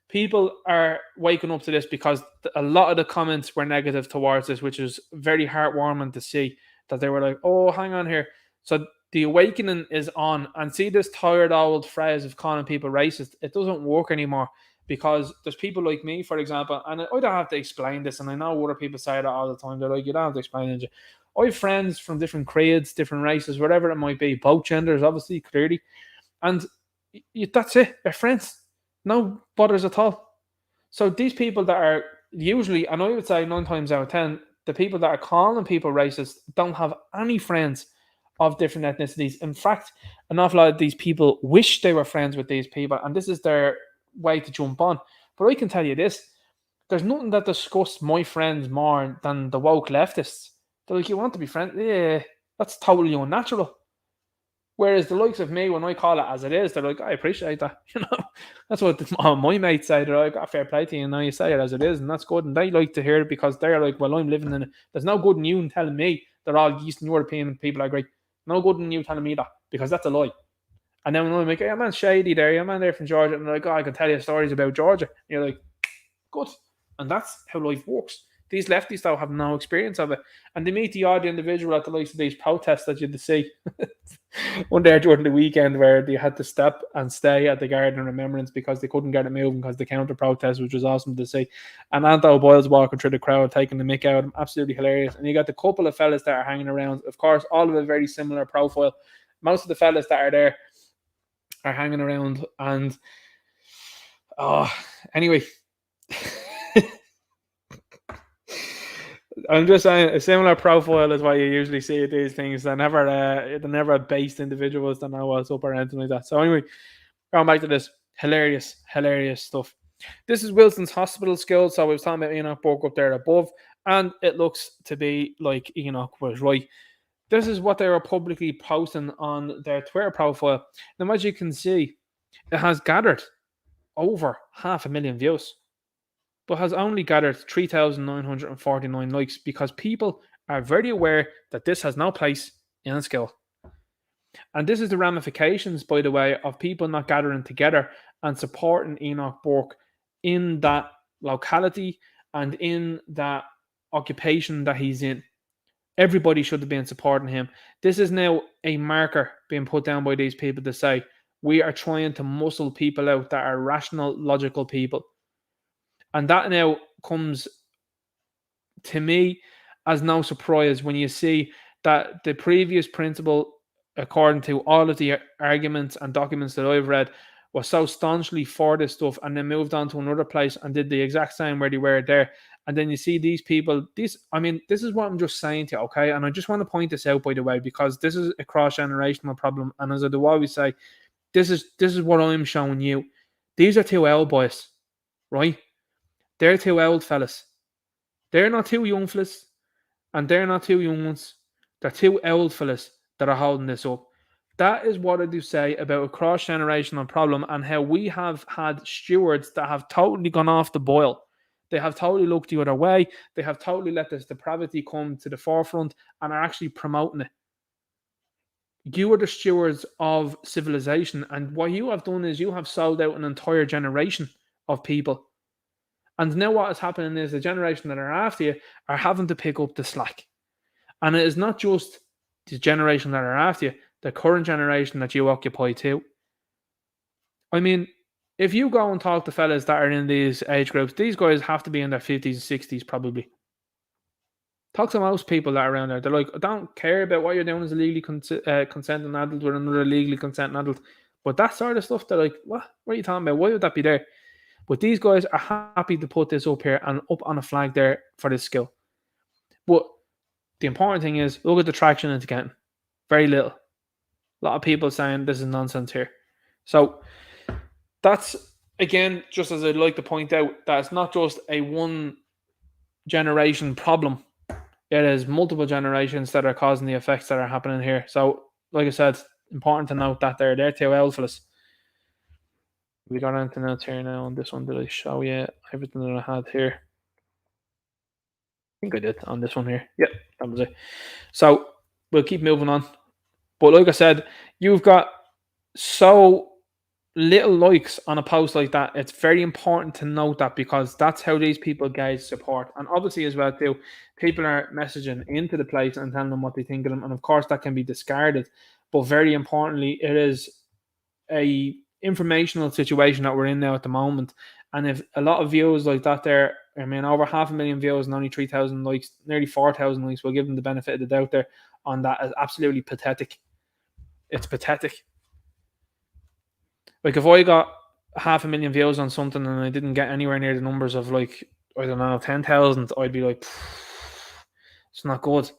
people are waking up to this, because a lot of the comments were negative towards this, which is very heartwarming to see, that they were like, oh, hang on here. So the awakening is on. And see this tired old phrase of calling people racist, it doesn't work anymore, because there's people like me, for example, and I don't have to explain this, and I know other people say that all the time. They're like, you don't have to explain it. I have friends from different creeds, different races, whatever it might be, both genders, obviously, clearly. And that's it. They're friends. No bothers at all. So these people that are usually, and I would say 9 times out of 10, the people that are calling people racist don't have any friends of different ethnicities. In fact, an awful lot of these people wish they were friends with these people, and this is their way to jump on. But I can tell you this, there's nothing that disgusts my friends more than the woke leftists. They're like, you want to be friends? Yeah, that's totally unnatural. Whereas the likes of me, when I call it as it is, they're like, I appreciate that. That's what my mates say. They're like, fair play to you, and now you say it as it is, and that's good. And they like to hear it because they're like, well, I'm living in it. There's no good in you telling me that all Eastern European people are great. No good in you telling me that, because that's a lie. And then when I'm like, yeah, man, shady there, yeah, man, they're from Georgia, and they're like, oh, I can tell you stories about Georgia. And you're like, good. And that's how life works. These lefties, though, have no experience of it. And they meet the odd individual at the likes of these protests that you'd see. One day during the weekend where they had to stop and stay at the Garden of Remembrance because they couldn't get it moving because the counter protest, which was awesome to see. And Anto Boyle's walking through the crowd, taking the mick out of him. Absolutely hilarious. And you got the couple of fellas that are hanging around. Of course, all of a very similar profile. Most of the fellas that are there are hanging around. And, anyway. I'm just saying, a similar profile is what you usually see at these things. They're never based individuals that know what's up or anything like that. So anyway, going back to this, hilarious stuff. This is Wilson's Hospital School. So we was talking about Enoch Burke up there above, and it looks to be like Enoch was right. This is what they were publicly posting on their Twitter profile. Now, as you can see, it has gathered over 500,000 views, but has only gathered 3,949 likes because people are very aware that this has no place in a skill. And this is the ramifications, by the way, of people not gathering together and supporting Enoch Burke in that locality and in that occupation that he's in. Everybody should have been supporting him. This is now a marker being put down by these people to say, we are trying to muscle people out that are rational, logical people. And that now comes to me as no surprise when you see that the previous principle, according to all of the arguments and documents that I've read, was so staunchly for this stuff, and then moved on to another place and did the exact same where they were there. And then you see these people, this is what I'm just saying to you, okay? And I just want to point this out, by the way, because this is a cross-generational problem. And as I do always say, this is what I'm showing you. These are two old boys, right? They're two old fellas. They're not two young fellas, and they're not two young ones. They're two old fellas that are holding this up. That is what I do say about a cross-generational problem, and how we have had stewards that have totally gone off the boil. They have totally looked the other way. They have totally let this depravity come to the forefront and are actually promoting it. You are the stewards of civilization, and what you have done is you have sold out an entire generation of people. And now what is happening is the generation that are after you are having to pick up the slack. And it is not just the generation that are after you, the current generation that you occupy too. I mean, if you go and talk to fellas that are in these age groups, these guys have to be in their 50s and 60s probably. Talk to most people that are around there. They're like, I don't care about what you're doing as a legally consenting adult with another legally consenting adult. But that sort of stuff, they're like, what are you talking about? Why would that be there? But these guys are happy to put this up here and up on a flag there for this skill. But the important thing is, look at the traction it's getting. Very little. A lot of people saying this is nonsense here. So that's, again, just as I'd like to point out, that it's not just a one generation problem. It is multiple generations that are causing the effects that are happening here. So, like I said, important to note that they're two old fellas. We got anything else here now on this one? Did I show you everything that I had here? I think I did on this one here. Yep, that was it. So we'll keep moving on. But like I said, you've got so little likes on a post like that. It's very important to note that, because that's how these people gauge support. And obviously as well too, people are messaging into the place and telling them what they think of them. And of course that can be discarded. But very importantly, it is a informational situation that we're in now at the moment. And if a lot of views like that there, I mean, over 500,000 views and only 3,000 likes, nearly 4,000 likes, we'll give them the benefit of the doubt there on that, is absolutely pathetic. It's pathetic. Like if I got 500,000 views on something and I didn't get anywhere near the numbers of like, I don't know, 10,000, I'd be like, it's not good.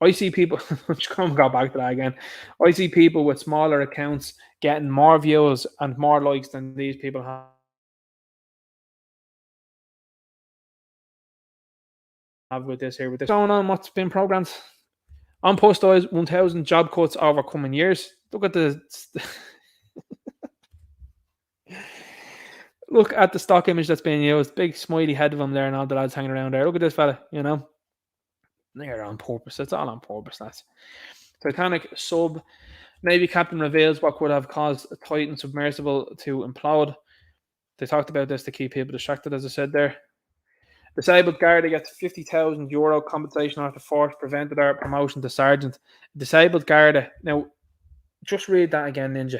I see people, I'm just going to go back to that again. I see people with smaller accounts getting more views and more likes than these people have with this here. With this going on, what's been programmed? On post 1,000 job cuts over coming years. Look at the look at the stock image that's being used. Big smiley head of him there and all the lads hanging around there. Look at this fella, you know. They're on purpose. It's all on purpose. That's Titanic sub. Navy captain reveals what could have caused a Titan submersible to implode. They talked about this to keep people distracted, as I said there. Disabled Garda gets €50,000 compensation after force prevented her promotion to sergeant. Disabled Garda. Now, just read that again, Ninja.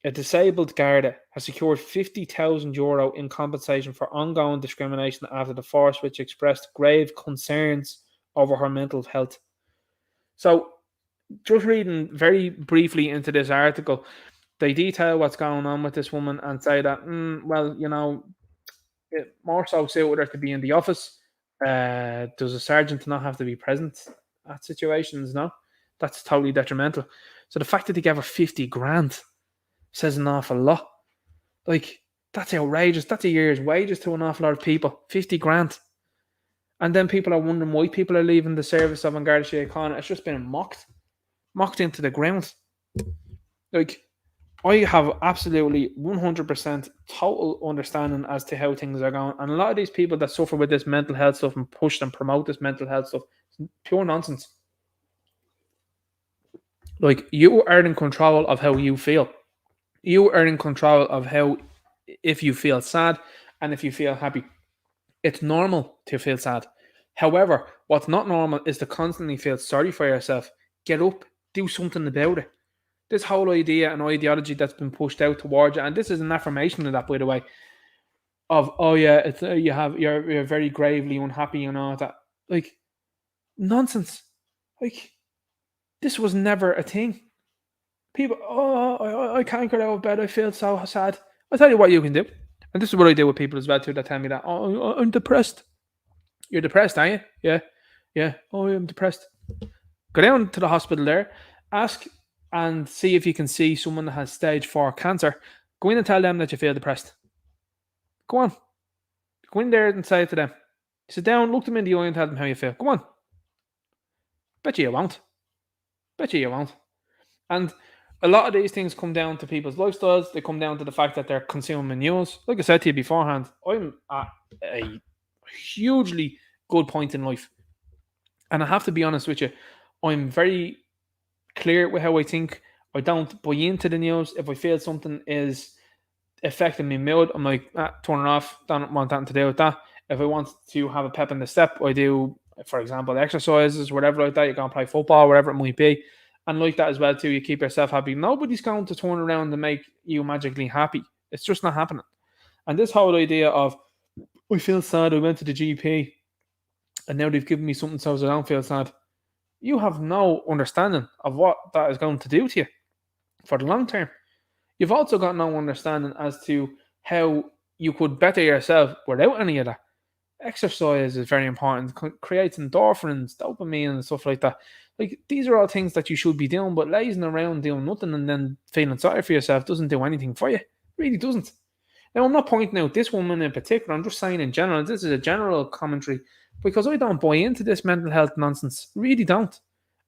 A disabled Garda has secured €50,000 in compensation for ongoing discrimination after the force which expressed grave concerns over her mental health. So, just reading very briefly into this article, they detail what's going on with this woman and say that, well, you know, it more so suited her to be in the office. Does a sergeant not have to be present at situations? No, that's totally detrimental. So the fact that they gave her 50 grand says an awful lot. Like, that's outrageous. That's a year's wages to an awful lot of people. 50 grand. And then people are wondering why people are leaving the service of Garda Síochána. It's just been mocked into the ground. Like, I have absolutely 100% total understanding as to how things are going. And a lot of these people that suffer with this mental health stuff and push and promote this mental health stuff, it's pure nonsense. Like, you are in control of how you feel. You are in control of how, if you feel sad and if you feel happy. It's normal to feel sad. However, what's not normal is to constantly feel sorry for yourself. Get up, do something about it. This whole idea and ideology that's been pushed out towards you, and this is an affirmation of that, by the way, of, oh yeah, it's you're very gravely unhappy and all that. Like, nonsense. Like, this was never a thing. People, I can't get out of bed, I feel so sad. I'll tell you what you can do. And this is what I do with people as well too, that tell me that, oh, I'm depressed. You're depressed, are you? Yeah. Oh, I'm depressed. Go down to the hospital there, ask and see if you can see someone that has stage 4 cancer. Go in and tell them that you feel depressed. Go on. Go in there and say it to them. Sit down, look them in the eye and tell them how you feel. Go on. Bet you won't. And a lot of these things come down to people's lifestyles. They come down to the fact that they're consuming news. Like I said to you beforehand, I'm at a hugely good point in life. And I have to be honest with you, I'm very clear with how I think. I don't buy into the news. If I feel something is affecting my mood, I'm like, turn it off. Don't want that to do with that. If I want to have a pep in the step, I do, for example, exercises, whatever like that. You can play football, whatever it might be. And like that as well too, you keep yourself happy. Nobody's going to turn around and make you magically happy. It's just not happening. And this whole idea of, I feel sad, I went to the GP, and now they've given me something so I don't feel sad. You have no understanding of what that is going to do to you for the long term. You've also got no understanding as to how you could better yourself without any of that. Exercise is very important. Creates endorphins, dopamine, and stuff like that. Like, these are all things that you should be doing, but lazing around doing nothing and then feeling sorry for yourself doesn't do anything for you. It really doesn't. Now, I'm not pointing out this woman in particular. I'm just saying in general. This is a general commentary because I don't buy into this mental health nonsense. Really don't.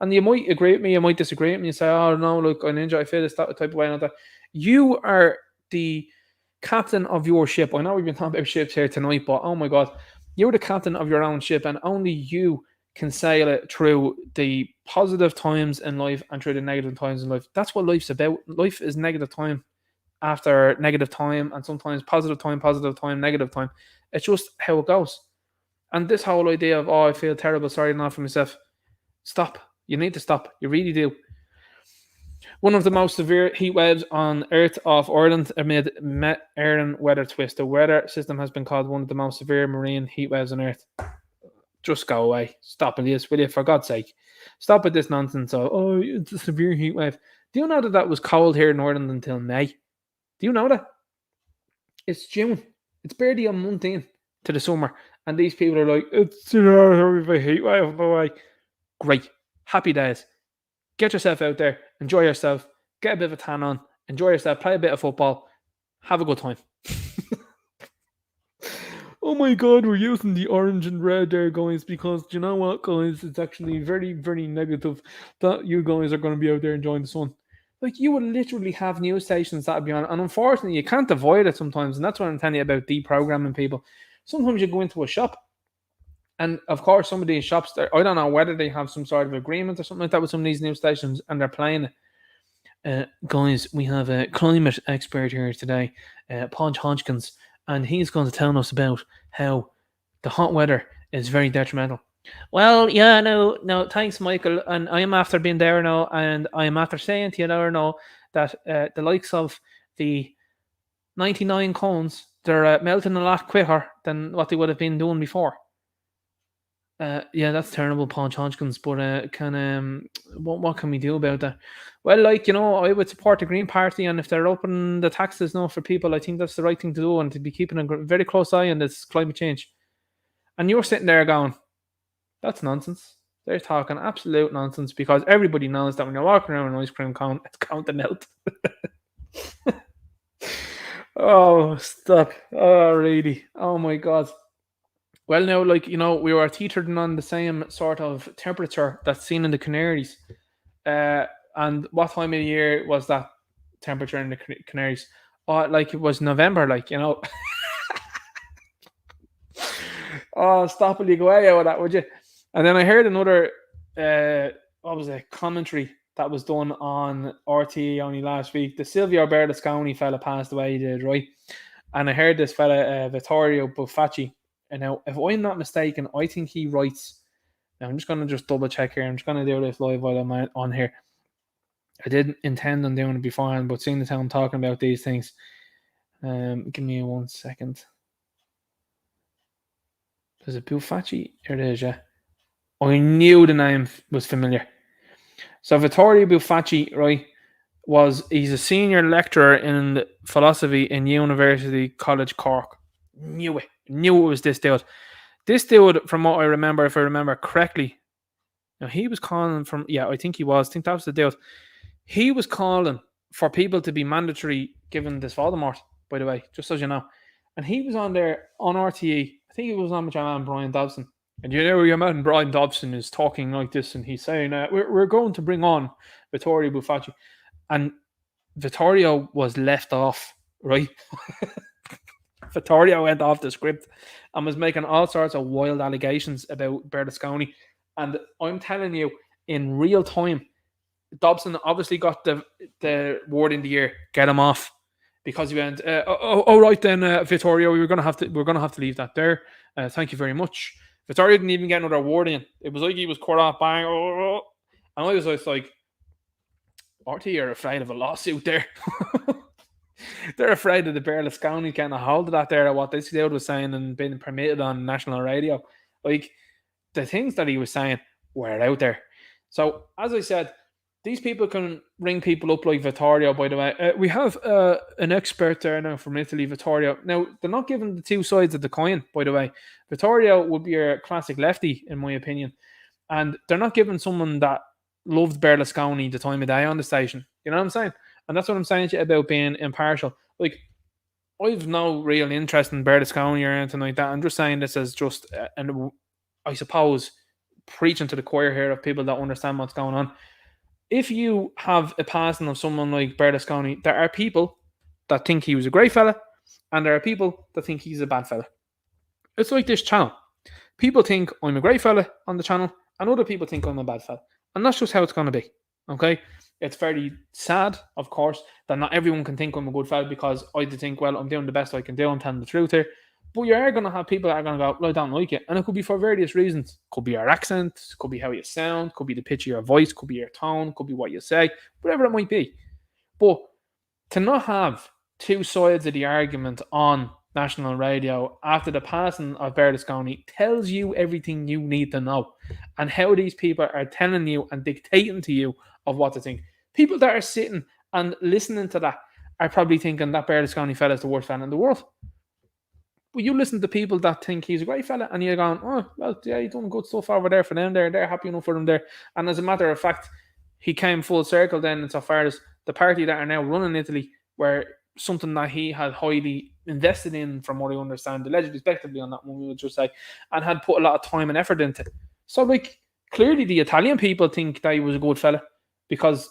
And you might agree with me, you might disagree with me and say, oh no, look, I Ninja, I feel this type of way. And that. You are the captain of your ship. I know we've been talking about ships here tonight, but oh my God, you're the captain of your own ship, and only you can sail it through the positive times in life and through the negative times in life. That's what life's about. Life is negative time after negative time, and sometimes positive time, negative time. It's just how it goes. And this whole idea of, oh, I feel terrible, sorry enough for myself. Stop. You need to stop. You really do. One of the most severe heat waves on Earth off Ireland amid Erin weather twist. The weather system has been called one of the most severe marine heat waves on Earth. Just go away. Stop it, will you? For God's sake. Stop with this nonsense. Oh, it's a severe heat wave. Do you know that was cold here in Ireland until May? Do you know that? It's June. It's barely a month in to the summer. And these people are like, it's a heat wave. Boy. Great. Happy days. Get yourself out there. Enjoy yourself. Get a bit of a tan on. Enjoy yourself. Play a bit of football. Have a good time. Oh my god, we're using the orange and red there, guys, because do you know what, guys? It's actually very, very negative that you guys are going to be out there enjoying the sun. Like, you would literally have news stations that would be on, and unfortunately, you can't avoid it sometimes, and that's what I'm telling you about deprogramming people. Sometimes you go into a shop, and of course, some of these shops, I don't know whether they have some sort of agreement or something like that with some of these news stations, and they're playing it. Guys, we have a climate expert here today, Podge Hodgkins, and he's going to tell us about how the hot weather is very detrimental. Well, yeah, no, thanks, Michael. And I am after being there now, and I am after saying to you now that the likes of the 99 cones, they're melting a lot quicker than what they would have been doing before. Yeah, that's terrible, Paul Hodgkins, but what can we do about that? Well, like, I would support the Green Party, and if they're opening the taxes now for people, I think that's the right thing to do, and to be keeping a very close eye on this climate change. And you're sitting there going, that's nonsense. They're talking absolute nonsense, because everybody knows that when you're walking around an ice cream cone, it's going to melt. Oh, stop. Oh, really? Oh, my God. Well, now, like, we were teetering on the same sort of temperature that's seen in the Canaries. And what time of the year was that temperature in the Canaries? Oh, like, it was November, like, Oh, stop, will you go out of that, would you? And then I heard another, commentary that was done on RTE only last week. The Silvio Berlusconi fella passed away, he did, right? And I heard this fella, Vittorio Buffacci. And now, if I'm not mistaken, I think he writes. Now, I'm just going to double check here. I'm just going to do this live while I'm on here. I didn't intend on doing it beforehand, but seeing as how I'm talking about these things, give me 1 second. Is it Buffacci? Here it is, yeah. I knew the name was familiar. So Vittorio Buffacci, right, he's a senior lecturer in philosophy in University College Cork. Knew it was this dude. This dude, from what I remember, if I remember correctly, now he was calling from, I think that was the dude. He was calling for people to be mandatory given this Voldemort, by the way, just so you know. And he was on there on RTE. I think he was on with your man Brian Dobson. And your man Brian Dobson is talking like this, and he's saying, we're going to bring on Vittorio Buffacci. And Vittorio was left off, right? Vittorio went off the script and was making all sorts of wild allegations about Berlusconi. And I'm telling you, in real time, Dobson obviously got the word in the ear, get him off, because he went, right then, Vittorio, we're gonna have to leave that there. Thank you very much. Vittorio didn't even get another word in. It was like he was cut off, bang, and I was like, RT are afraid of a lawsuit there. They're afraid of the Berlusconi kind of hold of that there, what this dude was saying and being permitted on national radio. Like, the things that he was saying were out there. So, as I said, these people can ring people up like Vittorio, by the way. We have an expert there now from Italy, Vittorio. Now, they're not giving the two sides of the coin, by the way. Vittorio would be a classic lefty, in my opinion. And they're not giving someone that loved Berlusconi the time of day on the station. You know what I'm saying? And that's what I'm saying to you about being impartial. Like, I've no real interest in Berlusconi or anything like that. I'm just saying this as just, and I suppose, preaching to the choir here of people that understand what's going on. If you have a passing of someone like Berlusconi, there are people that think he was a great fella, and there are people that think he's a bad fella. It's like this channel. People think I'm a great fella on the channel, and other people think I'm a bad fella. And that's just how it's going to be. Okay? It's very sad, of course, that not everyone can think I'm a good fella, because I think, well, I'm doing the best I can do, I'm telling the truth here. But you are going to have people that are going to go, well, I don't like it. And it could be for various reasons. Could be your accent, could be how you sound, could be the pitch of your voice, could be your tone, could be what you say, whatever it might be. But to not have two sides of the argument on national radio after the passing of Berlusconi tells you everything you need to know, and how these people are telling you and dictating to you of what to think. People that are sitting and listening to that are probably thinking that Berlusconi fella is the worst fella in the world. But you listen to people that think he's a great fella, and you're going, oh, well, yeah, he's done good stuff over there for them there. They're happy enough for them there. And as a matter of fact, he came full circle then insofar as the party that are now running Italy were something that he had highly invested in, from what I understand, allegedly, respectively on that one, we would just say, and had put a lot of time and effort into. So, like, clearly the Italian people think that he was a good fella because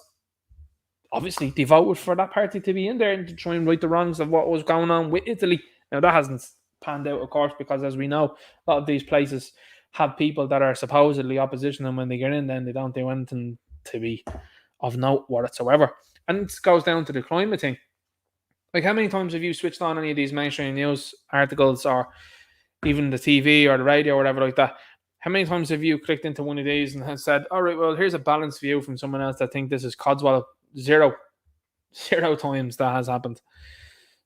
obviously they voted for that party to be in there and to try and right the wrongs of what was going on with Italy. Now, that hasn't panned out, of course, because as we know, a lot of these places have people that are supposedly opposition, and when they get in, then they don't do anything to be of note whatsoever. And it goes down to the climate thing. Like, how many times have you switched on any of these mainstream news articles, or even the TV or the radio or whatever like that? How many times have you clicked into one of these and has said, all right, well, here's a balanced view from someone else that think this is Codswallop? Zero times that has happened.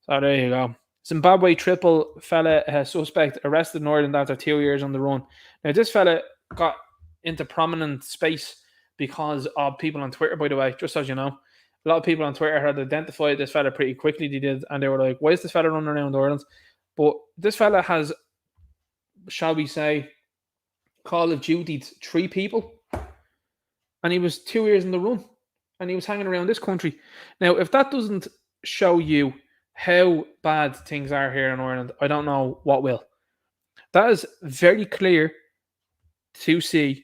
So there you go. Zimbabwe triple fella suspect arrested in Ireland after 2 years on the run. Now, this fella got into prominent space because of people on Twitter, by the way, just as you know. A lot of people on Twitter had identified this fella pretty quickly, they did, and they were like, why is this fella running around Ireland? But this fella has, shall we say, Call of Duty'd 3 people, and he was 2 years in the run, and he was hanging around this country. Now, if that doesn't show you how bad things are here in Ireland, I don't know what will. That is very clear to see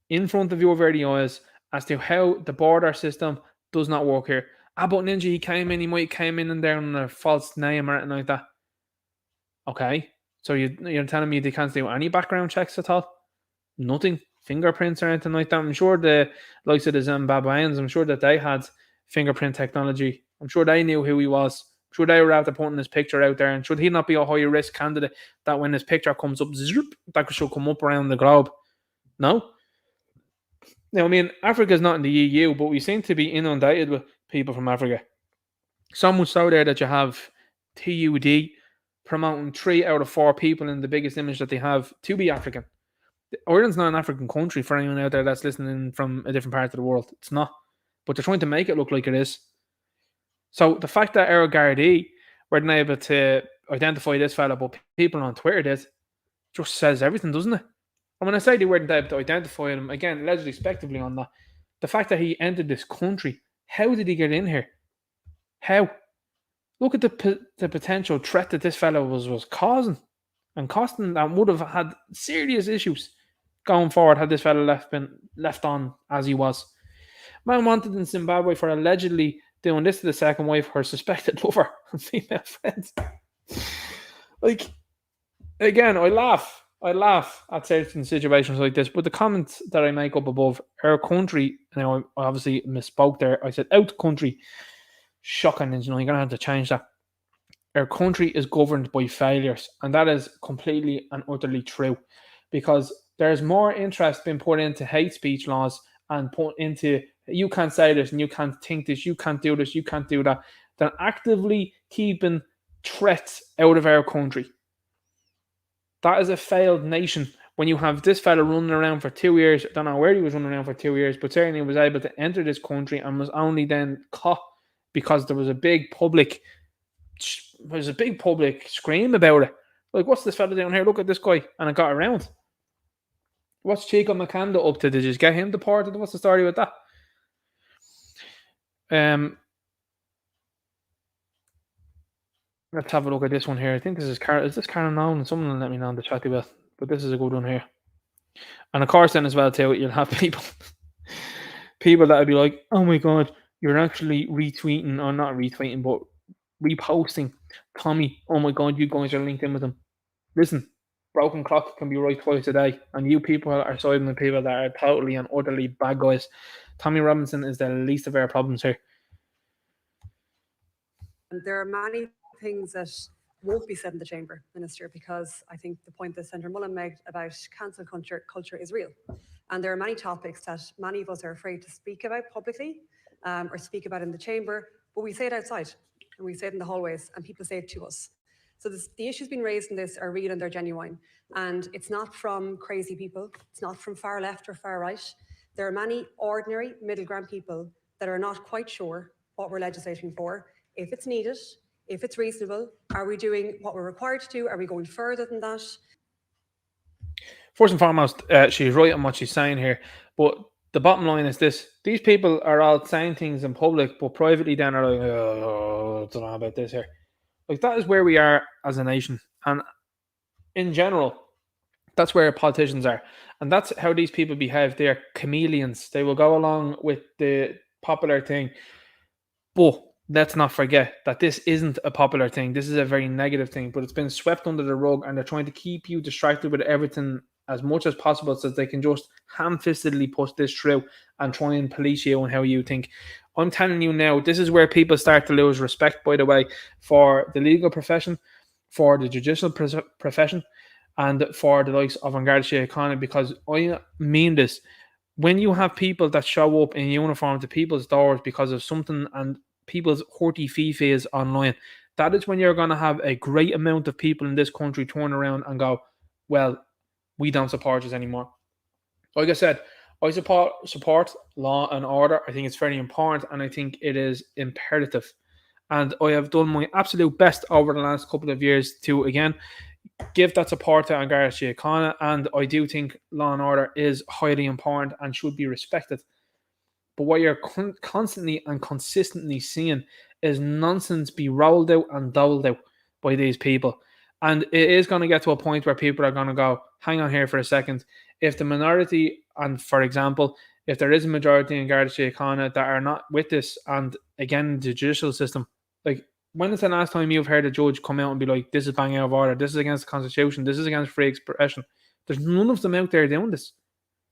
in front of your very eyes as to how the border system does not work here. But Ninja, he might came in there on a false name or anything like that. Okay, so you're telling me they can't do any background checks at all? Nothing, fingerprints or anything like that. I'm sure the likes of the Zimbabweans, I'm sure that they had fingerprint technology. I'm sure they knew who he was. I'm sure they were after putting his picture out there. And should he not be a higher risk candidate that when his picture comes up, that should come up around the globe? No. Now, I mean, Africa's not in the EU, but we seem to be inundated with people from Africa. So much so there that you have TUD promoting 3 out of 4 people in the biggest image that they have to be African. Ireland's not an African country for anyone out there that's listening from a different part of the world. It's not. But they're trying to make it look like it is. So the fact that our Gardaí weren't able to identify this fella, but people on Twitter did, just says everything, doesn't it? And when I say they weren't able to identify him, again, allegedly, respectively on that, the fact that he entered this country, how did he get in here? How? Look at the potential threat that this fella was causing and costing, and would have had serious issues going forward had this fella been left on as he was. Man wanted in Zimbabwe for allegedly doing this to the second wife, her suspected lover and female friends. Like, again, I laugh at certain situations like this, but the comments that I make up above, our country, now I obviously misspoke there, I said out country, shocking, and you're going to have to change that. Our country is governed by failures, and that is completely and utterly true, because there's more interest being put into hate speech laws and put into you can't say this and you can't think this, you can't do this, you can't do that, than actively keeping threats out of our country. That is a failed nation. When you have this fella running around for 2 years, I don't know where he was running around for 2 years, but certainly was able to enter this country and was only then caught because there was a big public scream about it. Like, what's this fella down here? Look at this guy. And it got around. What's Chico Makanda up to? Did you just get him deported? What's the story with that? Let's have a look at this one here. I think this is Karen. Is this Karen Nolan? And someone will let me know in the chat about. But this is a good one here. And of course, then as well too, you'll have people that will be like, "Oh my god, you're actually retweeting, or not retweeting, but reposting Tommy. Oh my god, you guys are linked in with him." Listen, broken clock can be right twice a day, and you people are siding with people that are totally and utterly bad guys. Tommy Robinson is the least of our problems here. There are many things that won't be said in the chamber, Minister, because I think the point that Senator Mullen made about cancel culture is real. And there are many topics that many of us are afraid to speak about publicly or speak about in the chamber, but we say it outside and we say it in the hallways and people say it to us. So the issues being raised in this are real and they're genuine. And it's not from crazy people. It's not from far left or far right. There are many ordinary middle ground people that are not quite sure what we're legislating for. if it's needed, if it's reasonable. Are we doing what we're required to do? Are we going further than that? First and foremost, she's right on what she's saying here, but the bottom line is this: these people are all saying things in public, but privately then are like, "Oh, I don't know about this here." Like, that is where we are as a nation, and in general, that's where politicians are, and that's how these people behave. They are chameleons. They will go along with the popular thing, but let's not forget that this isn't a popular thing. This is a very negative thing, but it's been swept under the rug, and they're trying to keep you distracted with everything as much as possible so that they can just ham-fistedly push this through and try and police you on how you think. I'm telling you now, this is where people start to lose respect, by the way, for the legal profession, for the judicial profession, and for the likes of Garda Síochána, because I mean this. When you have people that show up in uniform to people's doors because of something and people's hurty fee-fees online, that is when you're going to have a great amount of people in this country turn around and go, well, we don't support this anymore. Like I said, I support law and order. I think it's very important, and I think it is imperative. And I have done my absolute best over the last couple of years to, again, give that support to Garda Síochána, and I do think law and order is highly important and should be respected. But what you're constantly and consistently seeing is nonsense be rolled out and doled out by these people. And it is going to get to a point where people are going to go, hang on here for a second. If the minority, and for example, if there is a majority in Garda Síochána that are not with this, and again, the judicial system, like, when is the last time you've heard a judge come out and be like, this is bang out of order, this is against the Constitution, this is against free expression? There's none of them out there doing this.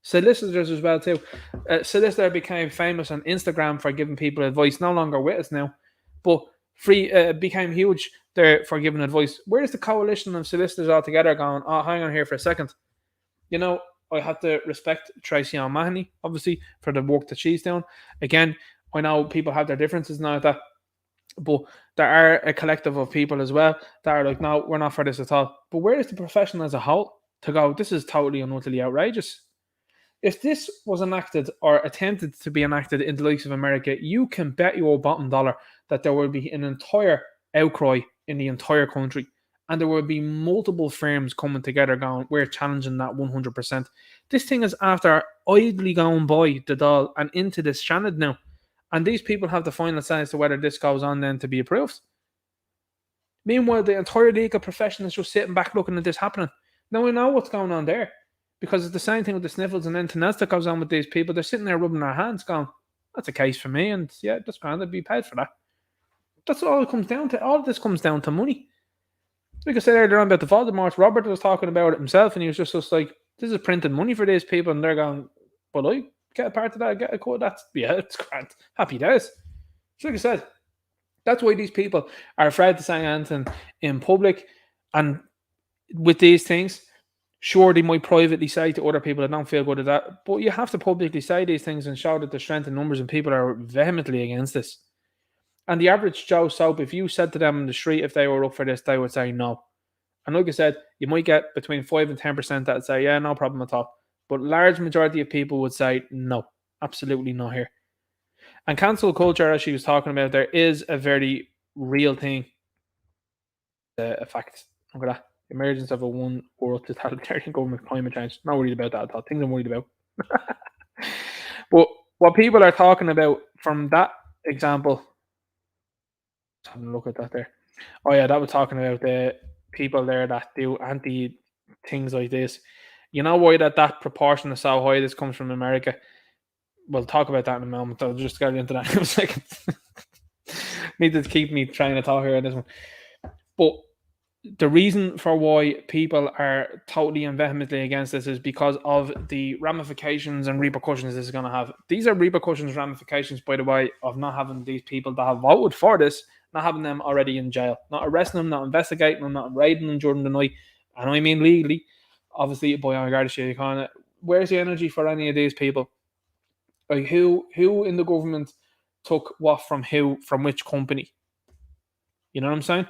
Solicitors as well too. Solicitor became famous on Instagram for giving people advice, no longer with us now, but became huge there for giving advice. Where's the coalition of solicitors all together going, oh, hang on here for a second? You know, I have to respect Tracy O'Mahony, obviously, for the work that she's doing. Again, I know people have their differences and all like that, but there are a collective of people as well that are like, no, we're not for this at all. But where is the profession as a whole to go, this is totally and utterly outrageous? If this was enacted or attempted to be enacted in the likes of America, you can bet your bottom dollar that there will be an entire outcry in the entire country. And there will be multiple firms coming together going, we're challenging that 100%. This thing is after idly going by the doll and into this Shannon now. And these people have the final say as to whether this goes on then to be approved. Meanwhile, the entire legal profession is just sitting back looking at this happening. Now we know what's going on there. Because it's the same thing with the sniffles and anything else that goes on with these people. They're sitting there rubbing their hands going, that's a case for me, and yeah, that's grand, I'd be paid for that. That's all it comes down to. All of this comes down to money. Like I said earlier on about the Voldemorts, Robert was talking about it himself, and he was just like, this is printing money for these people, and they're going, well, I get a part of that, get a cut of that. Yeah, it's grand. Happy days. So like I said, that's why these people are afraid to say anything in public, and with these things, sure, they might privately say to other people that don't feel good at that, but you have to publicly say these things and show that there's strength in numbers, and people are vehemently against this. And the average Joe Soap, if you said to them in the street if they were up for this, they would say no. And like I said, you might get between 5 and 10% that would say, yeah, no problem at all. But large majority of people would say no, absolutely not here. And cancel culture, as she was talking about, there is a very real thing. A fact. Look at that. Emergence of a one world totalitarian government, climate change. Not worried about that at all. Things I'm worried about. But what people are talking about from that example, let's have a look at that there. Oh yeah, that was talking about the people there that do anti things like this. You know why that proportion is so high? This comes from America. We'll talk about that in a moment. I'll just get into that in a second. Need to keep me trying to talk here on this one. But the reason for why people are totally and vehemently against this is because of the ramifications and repercussions this is going to have. These are repercussions, ramifications, by the way, of not having these people that have voted for this, not having them already in jail, not arresting them, not investigating them, not raiding them during the night, and I mean legally, obviously by Garda Síochána. Where's the energy for any of these people? Like who in the government took what from who, from which company? You know what I'm saying?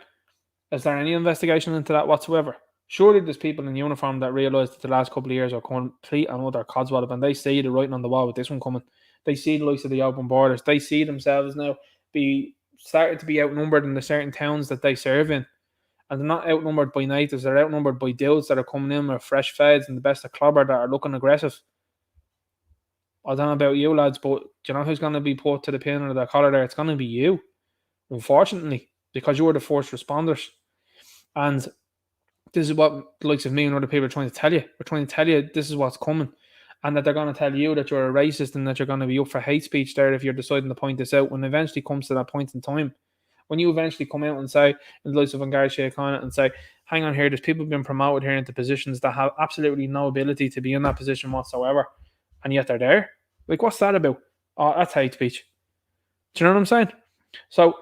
Is there any investigation into that whatsoever? Surely there's people in uniform that realise that the last couple of years are complete and utter codswallop, and they see the writing on the wall with this one coming. They see the likes of the open borders. They see themselves now be started to be outnumbered in the certain towns that they serve in. And they're not outnumbered by natives, they're outnumbered by dudes that are coming in with fresh feds and the best of clobber that are looking aggressive. I don't know about you lads, but do you know who's going to be put to the pin or the collar there? It's going to be you, unfortunately, because you're the first responders. And this is what the likes of me and other people are trying to tell you. We're trying to tell you this is what's coming. And that they're going to tell you that you're a racist and that you're going to be up for hate speech there if you're deciding to point this out when it eventually comes to that point in time. When you eventually come out and say, in the likes of Gareth Conant, and say, hang on here, there's people being promoted here into positions that have absolutely no ability to be in that position whatsoever, and yet they're there. Like, what's that about? Oh, that's hate speech. Do you know what I'm saying? So,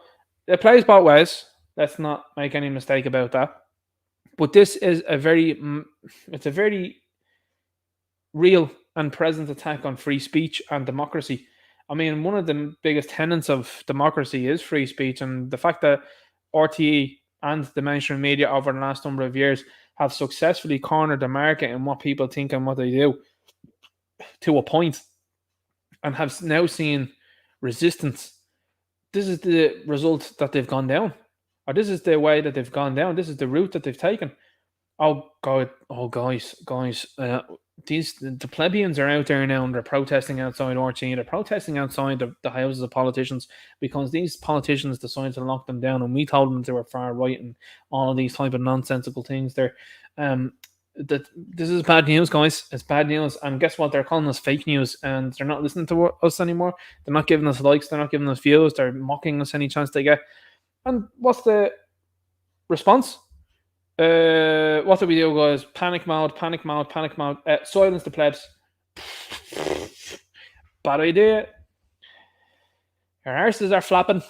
it plays both ways. Let's not make any mistake about that. But this is a very real and present attack on free speech and democracy. I mean, one of the biggest tenets of democracy is free speech, and the fact that RTE and the mainstream media over the last number of years have successfully cornered the market in what people think and what they do to a point, and have now seen resistance. This is the result that they've gone down, or this is the way that they've gone down. This is the route that they've taken. Oh God! Oh guys! The plebeians are out there now and they're protesting outside RTE. They're protesting outside the houses of politicians because these politicians decided to lock them down, and we told them they were far right and all of these type of nonsensical things. There, that this is bad news, guys. It's bad news, and guess what? They're calling us fake news, and they're not listening to us anymore. They're not giving us likes. They're not giving us views. They're mocking us any chance they get. And what's the response? What do we do, guys? Panic mode. Silence the plebs. Bad idea. Your arses are flapping.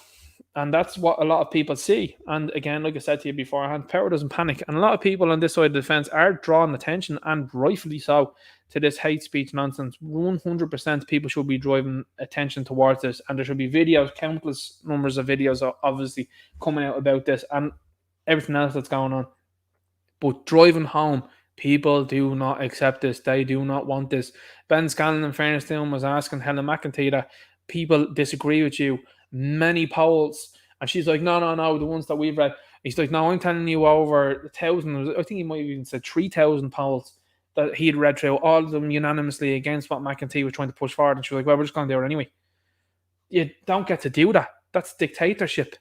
And that's what a lot of people see. And again, like I said to you beforehand, power doesn't panic. And a lot of people on this side of the fence are drawing attention, and rightfully so, to this hate speech nonsense. 100% people should be driving attention towards this. And there should be videos, countless numbers of videos obviously coming out about this and everything else that's going on. But driving home, people do not accept this. They do not want this. Ben Scanlon, in fairness to him, was asking Helen McEntee that people disagree with you. Many polls. And she's like, no, the ones that we've read. He's like, no, I'm telling you over 1,000. I think he might have even said 3,000 polls that he'd read through, all of them unanimously against what McEntee was trying to push forward. And she was like, well, we're just going to do it anyway. You don't get to do that. That's dictatorship.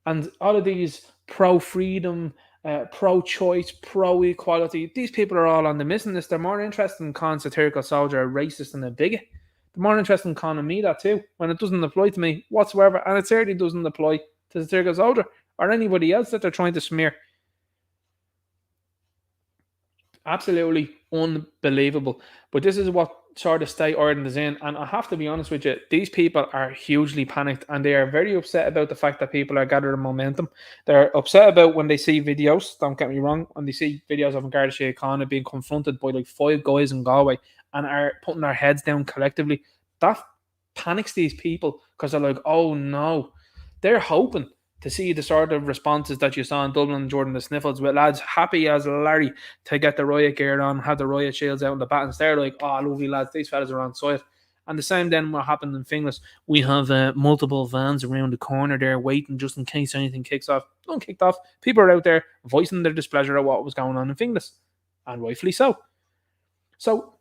And all of these pro-freedom, pro-choice, pro-equality, these people are all on the missing list. They're more interested in calling satirical soldier a racist and a bigot. They're more interested in calling me that too, when it doesn't apply to me whatsoever, and it certainly doesn't apply to satirical soldier or anybody else that they're trying to smear. Absolutely unbelievable. But this is what sort of state Ireland is in, and I have to be honest with you, these people are hugely panicked, and they are very upset about the fact that people are gathering momentum. They're upset about when they see videos, don't get me wrong, when they see videos of Gareth Conant being confronted by like 5 guys in Galway and are putting their heads down collectively. That panics these people because they're like, oh no. They're hoping to see the sort of responses that you saw in Dublin during the sniffles with lads happy as Larry to get the riot gear on, have the riot shields out in the battens. They're like, oh, lovely lads, these fellas are on site. And the same then what happened in Finglas. We have multiple vans around the corner there waiting just in case anything kicks off. None kicked off. People are out there voicing their displeasure at what was going on in Finglas. And rightfully so. So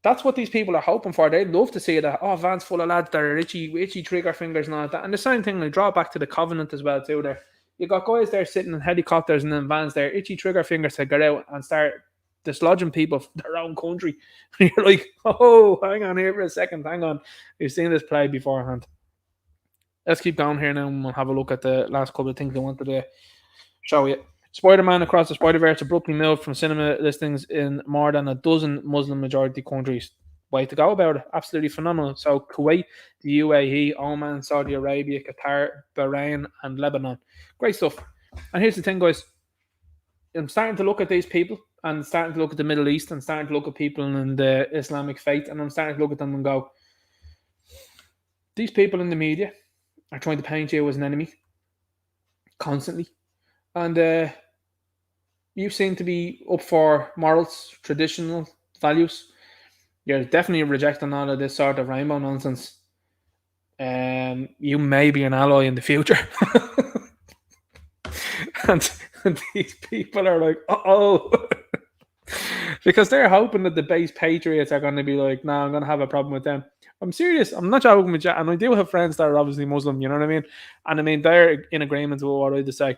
that's what these people are hoping for. They'd love to see that, oh, vans full of lads that are itchy trigger fingers and all that. And the same thing, they draw back to the Covenant as well too there. You got guys there sitting in helicopters and in vans there, itchy trigger fingers to get out and start dislodging people from their own country. And you're like, oh, hang on here for a second, hang on. You've seen this play beforehand. Let's keep going here now and we'll have a look at the last couple of things I wanted to show you. Spider-Man Across the Spider-Verse abruptly moved from cinema listings in more than a dozen Muslim-majority countries. Way to go about it. Absolutely phenomenal. So Kuwait, the UAE, Oman, Saudi Arabia, Qatar, Bahrain, and Lebanon. Great stuff. And here's the thing, guys. I'm starting to look at these people and starting to look at the Middle East and starting to look at people in the Islamic faith, and I'm starting to look at them and go, these people in the media are trying to paint you as an enemy constantly. And you seem to be up for morals, traditional values. You're definitely rejecting all of this sort of rainbow nonsense. you may be an ally in the future. and these people are like, uh-oh. Because they're hoping that the base patriots are going to be like, nah, I'm going to have a problem with them. I'm serious. I'm not joking with you. And I do have friends that are obviously Muslim, you know what I mean? And I mean, they're in agreement with what I just say.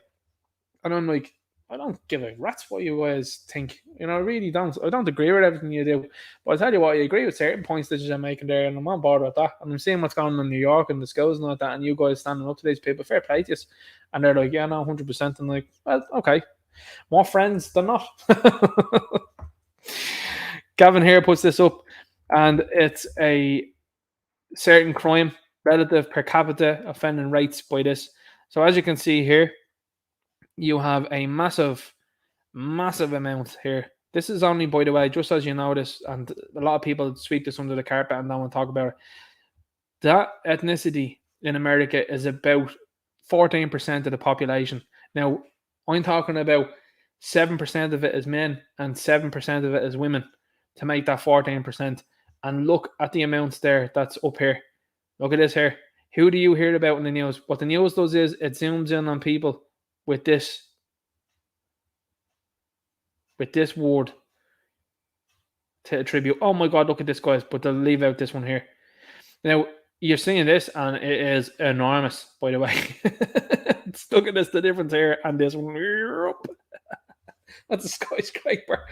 And I'm like, I don't give a rat's what you guys think. You know, I really don't. I don't agree with everything you do. But I tell you what, I agree with certain points that you're making there, and I'm not bothered with that. And I'm seeing what's going on in New York and the schools and all that, and you guys standing up to these people, fair play to you. And they're like, yeah, no, 100%. And like, well, okay. More friends than not. Gavin here puts this up, and it's a certain crime relative per capita offending rates by this. So as you can see here, you have a massive amount here. This is only, by the way, just as you notice, and a lot of people sweep this under the carpet and don't want to talk about it. That ethnicity in America is about 14% of the population. Now, I'm talking about 7% of it is men and 7% of it is women to make that 14%. And look at the amounts there that's up here. Look at this here. Who do you hear about in the news? What the news does is it zooms in on people with this word to attribute. Oh my God, look at this, guys. But they'll leave out this one here. Now, you're seeing this, and it is enormous, by the way. Look at this, the difference here, and this one. That's a skyscraper.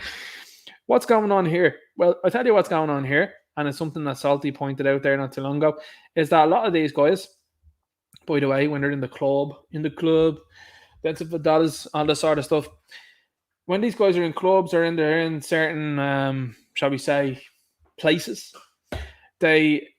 What's going on here? Well, I'll tell you what's going on here, and it's something that Salty pointed out there not too long ago, is that a lot of these guys, by the way, when they're in the club, that's for dollars, all this sort of stuff. When these guys are in clubs or they're in certain, shall we say, places, they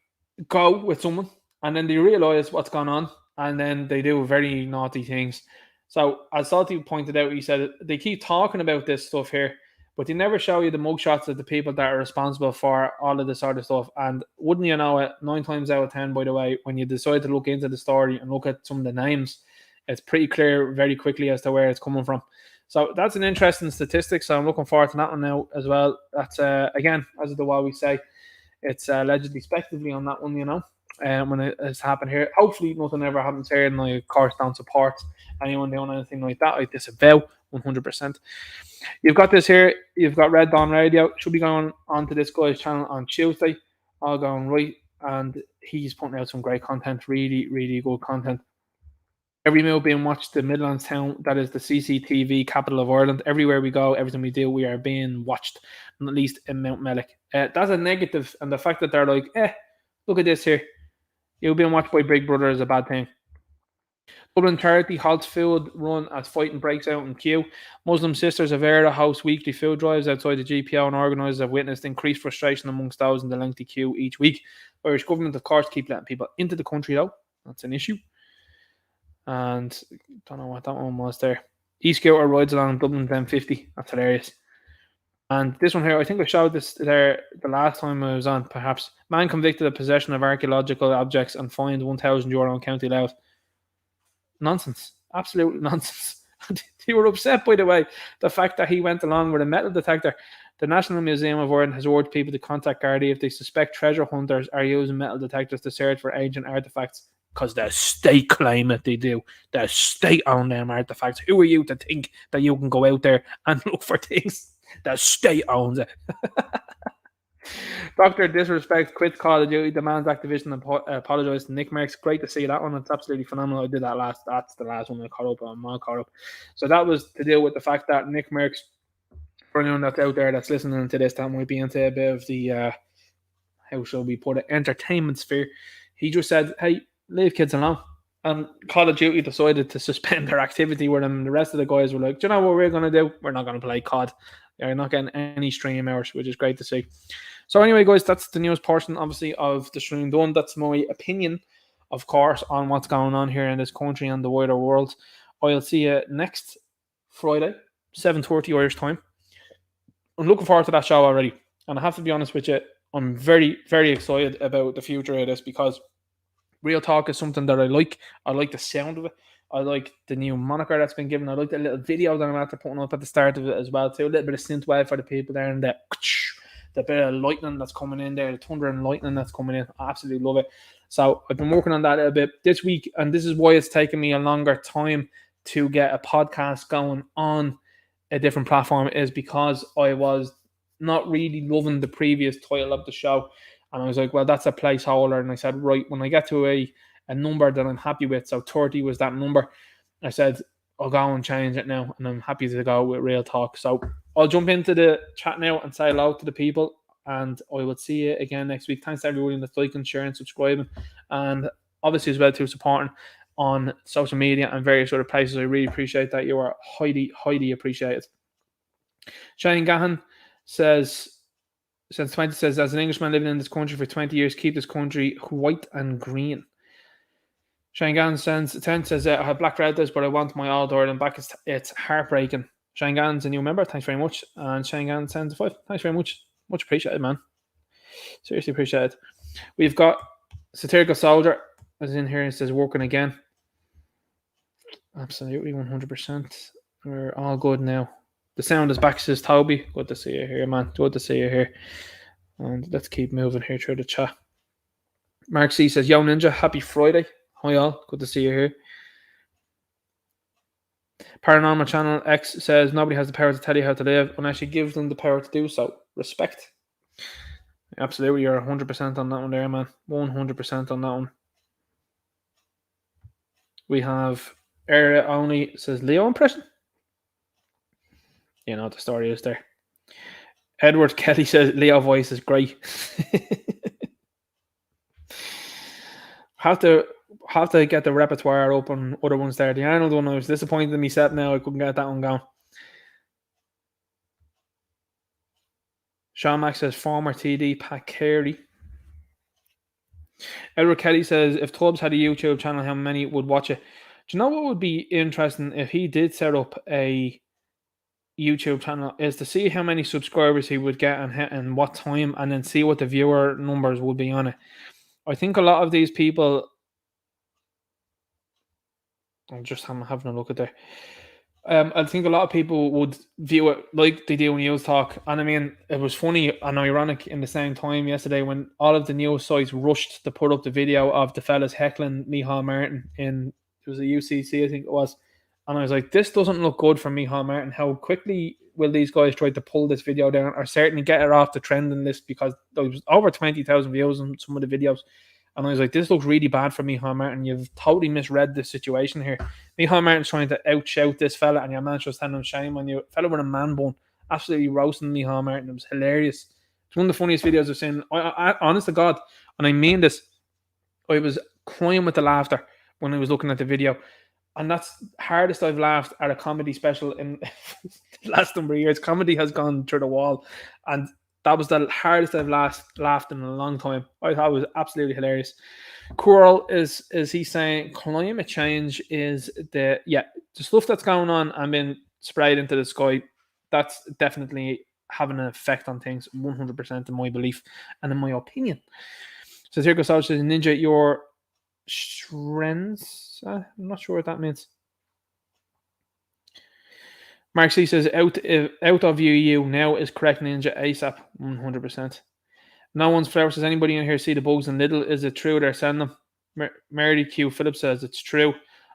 go with someone and then they realize what's going on and then they do very naughty things. So as Salty pointed out, he said they keep talking about this stuff here, but they never show you the mugshots of the people that are responsible for all of this sort of stuff. And wouldn't you know it, 9 times out of 10, by the way, when you decide to look into the story and look at some of the names, it's pretty clear very quickly as to where it's coming from. So that's an interesting statistic. So I'm looking forward to that one now as well. That's, again, as of the what we say, it's allegedly speculatively on that one, you know, when it's happened here. Hopefully nothing ever happens here, and I, of course, don't support anyone doing anything like that. I disavow 100%. You've got this here. You've got Red Dawn Radio. Should be going on to this guy's channel on Tuesday. All going right, and he's putting out some great content, really, really good content. Every move being watched, the Midlands town, that is the CCTV capital of Ireland. Everywhere we go, everything we do, we are being watched, at least in Mount Mellick. That's a negative, and the fact that they're like, look at this here. You're being watched by Big Brother is a bad thing. Dublin 30 halts food run as fighting breaks out in queue. Muslim Sisters of Era host weekly food drives outside the GPO, and organisers have witnessed increased frustration amongst those in the lengthy queue each week. Irish government, of course, keep letting people into the country, though. That's an issue. And don't know what that one was there. E-scooter rides along Dublin 1050. That's hilarious. And this one here, I think I showed this there the last time I was on, perhaps. Man convicted of possession of archaeological objects and fined €1,000 in County Louth. Nonsense. Absolute nonsense. They were upset, by the way, the fact that he went along with a metal detector. The National Museum of Ireland has ordered people to contact Gardaí if they suspect treasure hunters are using metal detectors to search for ancient artefacts. Because the state claim it they do. The state own them artefacts. Who are you to think that you can go out there and look for things? The state owns it. Dr. Disrespect quits Call of Duty, demands activism and apologise to Nick Merckx. Great to see that one. It's absolutely phenomenal. I did that last. That's the last one I caught up on. I'm caught up. So that was to deal with the fact that Nick Merckx, for anyone that's out there that's listening to this, that might be into a bit of the, how shall we put it, entertainment sphere. He just said, hey, leave kids alone. And Call of Duty decided to suspend their activity with him. The rest of the guys were like, do you know what we're going to do? We're not going to play COD. They're not getting any stream hours, which is great to see. So anyway, guys, that's the news portion, obviously, of the stream done. That's my opinion, of course, on what's going on here in this country and the wider world. I'll see you next Friday, 7:30 Irish time. I'm looking forward to that show already. And I have to be honest with you, I'm very, very excited about the future of this because Real Talk is something that I like. I like the sound of it. I like the new moniker that's been given. I like the little video that I'm after putting up at the start of it as well too. A little bit of synthwave for the people there and the bit of lightning that's coming in there, the thunder and lightning that's coming in. I absolutely love it. So I've been working on that a little bit this week, and this is why it's taken me a longer time to get a podcast going on a different platform, is because I was not really loving the previous title of the show. And I was like, well, that's a placeholder. And I said, right, when I get to a number that I'm happy with, so 30 was that number, I said, I'll go and change it now. And I'm happy to go with Real Talk. So I'll jump into the chat now and say hello to the people. And I will see you again next week. Thanks to everybody that's liking, sharing, subscribing. And obviously as well to supporting on social media and various other places. I really appreciate that. You are highly, highly appreciated. Shane Gahan says, since 20 says, as an Englishman living in this country for 20 years, keep this country white and green. Shane Gahan sends 10 says, I have black relatives, but I want my old Ireland back. It's heartbreaking. Shane Gahan's a new member. Thanks very much. And Shane Gahan sends a 5. Thanks very much. Much appreciated, man. Seriously appreciated. We've got Satirical Soldier is in here and says, working again. Absolutely, 100%. We're all good now. The sound is back, says Toby. Good to see you here, man. Good to see you here. And let's keep moving here through the chat. Mark C says, Yo Ninja, happy Friday. Hi all, good to see you here. Paranormal Channel X says, nobody has the power to tell you how to live unless you give them the power to do so. Respect. Absolutely, you're 100% on that one there, man. 100% on that one. We have Area Only says, Leo impression? You know what the story is there. Edward Kelly says, Leo voice is great. Have to get the repertoire up on other ones there. The Arnold one, I was disappointed in me set now. I couldn't get that one going. Sean Mack says, former TD Pat Carey. Edward Kelly says, if Tubbs had a YouTube channel, how many would watch it? Do you know what would be interesting if he did set up a YouTube channel, is to see how many subscribers he would get and what time, and then see what the viewer numbers would be on it. I think a lot of these people, I'm just having a look at there. I think a lot of people would view it like they do in News Talk. And I mean, it was funny and ironic in the same time yesterday when all of the news sites rushed to put up the video of the fellas heckling Micheál Martin it was a UCC, I think it was. And I was like, this doesn't look good for Micheál Martin. How quickly will these guys try to pull this video down or certainly get it off the trending list, because there was over 20,000 views on some of the videos. And I was like, this looks really bad for Micheál Martin. You've totally misread the situation here. Micheál Martin's trying to outshout this fella, and your man just telling him shame on you. Fella with a man bun, absolutely roasting Micheál Martin. It was hilarious. It's one of the funniest videos I've seen. I honest to God, and I mean this, I was crying with the laughter when I was looking at the video. And that's the hardest I've laughed at a comedy special in the last number of years. Comedy has gone through the wall, and that was the hardest I've laughed in a long time. I thought it was absolutely hilarious. Coral is he saying climate change is the stuff that's going on and being sprayed into the sky. That's definitely having an effect on things, 100% in my belief and in my opinion. So here goes out says, Ninja, your trends. I'm not sure what that means. Mark C says, out of you now is correct, Ninja, ASAP, 100%. No one's flower says, anybody in here see the bugs in Lidl? Is it true they're sending them? Mary Q. Phillips says, it's true.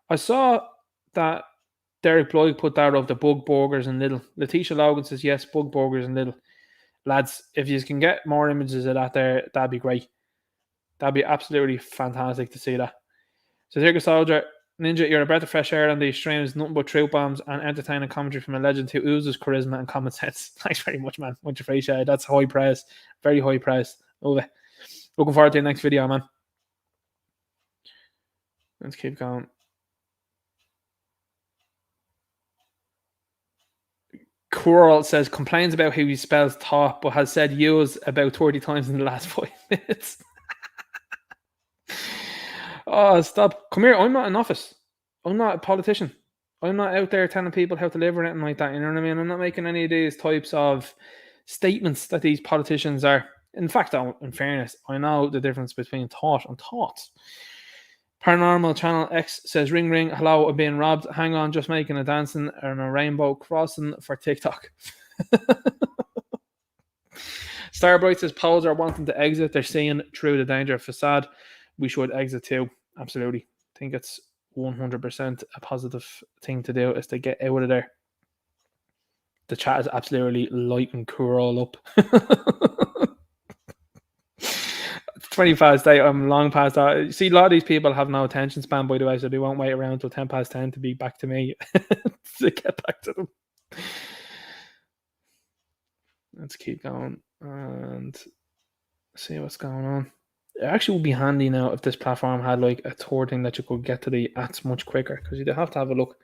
I saw that Derek Bloig put that of the bug burgers in Lidl. Letitia Logan says, yes, bug burgers in Lidl. Lads, if you can get more images of that there, that'd be great. That'd be absolutely fantastic to see that. So here goes Soldier. Ninja, you're a breath of fresh air on these streams, nothing but truth bombs and entertaining commentary from a legend who oozes charisma and common sense. Thanks very much, man. Much appreciated. That's high praise. Very high praise. Love it. Looking forward to the next video, man. Let's keep going. Coral says, complains about how he spells top, but has said use about 30 times in the last 5 minutes. Oh, stop. Come here. I'm not in office. I'm not a politician. I'm not out there telling people how to live or anything like that. You know what I mean? I'm not making any of these types of statements that these politicians are. In fact, in fairness, I know the difference between thought and thoughts. Paranormal Channel X says, ring, ring. Hello, I'm being robbed. Hang on, just making a dancing and a rainbow crossing for TikTok. Starbright says, Poles are wanting to exit. They're seeing through the danger of facade. we should exit too. Absolutely. I think it's 100% a positive thing to do is to get out of there. The chat is absolutely lighting Cool up. 20 past 8, I'm long past that. See, a lot of these people have no attention span, by the way, so they won't wait around till 10 past 10 to be back to me to get back to them. Let's keep going and see what's going on. It actually would be handy now if this platform had like a third thing that you could get to the ads much quicker, because you'd have to have a look.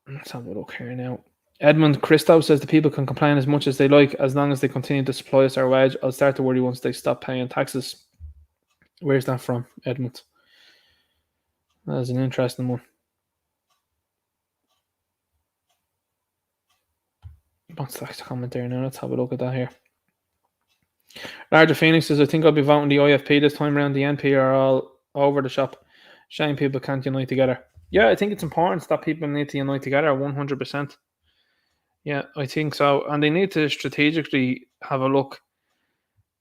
Let's have a look here now. Edmund Christo says the people can complain as much as they like as long as they continue to supply us our wage. I'll start to worry once they stop paying taxes. Where's that from, Edmund? That is an interesting one. What's that comment there now? Let's have a look at that here. Larger Phoenix says, I think I'll be voting the IFP this time around. The NP are all over the shop. Shame people can't unite together. Yeah, I think it's important that people need to unite together 100%. Yeah, I think so. And they need to strategically have a look.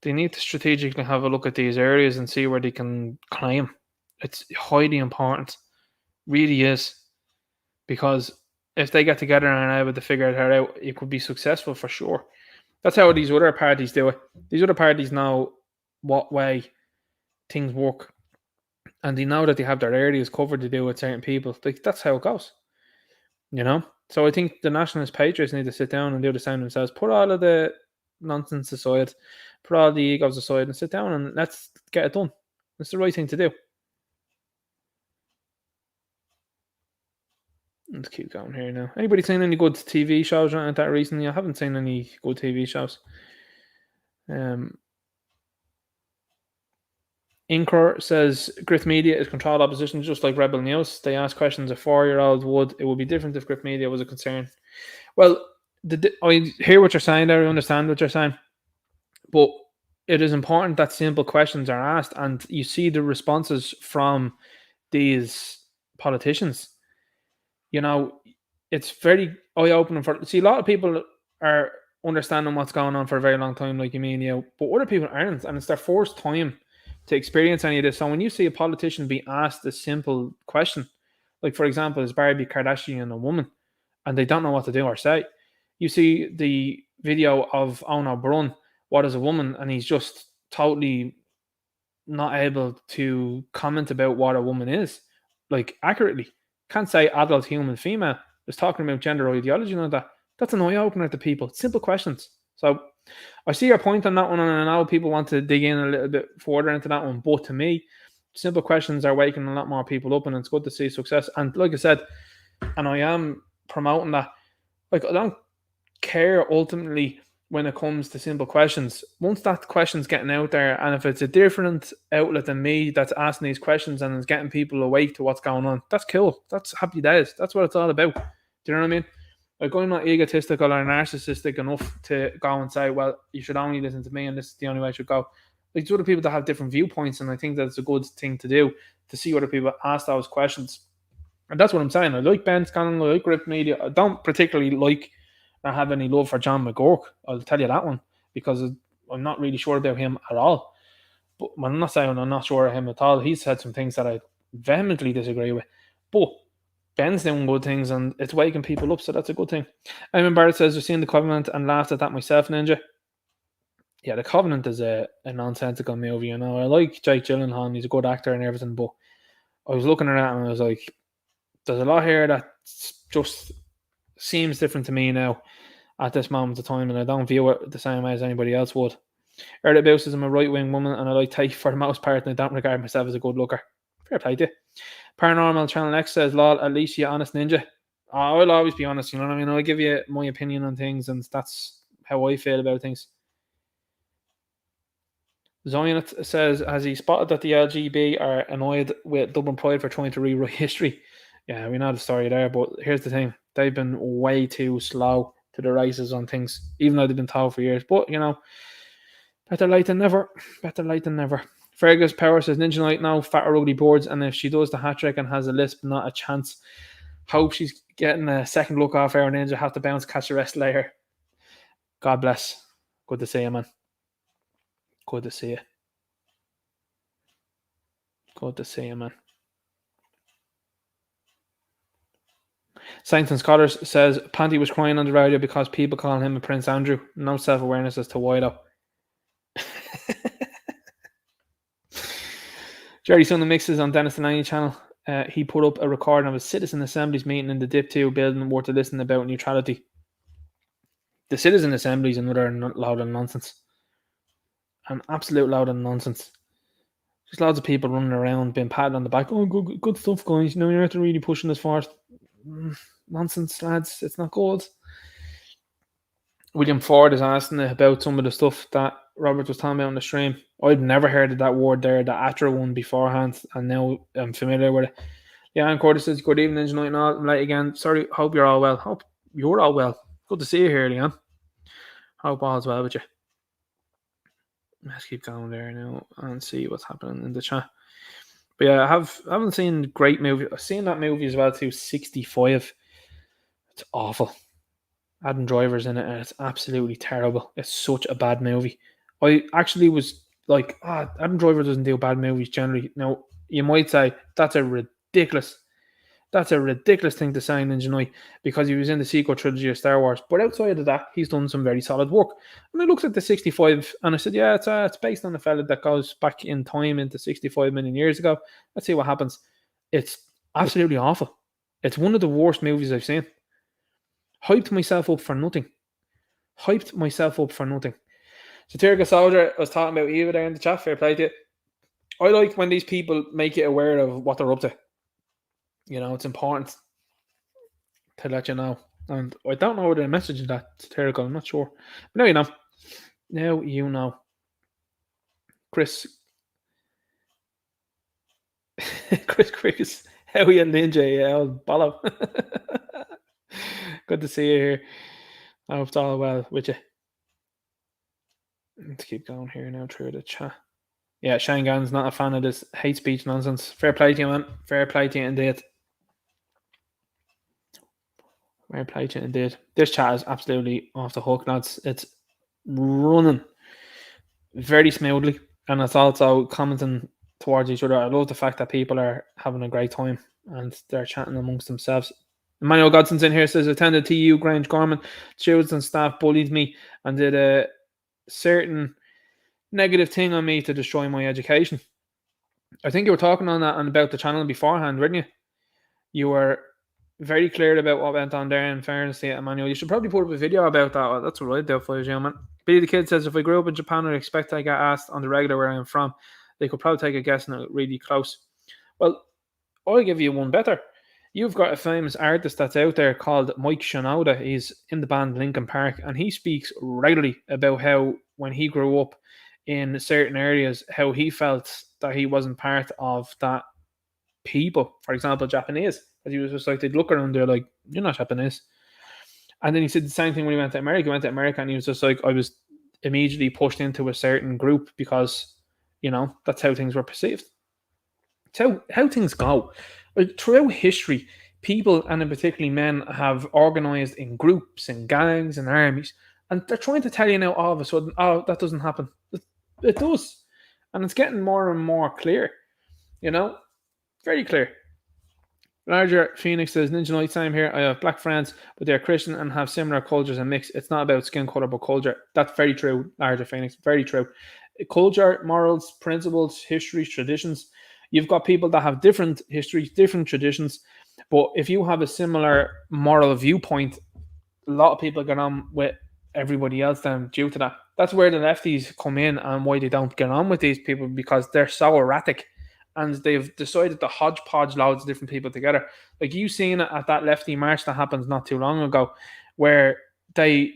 They need to strategically have a look at these areas and see where they can claim. It's highly important. Really is. Because if they get together and are able to figure it out, it could be successful for sure. That's how these other parties do it. These other parties know what way things work. And they know that they have their areas covered to do with certain people. Like, that's how it goes. You know? So I think the nationalist patriots need to sit down and do the same themselves. Put all of the nonsense aside. Put all the egos aside and sit down and let's get it done. It's the right thing to do. Let's keep going here now. Anybody seen any good TV shows or anything like that recently? I haven't seen any good TV shows. Inker says Grift Media is controlled opposition, just like Rebel News. They ask questions a 4-year-old would. It would be different if Grift Media was a concern. Well, I hear what you're saying there. I understand what you're saying. But it is important that simple questions are asked and you see the responses from these politicians. You know, it's very eye-opening for... See, a lot of people are understanding what's going on for a very long time, like you mean, but other people aren't, and it's their first time to experience any of this. So when you see a politician be asked a simple question, like, for example, is Barbie Kardashian a woman? And they don't know what to do or say. You see the video of Owen O'Brien, what is a woman? And he's just totally not able to comment about what a woman is, like, accurately. Can't say adult human female. Just talking about gender ideology and all that. That's an eye-opener to people. Simple questions. So I see your point on that one, and I know people want to dig in a little bit further into that one. But to me, simple questions are waking a lot more people up, and it's good to see success. And like I said, and I am promoting that, like, I don't care ultimately when it comes to simple questions. Once that question's getting out there, and if it's a different outlet than me that's asking these questions and is getting people awake to what's going on, that's cool. That's happy days. That's what it's all about. Do you know what I mean? Like, I'm not egotistical or narcissistic enough to go and say, well, you should only listen to me and this is the only way I should go. Like, there's other people that have different viewpoints, and I think that's a good thing to do, to see other people ask those questions. And that's what I'm saying. I like Ben Scanlon, I like Grift Media. I don't particularly like or have any love for John McGurk. I'll tell you that one, because I'm not really sure about him at all. But I'm not saying I'm not sure of him at all. He's said some things that I vehemently disagree with. But Ben's doing good things, and it's waking people up, so that's a good thing. Eamon Barrett says, I've seen The Covenant and laughed at that myself, Ninja. Yeah, The Covenant is a nonsensical movie, you know. I like Jake Gyllenhaal, he's a good actor and everything, but I was looking at that and I was like, there's a lot here that just seems different to me now at this moment of time, and I don't view it the same way as anybody else would. Erda Bow says, I'm a right-wing woman and I like Tay for the most part, and I don't regard myself as a good looker. Fair play to you. Paranormal Channel X says, lol, at least you're honest, Ninja. I'll always be honest, you know what I mean? I'll give you my opinion on things, and that's how I feel about things. Zionist says, has he spotted that the LGB are annoyed with Dublin Pride for trying to rewrite history? Yeah, we know the story there, but here's the thing. They've been way too slow to the races on things, even though they've been told for years. But, you know, better late than never. Better late than never. Fergus Power says, Ninja Knight now, fat or ugly boards, and if she does the hat-trick and has a lisp, not a chance. Hope she's getting a second look off our Ninja, have to bounce, catch the rest later. God bless. Good to see you, man. Good to see you. Good to see you, man. Sainton Scholars says Panty was crying on the radio because people call him a Prince Andrew. No self-awareness as to why though. Jerry Son of Mixes on Dennis Delaney channel. He put up a recording of a citizen assemblies meeting in the DIP 2 building worth a listen about neutrality. The citizen assemblies and another loud and nonsense. An absolute loud and nonsense. Just loads of people running around being patted on the back. Oh, good stuff, guys. You know, you're not really pushing this forward. Nonsense, lads. It's not good. William Ford is asking about some of the stuff that Robert was talking about on the stream. I'd never heard of that word there, the Atra one beforehand, and now I'm familiar with it. Yeah, and Curtis says, good evening, tonight and all. I'm late again. Sorry, hope you're all well. Hope you're all well. Good to see you here, Leanne. Hope all's well with you. Let's keep going there now and see what's happening in the chat. But yeah, I haven't seen great movie. I've seen that movie as well too, 65. It's awful. Adam Driver's in it and it's absolutely terrible. It's such a bad movie. I actually was like, Adam Driver doesn't do bad movies generally. Now, you might say that's a ridiculous thing to say in Ninja Knight because he was in the sequel trilogy of Star Wars. But outside of that, he's done some very solid work. And I looked at the 65 and I said, yeah, it's based on a fella that goes back in time into 65 million years ago. Let's see what happens. It's absolutely awful. It's one of the worst movies I've seen. Hyped myself up for nothing. Satirical Soldier was talking about Eva there in the chat. Fair play to you. I like when these people make you aware of what they're up to. You know, it's important to let you know. And I don't know whether the message is that satirical. I'm not sure. But now you know. Now you know. Chris. Chris. How are you, Ninja? Yeah, old bollow. Good to see you here. I hope it's all well with you. Let's keep going here now through the chat. Yeah, Shane Gannon's not a fan of this hate speech nonsense. Fair play to you, man. Fair play to you indeed. Fair play to you indeed. This chat is absolutely off the hook, lads. It's running very smoothly, and it's also commenting towards each other. I love the fact that people are having a great time and they're chatting amongst themselves. Emmanuel Godson's in here, says, attended TU Grange Gorman. Students and staff bullied me and did a certain negative thing on me to destroy my education. I think you were talking on that and about the channel beforehand, weren't you? You were very clear about what went on there, in fairness to you, Emmanuel. You should probably put up a video about that. Well, that's what I'd do for you, man. Billy the Kid says, if I grew up in Japan, I'd expect I get asked on the regular where I'm from. They could probably take a guess and it really close. Well, I'll give you one better. You've got a famous artist that's out there called Mike Shinoda. He's in the band Linkin Park, and he speaks regularly about how when he grew up in certain areas, how he felt that he wasn't part of that people. For example, Japanese. Because he was just like, they'd look around, they're like, you're not Japanese. And then he said the same thing when he went to America. He went to America and he was just like, I was immediately pushed into a certain group because, you know, that's how things were perceived. It's how things go. Like, throughout history, people, and in particularly men, have organized in groups and gangs and armies, and they're trying to tell you now all of a sudden, oh, that doesn't happen. It does. And it's getting more and more clear. You know? Very clear. Larger Phoenix says, Ninja Knight, same here. I have black friends, but they're Christian and have similar cultures and mix. It's not about skin color, but culture. That's very true, Larger Phoenix. Very true. Culture, morals, principles, histories, traditions. You've got people that have different histories, different traditions, but if you have a similar moral viewpoint, a lot of people get on with everybody else then due to that. That's where the lefties come in and why they don't get on with these people, because they're so erratic and they've decided to hodgepodge loads of different people together. Like, you seen it at that lefty march that happens not too long ago, where they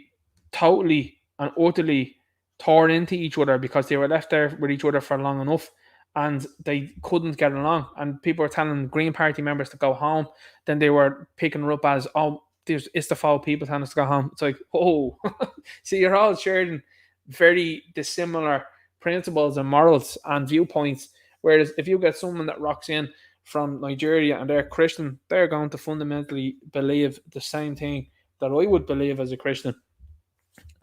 totally and utterly tore into each other because they were left there with each other for long enough and they couldn't get along. And people were telling Green Party members to go home. Then they were picking her up as, oh, there's Istafal people telling us to go home. It's like, oh, see, you're all sharing very dissimilar principles and morals and viewpoints. Whereas if you get someone that rocks in from Nigeria and they're Christian, they're going to fundamentally believe the same thing that I would believe as a Christian.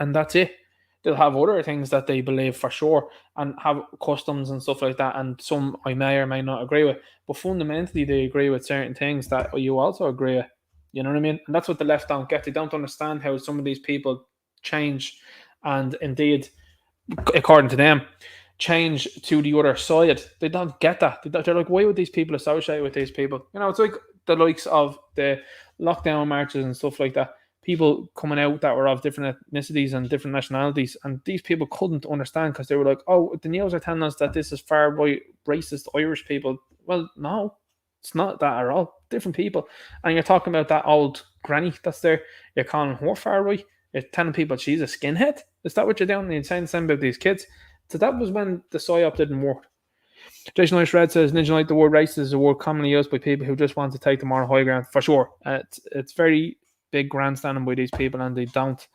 And that's it. They'll have other things that they believe for sure and have customs and stuff like that. And some I may or may not agree with. But fundamentally, they agree with certain things that you also agree with. You know what I mean? And that's what the left don't get. They don't understand how some of these people change and indeed, according to them, change to the other side. They don't get that. They're like, why would these people associate with these people? You know, it's like the likes of the lockdown marches and stuff like that. People coming out that were of different ethnicities and different nationalities, and these people couldn't understand because they were like, oh, the news are telling us that this is far right racist Irish people. Well, no, it's not that at all. Different people. And you're talking about that old granny that's there. You're calling her far right. You're telling people she's a skinhead. Is that what you're doing? You're saying the same about these kids. So that was when the PSYOP didn't work. Jason Irish Red says, Ninja Knight, the word racist is a word commonly used by people who just want to take the moral high ground. For sure. It's very big grandstanding by these people, and they don't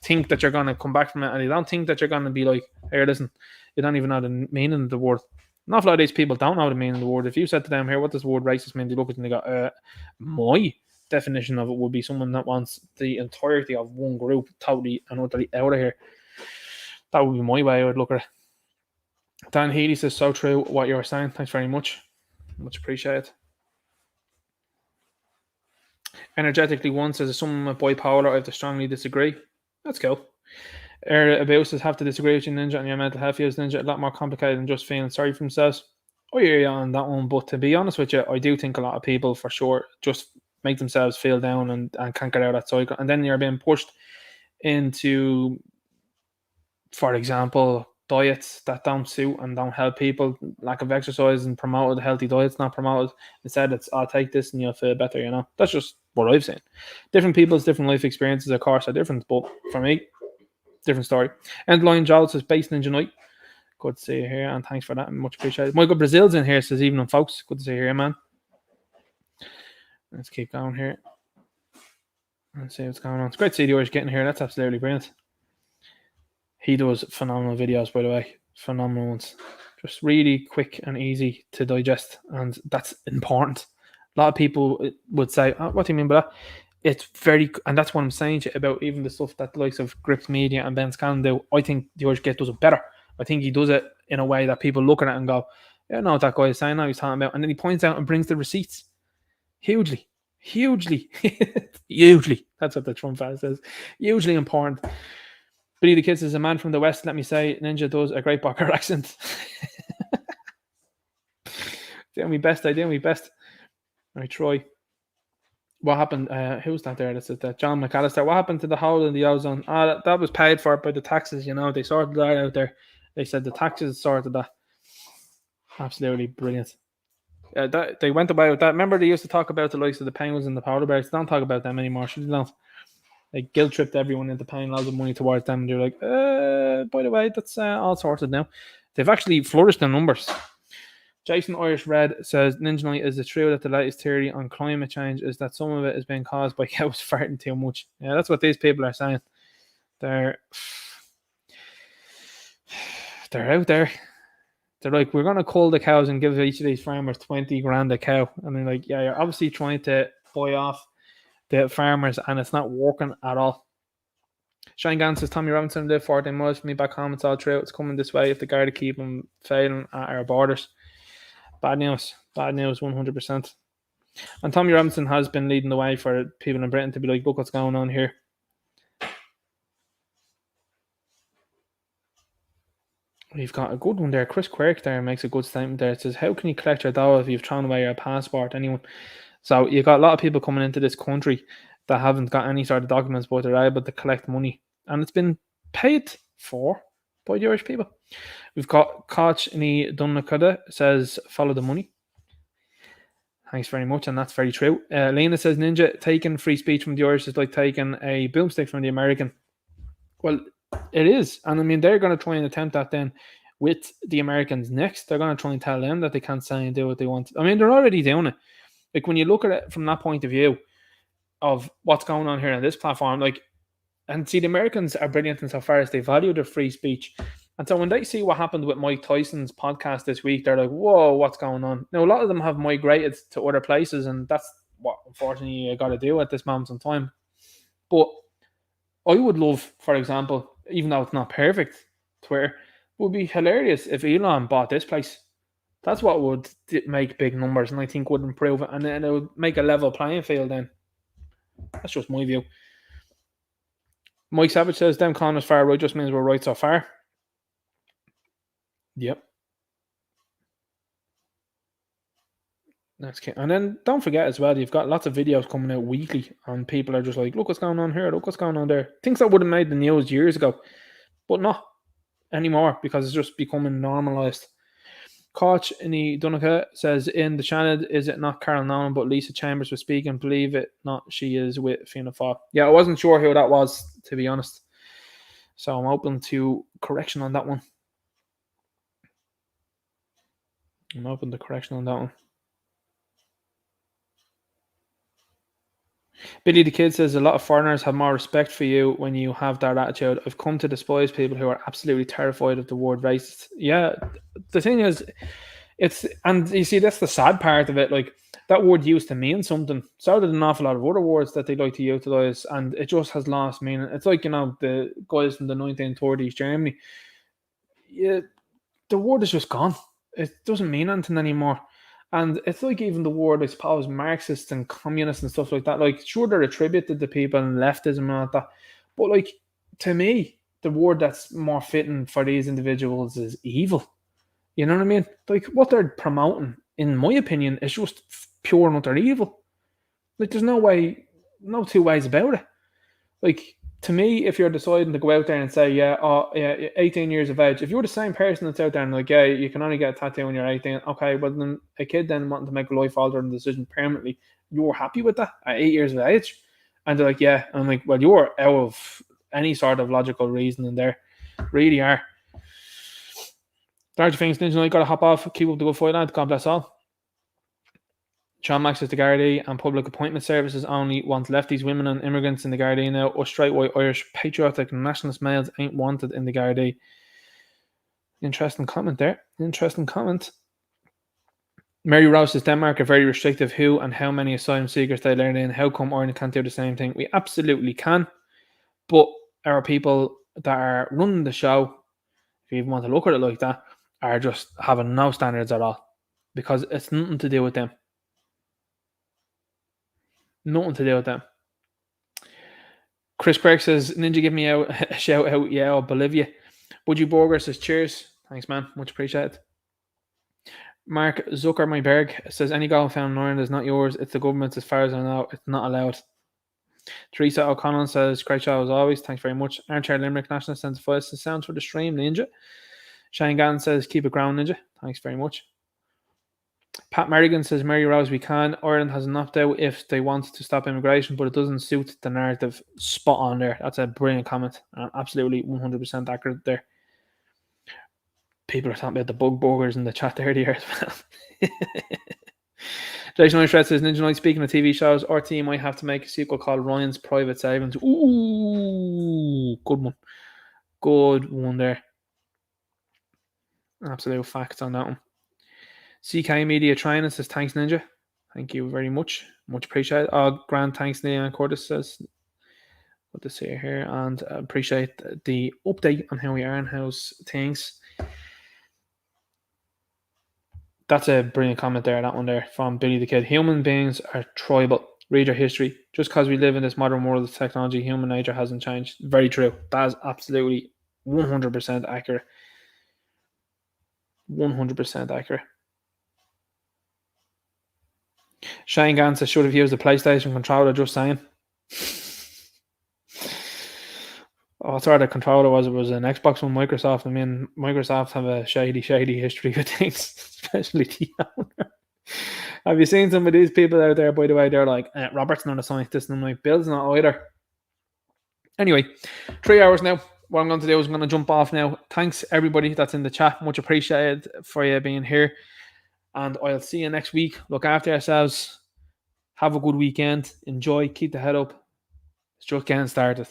think that you're going to come back from it, and they don't think that you're going to be like, here, listen, you don't even know the meaning of the word. An awful lot of these people don't know the meaning of the word. If you said to them, here, what does the word racist mean? They look at it and they go, my definition of it would be someone that wants the entirety of one group totally and utterly out of here. That would be my way I would look at it. Dan Healy says, so true what you were saying. Thanks very much. Much appreciated. Energetically One says, as someone with bipolar, I have to strongly disagree. That's cool. About says, have to disagree with you, Ninja, and your mental health is, Ninja, a lot more complicated than just feeling sorry for themselves. I hear you on that one, but to be honest with you, I do think a lot of people, for sure, just make themselves feel down and can't get out of that cycle. And then you're being pushed into, for example, diets that don't suit and don't help people, lack of exercise and promoted healthy diets not promoted. Instead, it's, I'll take this and you'll feel better, you know. That's just what I've seen. Different people's different life experiences, of course, are different, but for me, different story. And Lion Joel says, Base Ninja Night. Good to see you here, and thanks for that. Much appreciated. Michael Brazil's in here, says, evening, folks. Good to see you here, man. Let's keep going here. Let's see what's going on. It's great to see the Irish getting here. That's absolutely brilliant. He does phenomenal videos, by the way. Phenomenal ones. Just really quick and easy to digest, and that's important. A lot of people would say, oh, what do you mean by that? It's very, and that's what I'm saying to you about even the stuff that the likes of Grips Media and Ben Scanlon do. I think the Irish Get does it better. I think he does it in a way that people look at it and go, yeah, I know what that guy is saying, I know he's talking about. And then he points out and brings the receipts. Hugely. Hugely. That's what the Trump fan says. Hugely important. Billy the Kid says, a man from the West, let me say, Ninja does a great Barker accent. Doing my best, I do my best. I try. What happened? Who's that there? That's that John McAllister. What happened to the hole in the ozone? That was paid for by the taxes, you know. They sorted that out there. They said the taxes sorted that. Absolutely brilliant. They went away with that. Remember, they used to talk about the likes of the penguins and the polar bears. They don't talk about them anymore. Should they don't? They guilt tripped everyone into paying loads of money towards them. And they're like, by the way, that's all sorted now. They've actually flourished in numbers. Jason Irish Red says, Ninja Knight, is it true that the latest theory on climate change is that some of it is being caused by cows farting too much? Yeah, that's what these people are saying. They're out there. They're like, we're going to cull the cows and give each of these farmers 20 grand a cow. And they're like, yeah, you're obviously trying to buy off the farmers, and it's not working at all. Shane Gann says, Tommy Robinson lived 14 miles from me back home. It's all true. It's coming this way if the Garda keep them failing at our borders. Bad news. Bad news, 100%. And Tommy Robinson has been leading the way for people in Britain to be like, look what's going on here. We've got a good one there. Chris Quirk there makes a good statement there. It says, how can you collect your dough if you've thrown away your passport? Anyone? So you've got a lot of people coming into this country that haven't got any sort of documents, but they're able to collect money. And it's been paid for by the Irish people. We've got Koch Ni Dunnakada says, follow the money. Thanks very much, and that's very true. Lena says, Ninja, taking free speech from the Irish is like taking a boomstick from the American. Well, it is. And I mean, they're going to try and attempt that then with the Americans next. They're going to try and tell them that they can't say and do what they want. I mean, they're already doing it. Like, when you look at it from that point of view of what's going on here on this platform, like, and see, the Americans are brilliant insofar as they value their free speech. And so when they see what happened with Mike Tyson's podcast this week, they're like, whoa, what's going on? Now, a lot of them have migrated to other places, and that's what, unfortunately, you got to do at this moment in time. But I would love, for example, even though it's not perfect, Twitter, it would be hilarious if Elon bought this place. That's what would make big numbers, and I think would improve it, and then it would make a level playing field then. That's just my view. Mike Savage says, them calling us far right just means we're right so far. Yep. That's key. And then don't forget as well, you've got lots of videos coming out weekly, and people are just like, look what's going on here, look what's going on there. Things that would have made the news years ago, but not anymore because it's just becoming normalised. Koch in the Dunica says, in the channel, is it not Carol Nolan but Lisa Chambers was speaking? Believe it not, she is with Fianna Fáil. Yeah, I wasn't sure who that was, to be honest. So I'm open to correction on that one. Billy the Kid says, a lot of foreigners have more respect for you when you have that attitude. I've come to despise people who are absolutely terrified of the word racist. Yeah, the thing is, and you see, that's the sad part of it. Like, that word used to mean something. So did an awful lot of other words that they like to utilize, and it just has lost meaning. It's like, the guys from the 1930s Germany. Yeah, the word is just gone. It doesn't mean anything anymore. And it's like even the word, I suppose, Marxist and communist and stuff like that. Like, sure, they're attributed to people and leftism and all that. But, like, to me, the word that's more fitting for these individuals is evil. You know what I mean? Like, what they're promoting, in my opinion, is just pure and utter evil. Like, there's no two ways about it. Like, to me, if you're deciding to go out there and say, 18 years of age, if you're the same person that's out there and like, yeah, you can only get a tattoo when you're 18, okay, but then a kid then wanting to make a life-altering decision permanently, you're happy with that at 8 years of age? And they're like, yeah. And I'm like, well, you're out of any sort of logical reasoning there. Really are. Larger things, Ninja Knight, got to hop off. Keep up the good fight, lad. God bless all. Sean Max says the Gardaí and public appointment services only want lefties, women and immigrants in the Gardaí now, or straight white Irish patriotic nationalist males ain't wanted in the Gardaí. Interesting comment there. Mary Rose says Denmark are very restrictive who and how many asylum seekers they let in. How come Ireland can't do the same thing? We absolutely can, but our people that are running the show, if you even want to look at it like that, are just having no standards at all, because it's nothing to do with them. Nothing to do with them. Chris Craig says, Ninja, give me a shout out. Yeah, Bolivia. Budgie Borger says, cheers. Thanks, man. Much appreciated. Mark Zuckerberg says, any goal found in Ireland is not yours. It's the government's, as far as I know. It's not allowed. Teresa O'Connell says, great show as always. Thanks very much. Armchair Limerick National sends voice to sounds for the stream, Ninja. Shane Gann says, keep it ground, Ninja. Thanks very much. Pat Merrigan says, Mary Rose, we can. Ireland has an opt-out if they want to stop immigration, but it doesn't suit the narrative. Spot on there. That's a brilliant comment. Absolutely 100% accurate there. People are talking about the bug burgers in the chat there as well. Jason Oishred says, Ninja Knight, speaking of TV shows, RT might have to make a sequel called Ryan's Private Savings. Ooh, good one. Good one there. Absolute facts on that one. CK Media Training says, thanks, Ninja. Thank you very much. Much appreciated. Grand thanks, Leanne Curtis says, what to say here, and appreciate the update on how we are and how's things. That's a brilliant comment there, that one there, from Billy the Kid. Human beings are tribal. Read your history. Just because we live in this modern world of technology, human nature hasn't changed. Very true. That is absolutely 100% accurate. 100% accurate. Shane Gann says, should have used the PlayStation controller, just saying. What sort of controller was it? Was an Xbox from Microsoft? I mean, Microsoft have a shady history with things, especially the owner. Have you seen some of these people out there, by the way? They're like, Robert's not a scientist, and I'm like, Bill's not either. Anyway, 3 hours now. What I'm going to do is I'm going to jump off now. Thanks, everybody that's in the chat. Much appreciated for you being here. And I'll see you next week. Look after yourselves. Have a good weekend. Enjoy. Keep the head up. It's just getting started.